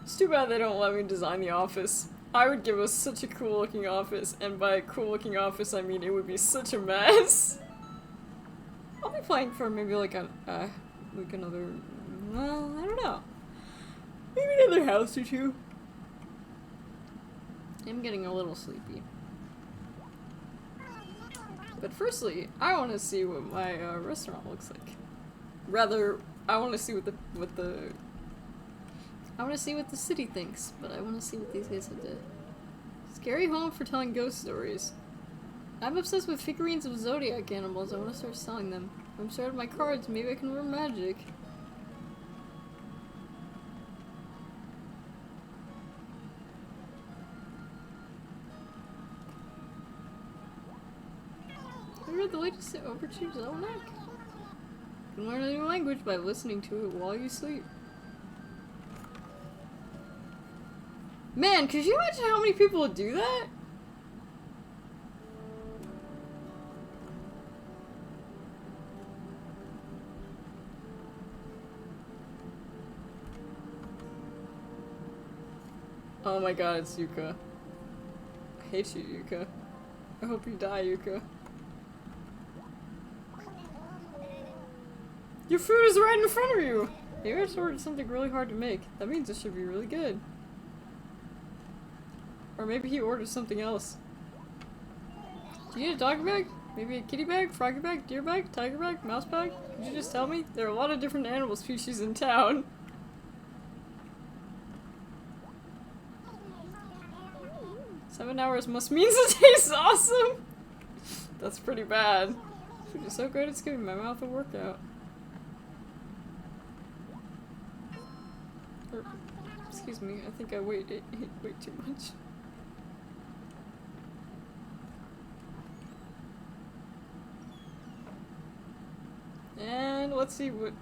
It's too bad they don't let me design the office. I would give us such a cool looking office, and by cool looking office I mean it would be such a mess. I'll be playing for maybe like another, well, I don't know. Maybe another house or two. I'm getting a little sleepy. But firstly, I want to see what my restaurant looks like. Rather, I want to see what the I want to see what the city thinks, but I want to see what these guys have to. Scary home for telling ghost stories. I'm obsessed with figurines of zodiac animals. I want to start selling them. I'm started my cards. Maybe I can learn magic. I read the latest Overture's Almanac. You can learn a new language by listening to it while you sleep. Man, could you imagine how many people would do that? Oh my god, it's Yuka. I hate you, Yuka. I hope you die, Yuka. Your food is right in front of you! Maybe I just ordered something really hard to make. That means it should be really good. Or maybe he ordered something else. Do you need a dog bag? Maybe a kitty bag? Froggy bag? Deer bag? Tiger bag? Mouse bag? Could you just tell me? There are a lot of different animal species in town. "7 hours must mean it tastes awesome!" That's pretty bad. Food is so good it's giving my mouth a workout. Excuse me, I think I ate way too much. And let's see what...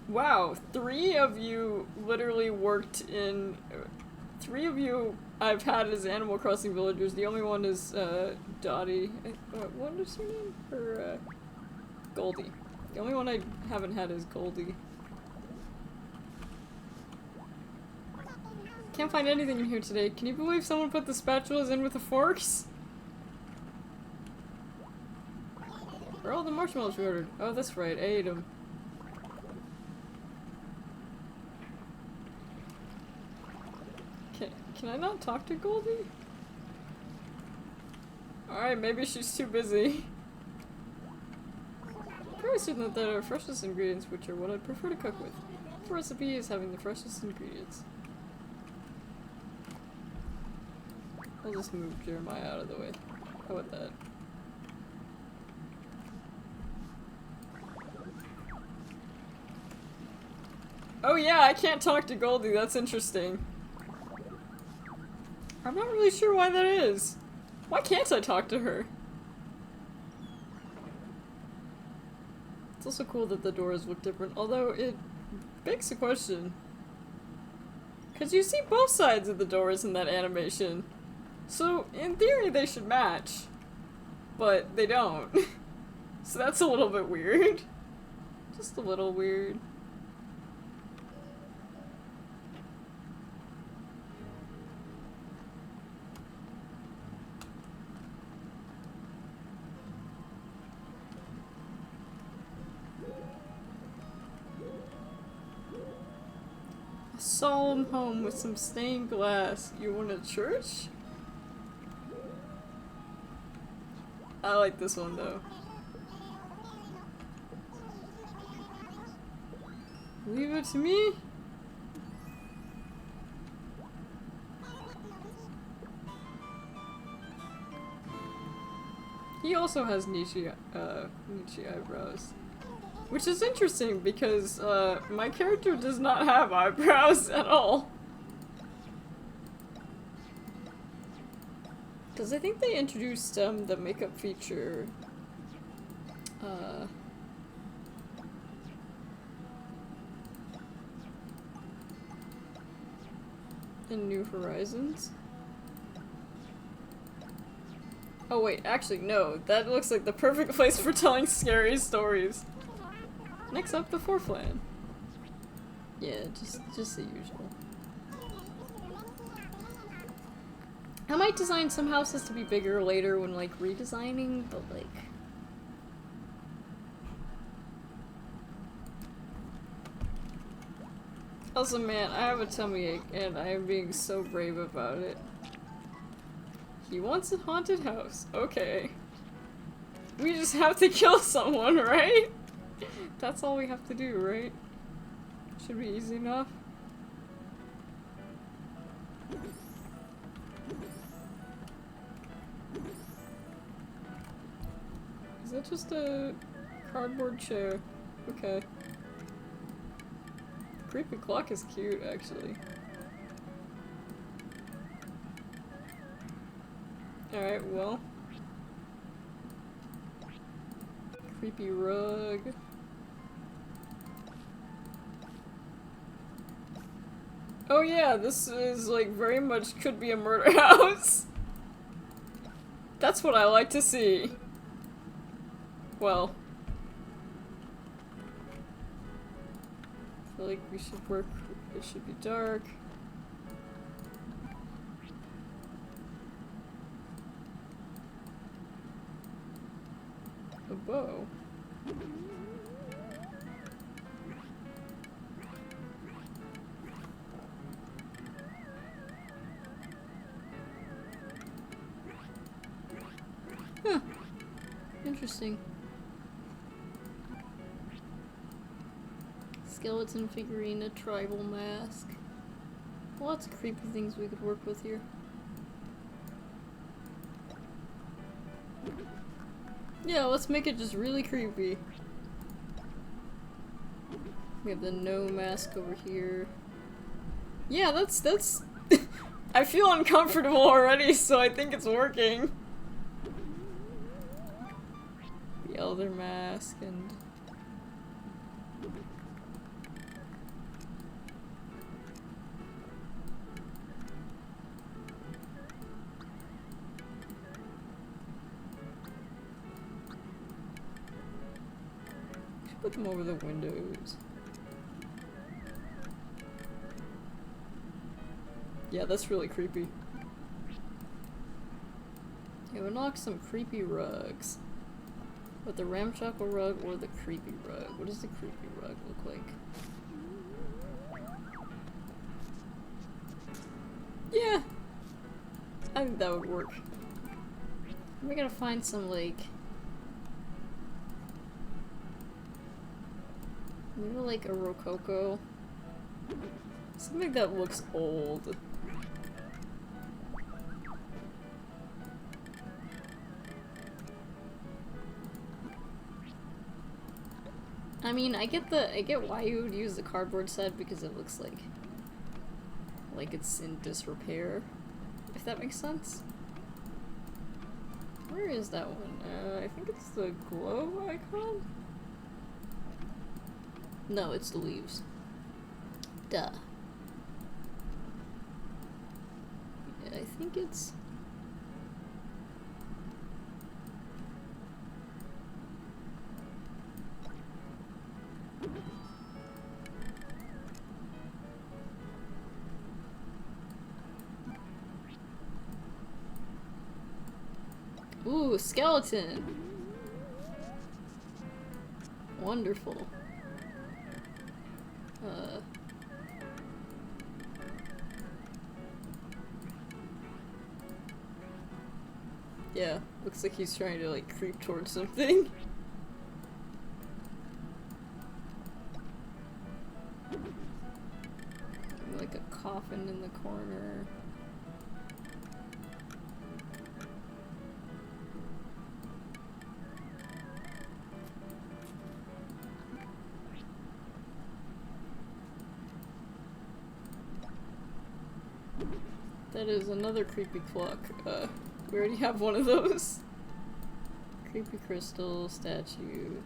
Wow, 3 of you literally worked in... 3 of you I've had as Animal Crossing villagers. The only one is, Dottie. What is her name? Or, Goldie. The only one I haven't had is Goldie. Can't find anything in here today. Can you believe someone put the spatulas in with the forks? Where are all the marshmallows we ordered? Oh, that's right, I ate them. Can I not talk to Goldie? Alright, maybe she's too busy. Very certain that there are freshest ingredients, which are what I'd prefer to cook with. The recipe is having the freshest ingredients. I'll just move Jeremiah out of the way. How about that? Oh yeah, I can't talk to Goldie, that's interesting. I'm not really sure why that is. Why can't I talk to her? It's also cool that the doors look different, although it begs the question. Because you see both sides of the doors in that animation. So, in theory, they should match. But they don't. So that's a little bit weird. Just a little weird. A solemn home with some stained glass. You want a church? I like this one though. Leave it to me? He also has Nietzsche eyebrows. Which is interesting because, my character does not have eyebrows at all. Because I think they introduced, the makeup feature, in New Horizons. Oh wait, actually no, that looks like the perfect place for telling scary stories. Next up, the floor plan. Yeah, just the usual. I might design some houses to be bigger later when, like, redesigning, but, like... Also, man, I have a tummy ache, and I am being so brave about it. He wants a haunted house. Okay. We just have to kill someone, right? That's all we have to do, right? Should be easy enough. Is that just a cardboard chair? Okay. Creepy clock is cute, actually. Alright, well. Creepy rug. Oh yeah, this is like very much could be a murder house. That's what I like to see. Well. I feel like we should work, it should be dark. A bow. Huh. Interesting. Skeleton figurine, a tribal mask. Lots of creepy things we could work with here. Yeah, let's make it just really creepy. We have the no mask over here. Yeah, that's I feel uncomfortable already, so I think it's working. The elder mask and put them over the windows. Yeah, that's really creepy. Yeah, we'll knock some creepy rugs. But the ramshackle rug or the creepy rug? What does the creepy rug look like? Yeah! I think that would work. We gotta find some, like... maybe like a rococo. Something that looks old. I mean, I get why you would use the cardboard set because it looks like it's in disrepair, if that makes sense. Where is that one? I think it's the globe icon? No, it's the leaves. Duh. Yeah, I think it's... Ooh, skeleton! Wonderful. Yeah, looks like he's trying to, like, creep towards something. Like a coffin in the corner. That is another creepy clock. We already have one of those. Creepy crystal statue.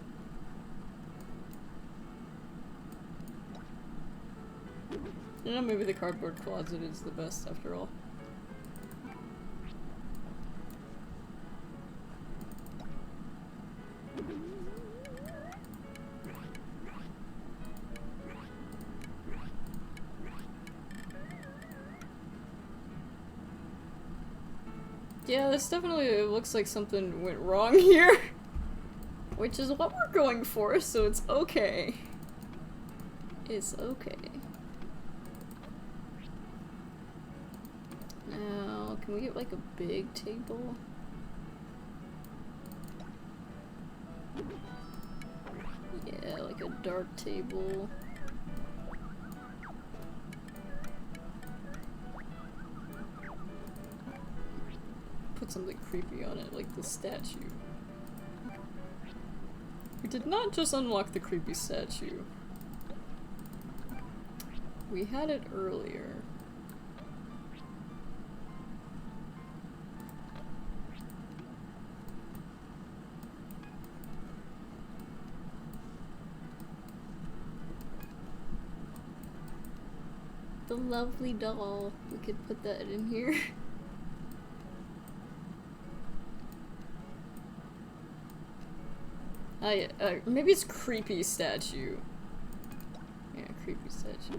You know, maybe the cardboard closet is the best after all. Yeah, this definitely it looks like something went wrong here. Which is what we're going for, so it's okay. It's okay. Now, can we get like a big table? Yeah, like a dark table. Put something creepy on it, like the statue. We did not just unlock the creepy statue. We had it earlier. The lovely doll. We could put that in here. Maybe it's creepy statue. Yeah, creepy statue.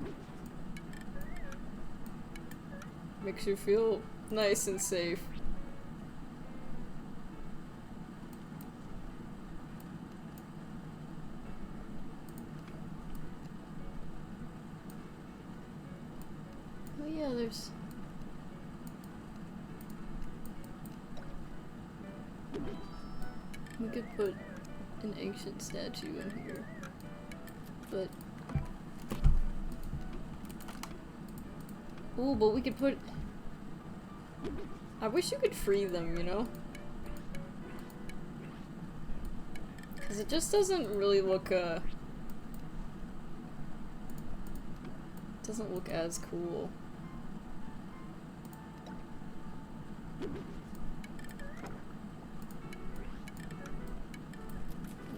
Makes you feel nice and safe. Oh yeah, there's... we could put an ancient statue in here, but... ooh, but we could put... I wish you could free them, you know? Because it just doesn't really look, doesn't look as cool.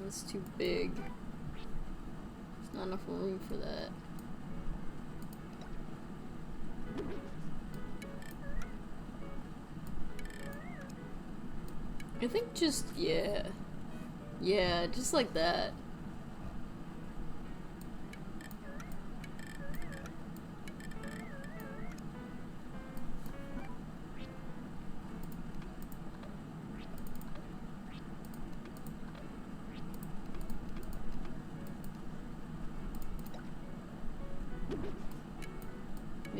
It's too big. There's not enough room for that. I think just, yeah. Yeah, just like that.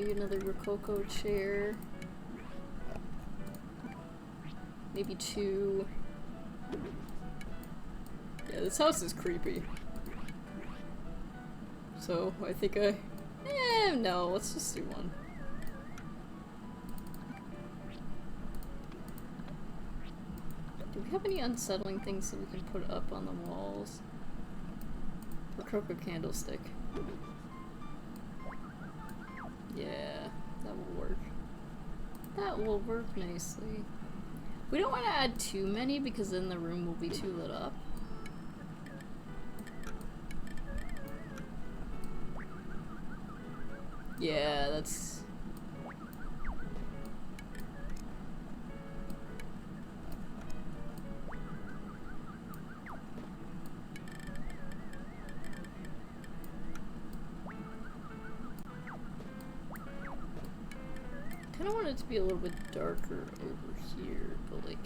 Maybe another Rococo chair. Maybe 2. Yeah, this house is creepy. So, I think no, let's just do 1. Do we have any unsettling things that we can put up on the walls? Rococo candlestick. Yeah, that will work. That will work nicely. We don't want to add too many because then the room will be too lit up. Yeah, that's... I kinda want it to be a little bit darker over here, but like...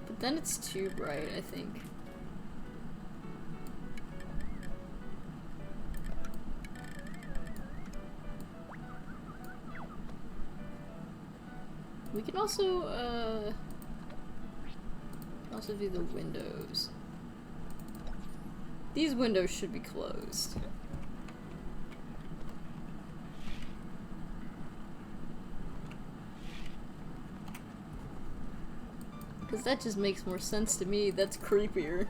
But then it's too bright, I think. We can also do the windows. These windows should be closed. Because that just makes more sense to me. That's creepier.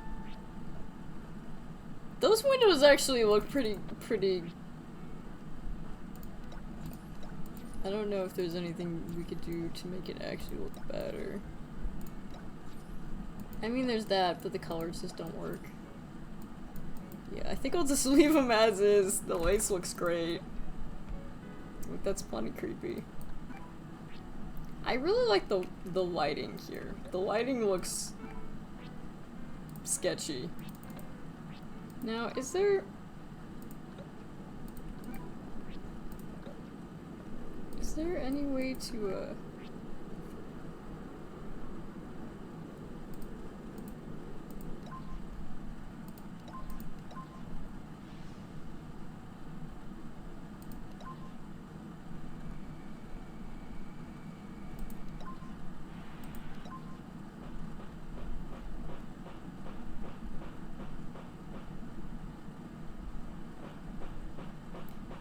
Those windows actually look pretty... I don't know if there's anything we could do to make it actually look better. I mean, there's that, but the colors just don't work. Yeah, I think I'll just leave them as is. The lace looks great. But that's plenty creepy. I really like the lighting here. The lighting looks sketchy. Now, is there any way to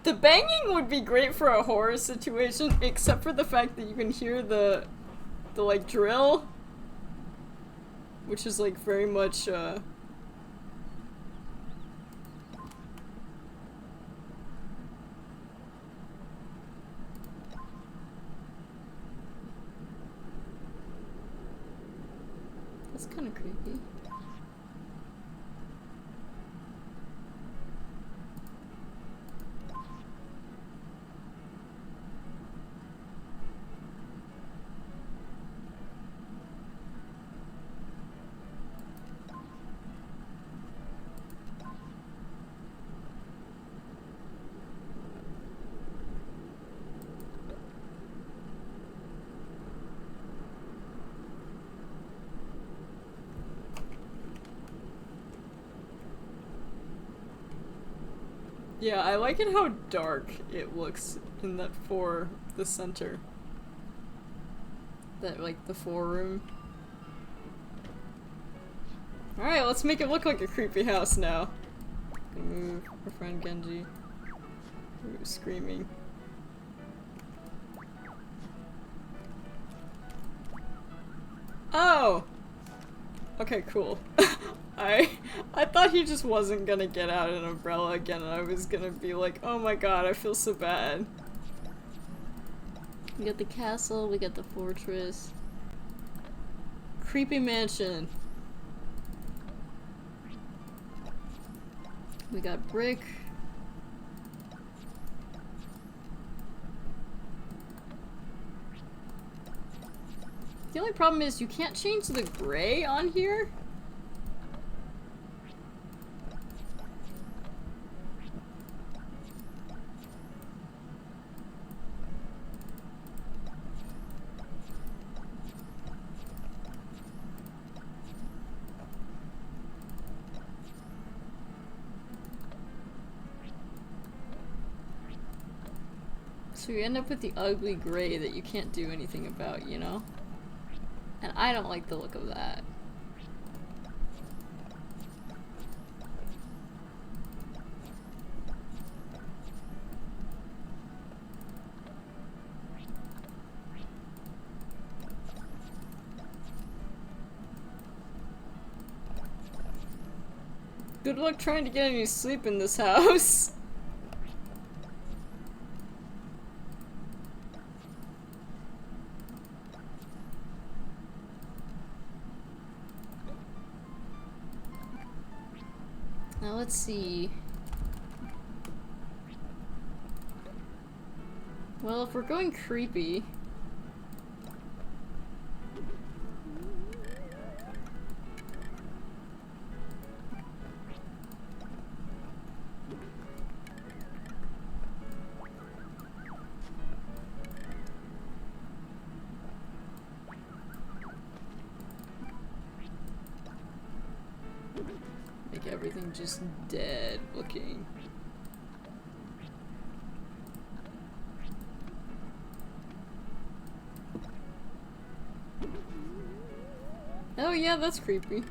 The banging would be great for a horror situation, except for the fact that you can hear the like drill, which is like very much that's kind of creepy. Yeah, I like it how dark it looks in that for the center. That, like, the 4-room. Alright, let's make it look like a creepy house now. Gonna move our friend Genji. Ooh, screaming. Oh! Okay, cool. I thought he just wasn't gonna get out an umbrella again, and I was gonna be like, oh my god, I feel so bad. We got the castle, we got the fortress. Creepy mansion. We got brick. The only problem is you can't change the gray on here. So you end up with the ugly gray that you can't do anything about, you know? And I don't like the look of that. Good luck trying to get any sleep in this house. Now let's see. Well, if we're going creepy... make everything just dead looking. Oh yeah, that's creepy.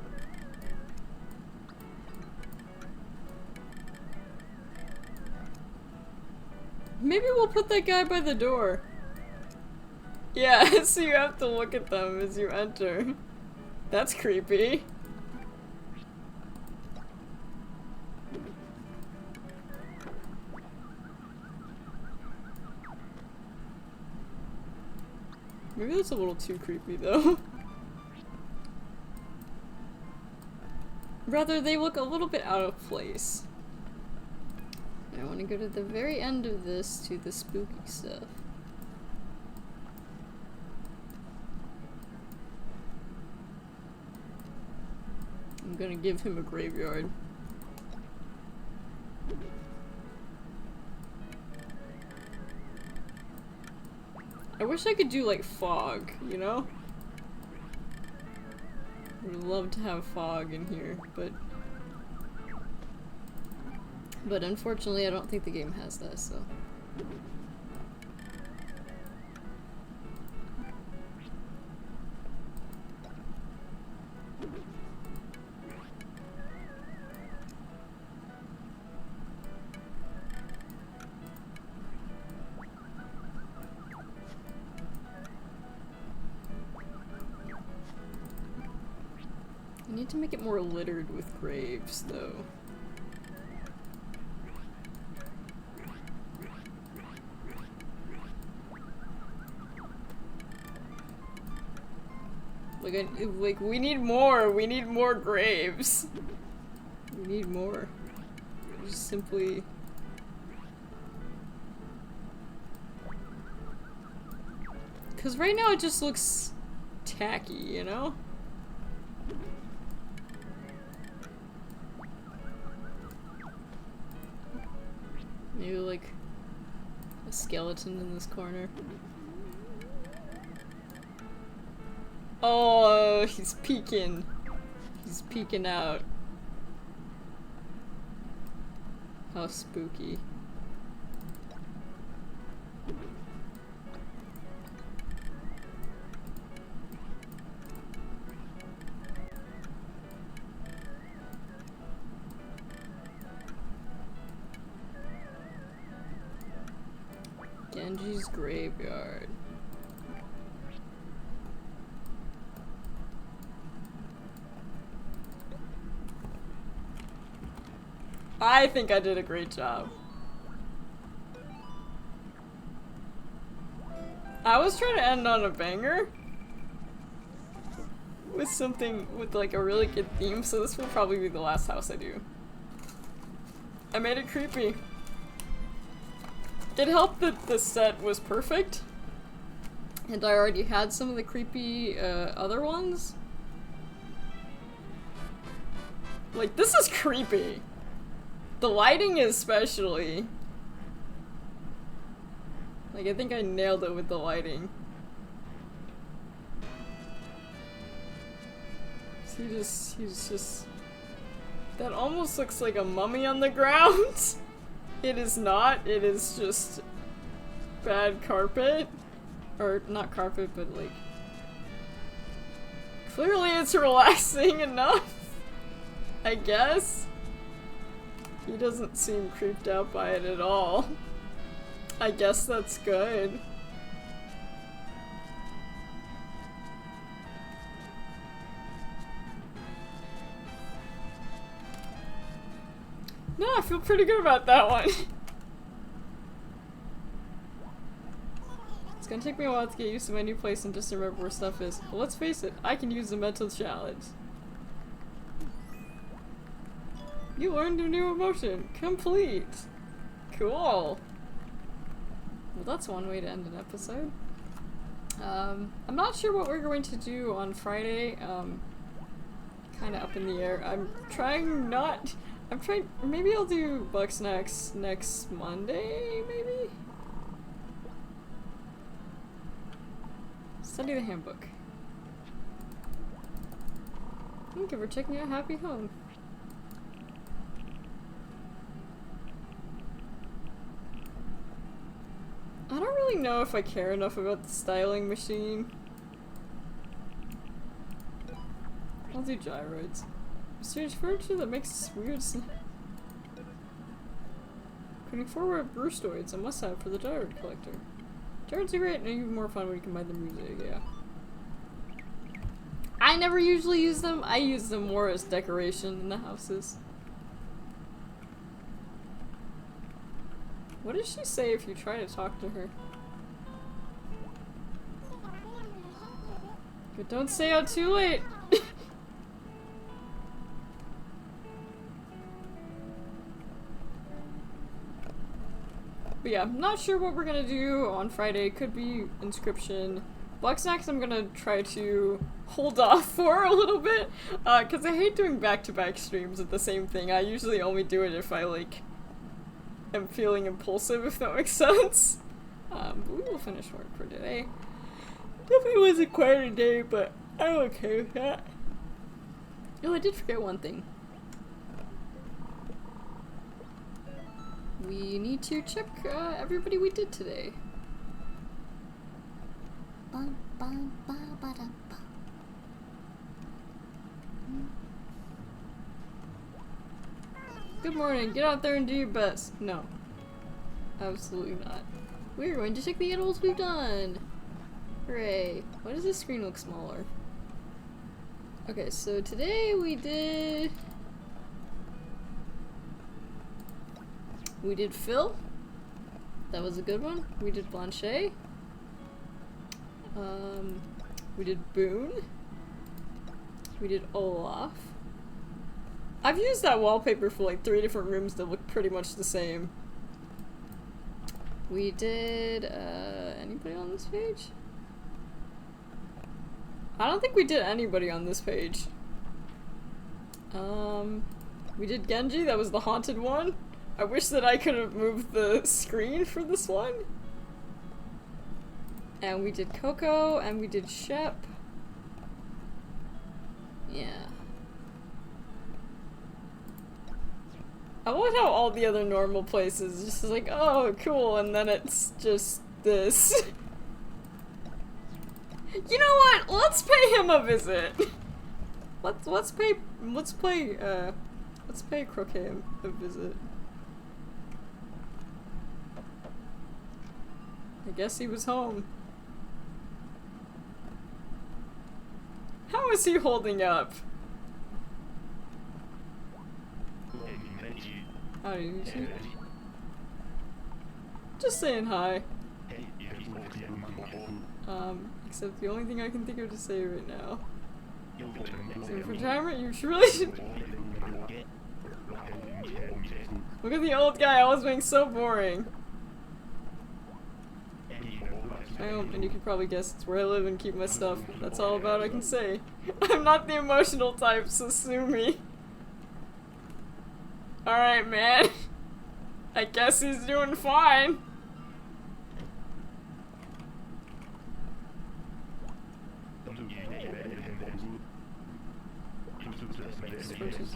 Maybe we'll put that guy by the door. Yeah, so you have to look at them as you enter. That's creepy. Maybe that's a little too creepy though. Rather, they look a little bit out of place. I want to go to the very end of this to the spooky stuff. I'm gonna give him a graveyard. I wish I could do like fog, you know? Would love to have fog in here, but unfortunately I don't think the game has that, so. I need to make it more littered with graves, though. Like, we need more graves. We need more. Just simply... Cause right now it just looks tacky, you know? Maybe like a skeleton in this corner. Oh, he's peeking. He's peeking out. How spooky. Genji's graveyard. I think I did a great job. I was trying to end on a banger with something with like a really good theme, so this will probably be the last house I do. I made it creepy. It helped that the set was perfect, and I already had some of the creepy other ones. Like, this is creepy. The lighting especially. Like, I think I nailed it with the lighting. He's just... That almost looks like a mummy on the ground. It is not, it is just bad carpet. Or, not carpet, but like... Clearly it's relaxing enough, I guess. He doesn't seem creeped out by it at all. I guess that's good. No, I feel pretty good about that one. It's gonna take me a while to get used to my new place and just remember where stuff is. But let's face it, I can use the mental challenge. You learned a new emotion. Complete. Cool. Well, that's one way to end an episode. I'm not sure what we're going to do on Friday. Kinda up in the air. Maybe I'll do Bugsnax next Monday, maybe? Study the handbook. Thank you for checking out Happy Home. I don't really know if I care enough about the styling machine. I'll do gyroids. Strange furniture that makes weird putting forward brustoids, a must-have for the gyroid collector. Gyroids are great and even more fun when you combine the music, yeah. I never usually use them. I use them more as decoration in the houses. What does she say if you try to talk to her? But don't stay out too late! But yeah, I'm not sure what we're gonna do on Friday. Could be Inscription. Bugsnax I'm gonna try to hold off for a little bit, cause I hate doing back-to-back streams of the same thing. I usually only do it if I, like, am feeling impulsive, if that makes sense. But we will finish work for today. Definitely wasn't quite a day, but I'm okay with that. Oh, I did forget one thing. We need to check everybody we did today. Good morning, get out there and do your best. No. Absolutely not. We're going to check the animals we've done! Hooray. Why does this screen look smaller? Okay, so today we did Phil. That was a good one. We did Blanchet. We did Boone. We did Olaf. I've used that wallpaper for like 3 different rooms that look pretty much the same. We did, anybody on this page? I don't think we did anybody on this page. We did Genji, that was the haunted one. I wish that I could have moved the screen for this one. And we did Coco, and we did Shep. Yeah. I love how all the other normal places just like, oh, cool, and then it's just this. You know what? Let's pay him a visit. Let's pay Croquet a visit. I guess he was home. How is he holding up? How do you see? Just saying hi. Except the only thing I can think of to say right now. So for retirement, you really should. Look at the old guy, always being so boring. And you can probably guess it's where I live and keep my stuff. That's all about I can say. I'm not the emotional type, so sue me. Alright, man. I guess he's doing fine.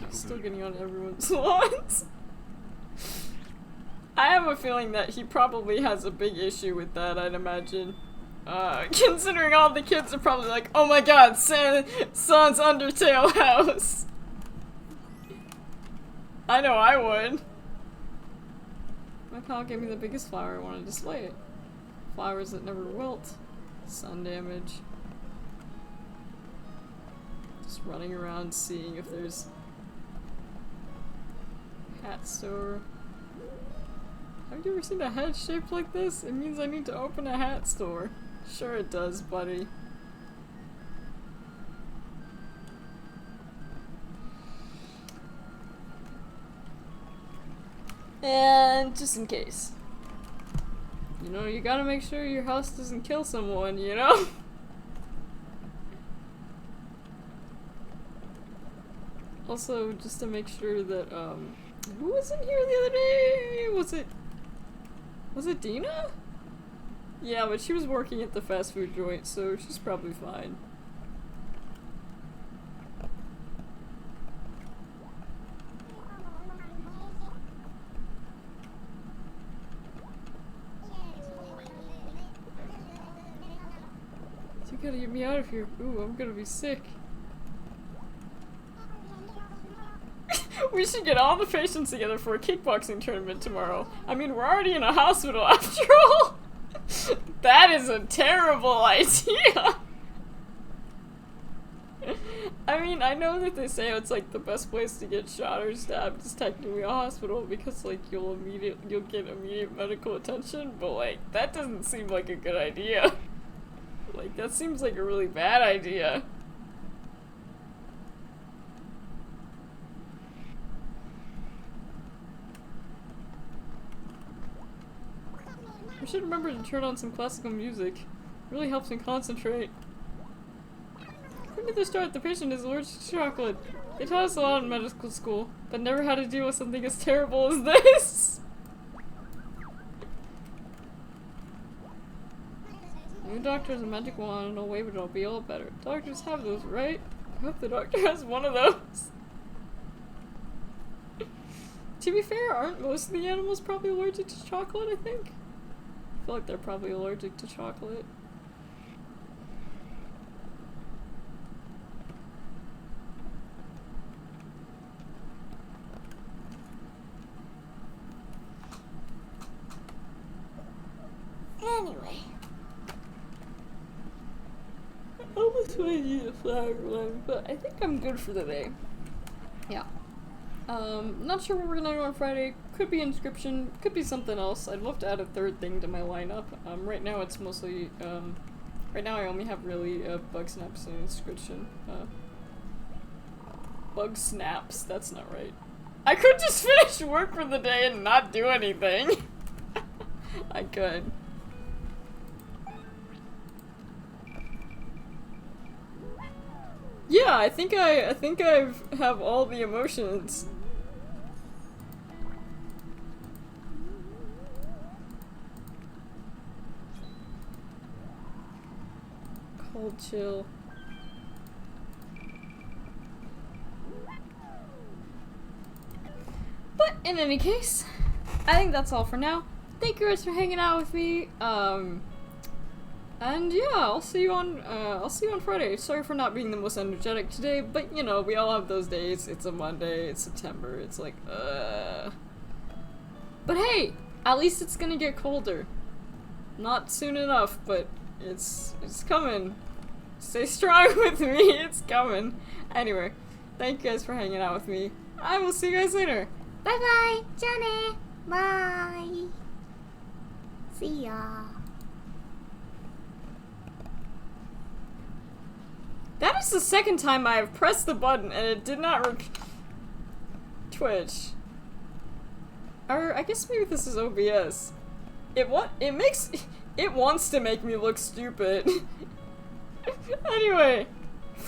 Still getting on everyone's lawns. I have a feeling that he probably has a big issue with that, I'd imagine. Considering all the kids are probably like, oh my god, Son's Undertale house. I know I would. My pal gave me the biggest flower, I want to display it. Flowers that never wilt. Sun damage. Just running around seeing if there's hat store. Have you ever seen a head shaped like this? It means I need to open a hat store. Sure it does, buddy. And just in case. You know, you gotta make sure your house doesn't kill someone, you know? Also, just to make sure that, who was in here the other day? Was it Dina? Yeah, but she was working at the fast food joint, so she's probably fine. You gotta get me out of here. Ooh, I'm gonna be sick. We should get all the patients together for a kickboxing tournament tomorrow. I mean, we're already in a hospital after all. That is a terrible idea. I mean, I know that they say it's like the best place to get shot or stabbed is technically a hospital because like you'll get immediate medical attention, but like that doesn't seem like a good idea. Like that seems like a really bad idea. I should remember to turn on some classical music. It really helps me concentrate. From the start, the patient is allergic to chocolate. They taught us a lot in medical school, but never how to deal with something as terrible as this. New doctor has a magic wand and a wave it, it'll be all better. Doctors have those, right? I hope the doctor has one of those. To be fair, aren't most of the animals probably allergic to chocolate, I think? I feel like they're probably allergic to chocolate. Anyway. I almost want to use a flower one, but I think I'm good for the day. Yeah. Not sure what we're gonna do on Friday. Could be inscription, could be something else. I'd love to add a third thing to my lineup. Right now it's mostly, right now I only have really, bug snaps and inscription. Bug snaps, that's not right. I could just finish work for the day and not do anything. I could. Yeah, I think I have all the emotions. Cold chill. But in any case, I think that's all for now. Thank you guys for hanging out with me. And yeah, I'll see you on Friday. Sorry for not being the most energetic today, but you know, we all have those days. It's a Monday, it's September, it's like, But hey, at least it's gonna get colder. Not soon enough, but it's coming. Stay strong with me, it's coming. Anyway, thank you guys for hanging out with me. I will see you guys later. Bye bye! じゃあね! Bye! See ya! That is the second time I have pressed the button and it did not Twitch. Or I guess maybe this is OBS. It wants to make me look stupid. Anyway,